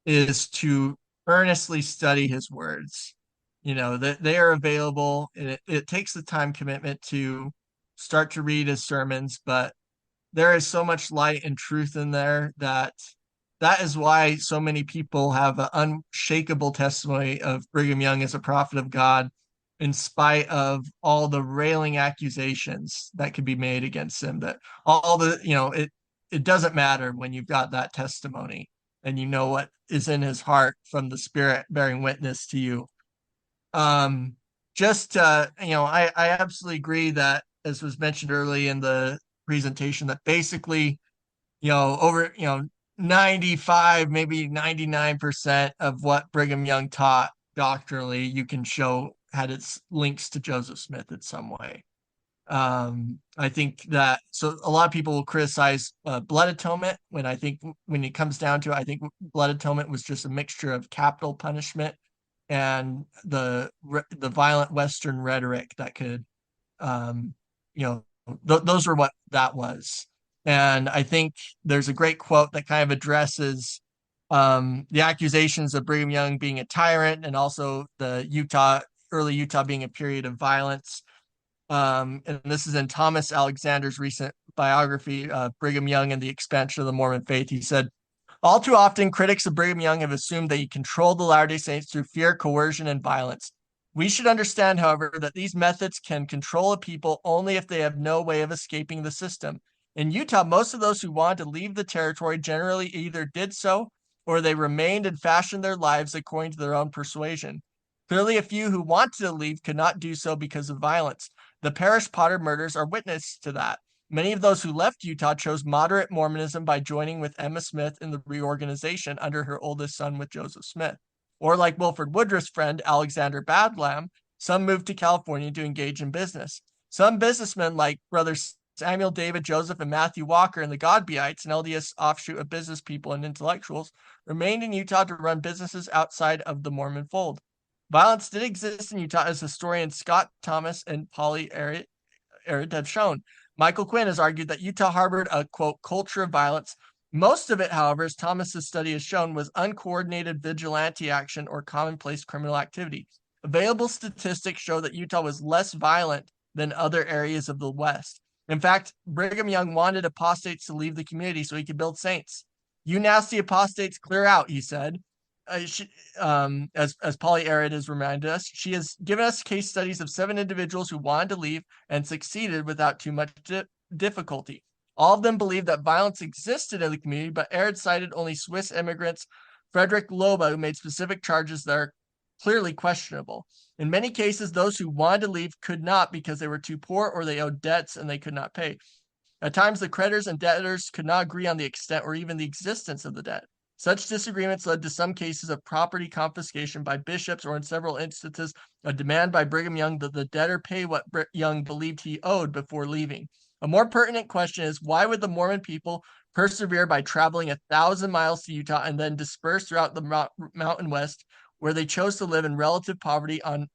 S2: is to earnestly study his words. That they are available, and it takes the time commitment to start to read his sermons, but there is so much light and truth in there that is why so many people have an unshakable testimony of Brigham Young as a prophet of God, in spite of all the railing accusations that could be made against him. That all the, it doesn't matter when you've got that testimony and you know what is in his heart from the Spirit bearing witness to you. I absolutely agree that, as was mentioned early in the presentation, that basically, over 95, maybe 99% of what Brigham Young taught doctrinally, you can show had its links to Joseph Smith in some way. I think that, so a lot of people will criticize blood atonement, when I think when it comes down to it, I think blood atonement was just a mixture of capital punishment and the violent Western rhetoric that could, those were what that was. And I think there's a great quote that kind of addresses the accusations of Brigham Young being a tyrant, and also the early Utah being a period of violence. And this is in Thomas Alexander's recent biography, Brigham Young and the Expansion of the Mormon Faith. He said, "All too often, critics of Brigham Young have assumed that he controlled the Latter-day Saints through fear, coercion, and violence. We should understand, however, that these methods can control a people only if they have no way of escaping the system. In Utah, most of those who wanted to leave the territory generally either did so, or they remained and fashioned their lives according to their own persuasion. Clearly, a few who wanted to leave could not do so because of violence. The Parish Potter murders are witness to that. Many of those who left Utah chose moderate Mormonism by joining with Emma Smith in the reorganization under her oldest son with Joseph Smith. Or like Wilford Woodruff's friend, Alexander Badlam, some moved to California to engage in business. Some businessmen like brothers Samuel, David, Joseph, and Matthew Walker and the Godbeites, an LDS offshoot of business people and intellectuals, remained in Utah to run businesses outside of the Mormon fold. Violence did exist in Utah, as historians Scott Thomas and Polly Arid have shown. Michael Quinn has argued that Utah harbored a, quote, culture of violence. Most of it, however, as Thomas's study has shown, was uncoordinated vigilante action or commonplace criminal activity. Available statistics show that Utah was less violent than other areas of the West. In fact, Brigham Young wanted apostates to leave the community so he could build saints. "You nasty apostates, clear out," he said. As Polly Arid has reminded us, she has given us case studies of 7 individuals who wanted to leave and succeeded without too much difficulty. All of them believed that violence existed in the community, but Arid cited only Swiss immigrants Frederick Loba, who made specific charges that are clearly questionable. In many cases, those who wanted to leave could not because they were too poor or they owed debts and they could not pay. At times, the creditors and debtors could not agree on the extent or even the existence of the debt. Such disagreements led to some cases of property confiscation by bishops, or in several instances, a demand by Brigham Young that the debtor pay what Young believed he owed before leaving. A more pertinent question is, why would the Mormon people persevere by traveling 1,000 miles to Utah and then disperse throughout the Mountain West, where they chose to live in relative poverty on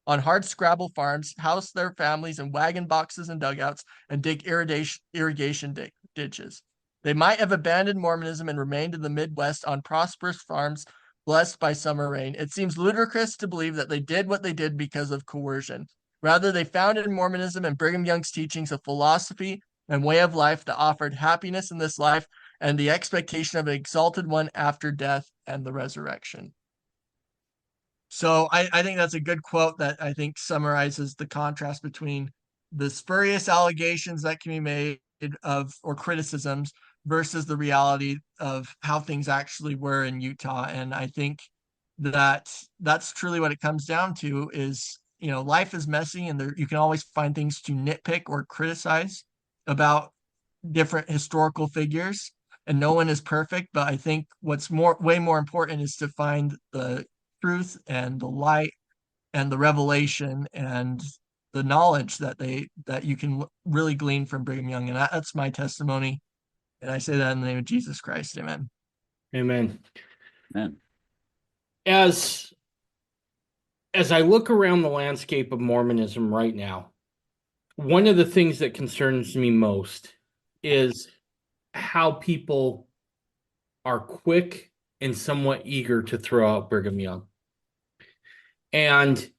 S2: hard scrabble farms, house their families in wagon boxes and dugouts, and dig irrigation ditches? They might have abandoned Mormonism and remained in the Midwest on prosperous farms blessed by summer rain. It seems ludicrous to believe that they did what they did because of coercion. Rather, they founded Mormonism and Brigham Young's teachings a philosophy and way of life that offered happiness in this life and the expectation of an exalted one after death and the resurrection. So I think that's a good quote that I think summarizes the contrast between the spurious allegations that can be made of, or criticisms, versus the reality of how things actually were in Utah. And I think that that's truly what it comes down to is, life is messy and you can always find things to nitpick or criticize about different historical figures, and no one is perfect. But I think what's way more important is to find the truth and the light and the revelation and the knowledge that you can really glean from Brigham Young. And that's my testimony. And I say that in the name of Jesus Christ. Amen.
S1: Amen.
S4: Amen.
S1: As I look around the landscape of Mormonism right now, one of the things that concerns me most is how people are quick and somewhat eager to throw out Brigham Young. And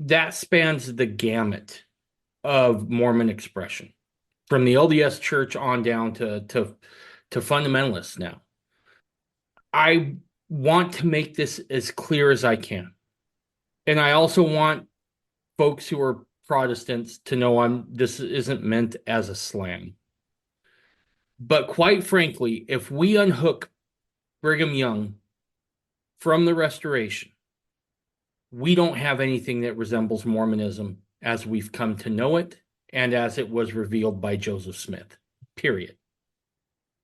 S1: that spans the gamut of Mormon expression, from the LDS Church on down to fundamentalists now. I want to make this as clear as I can. And I also want folks who are Protestants to know this isn't meant as a slam. But quite frankly, if we unhook Brigham Young from the Restoration, we don't have anything that resembles Mormonism as we've come to know it and as it was revealed by Joseph Smith, period.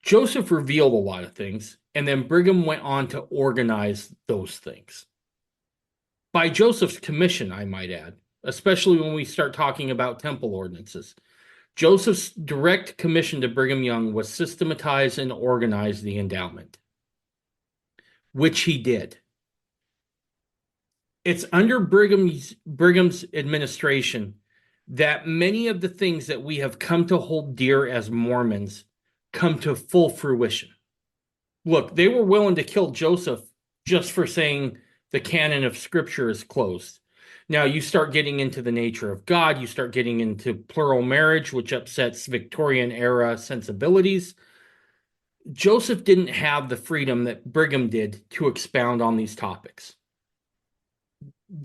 S1: Joseph revealed a lot of things, and then Brigham went on to organize those things. By Joseph's commission, I might add, especially when we start talking about temple ordinances. Joseph's direct commission to Brigham Young was systematize and organize the endowment, which he did. It's under Brigham's administration that many of the things that we have come to hold dear as Mormons come to full fruition. Look, they were willing to kill Joseph just for saying the canon of Scripture is closed. Now, you start getting into the nature of God, you start getting into plural marriage, which upsets Victorian era sensibilities. Joseph didn't have the freedom that Brigham did to expound on these topics.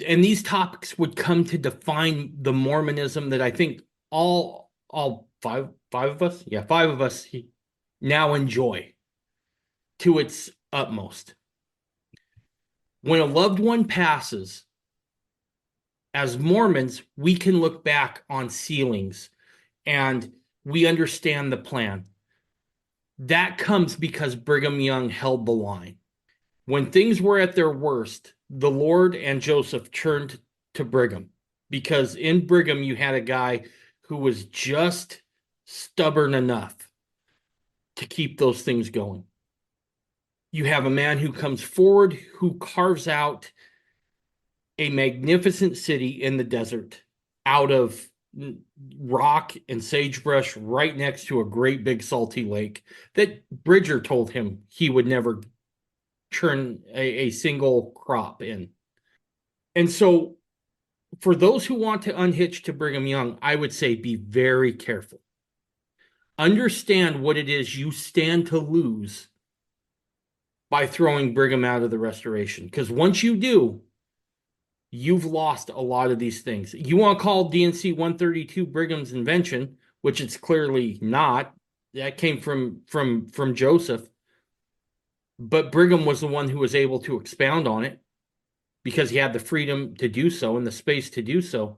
S1: And these topics would come to define the Mormonism that I think all five of us now enjoy to its utmost. When a loved one passes, as Mormons, we can look back on sealings and we understand the plan. That comes because Brigham Young held the line. When things were at their worst, the Lord and Joseph turned to Brigham, because in Brigham you had a guy who was just stubborn enough to keep those things going. You have a man who comes forward, who carves out a magnificent city in the desert out of rock and sagebrush right next to a great big salty lake that Bridger told him he would never turn a single crop in. And so for those who want to unhitch to Brigham Young, I would say be very careful. Understand what it is you stand to lose by throwing Brigham out of the Restoration. Because once you do, you've lost a lot of these things. You want to call D&C 132 Brigham's invention, which it's clearly not. That came from Joseph. But Brigham was the one who was able to expound on it because he had the freedom to do so and the space to do so.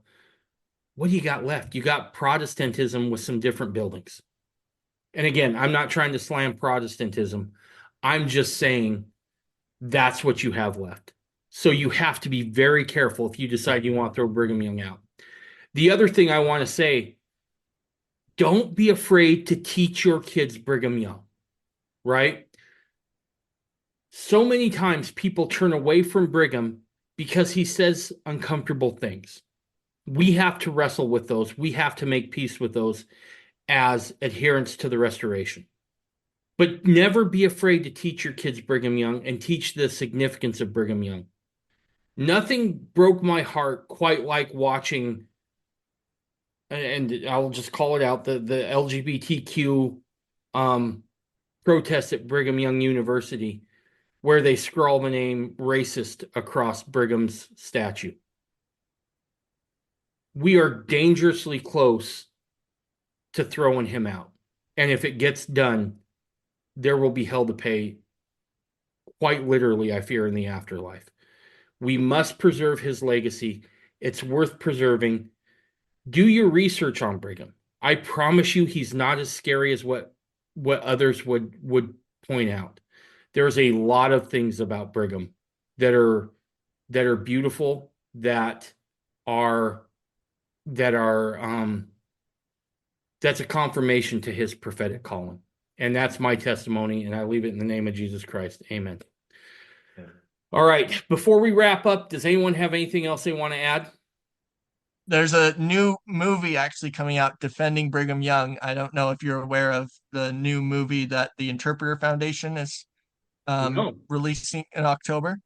S1: What do you got left? You got Protestantism with some different buildings. And again, I'm not trying to slam Protestantism. I'm just saying that's what you have left. So you have to be very careful if you decide you want to throw Brigham Young out. The other thing I want to say, don't be afraid to teach your kids Brigham Young, right? So many times people turn away from Brigham because he says uncomfortable things. We have to wrestle with those. We have to make peace with those as adherents to the restoration. But never be afraid to teach your kids Brigham Young and teach the significance of Brigham Young. Nothing broke my heart quite like watching, and I'll just call it out, the LGBTQ protest at Brigham Young University, where they scrawl the name racist across Brigham's statue. We are dangerously close to throwing him out. And if it gets done, there will be hell to pay, quite literally, I fear, in the afterlife. We must preserve his legacy. It's worth preserving. Do your research on Brigham. I promise you he's not as scary as what others would point out. There's a lot of things about Brigham that are beautiful, that's a confirmation to his prophetic calling. And that's my testimony, and I leave it in the name of Jesus Christ. Amen.
S3: Yeah.
S1: All right. Before we wrap up, does anyone have anything else they want to add?
S2: There's a new movie actually coming out defending Brigham Young. I don't know if you're aware of the new movie that the Interpreter Foundation is
S1: No.
S2: releasing in October.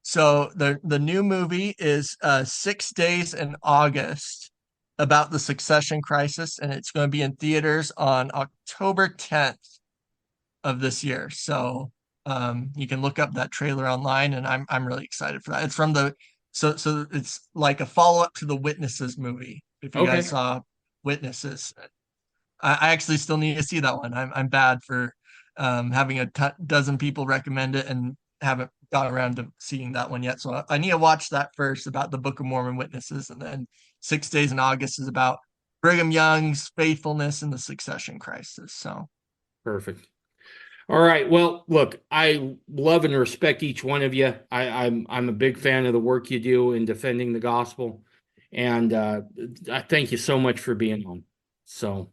S2: So the new movie is 6 Days in August, about the succession crisis, and it's going to be in theaters on October 10th of this year. So you can look up that trailer online, and I'm really excited for that. It's from so it's like a follow-up to the Witnesses movie. If you guys saw Witnesses, I actually still need to see that one. I'm bad for having a dozen people recommend it and haven't got around to seeing that one yet. So I need to watch that first, about the Book of Mormon witnesses, and then 6 Days in August is about Brigham Young's faithfulness in the succession crisis. So
S1: Perfect. All right. Well, look, I love and respect each one of you. I'm a big fan of the work you do in defending the gospel, and I thank you so much for being on. So,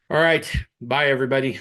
S1: all right. Bye, everybody.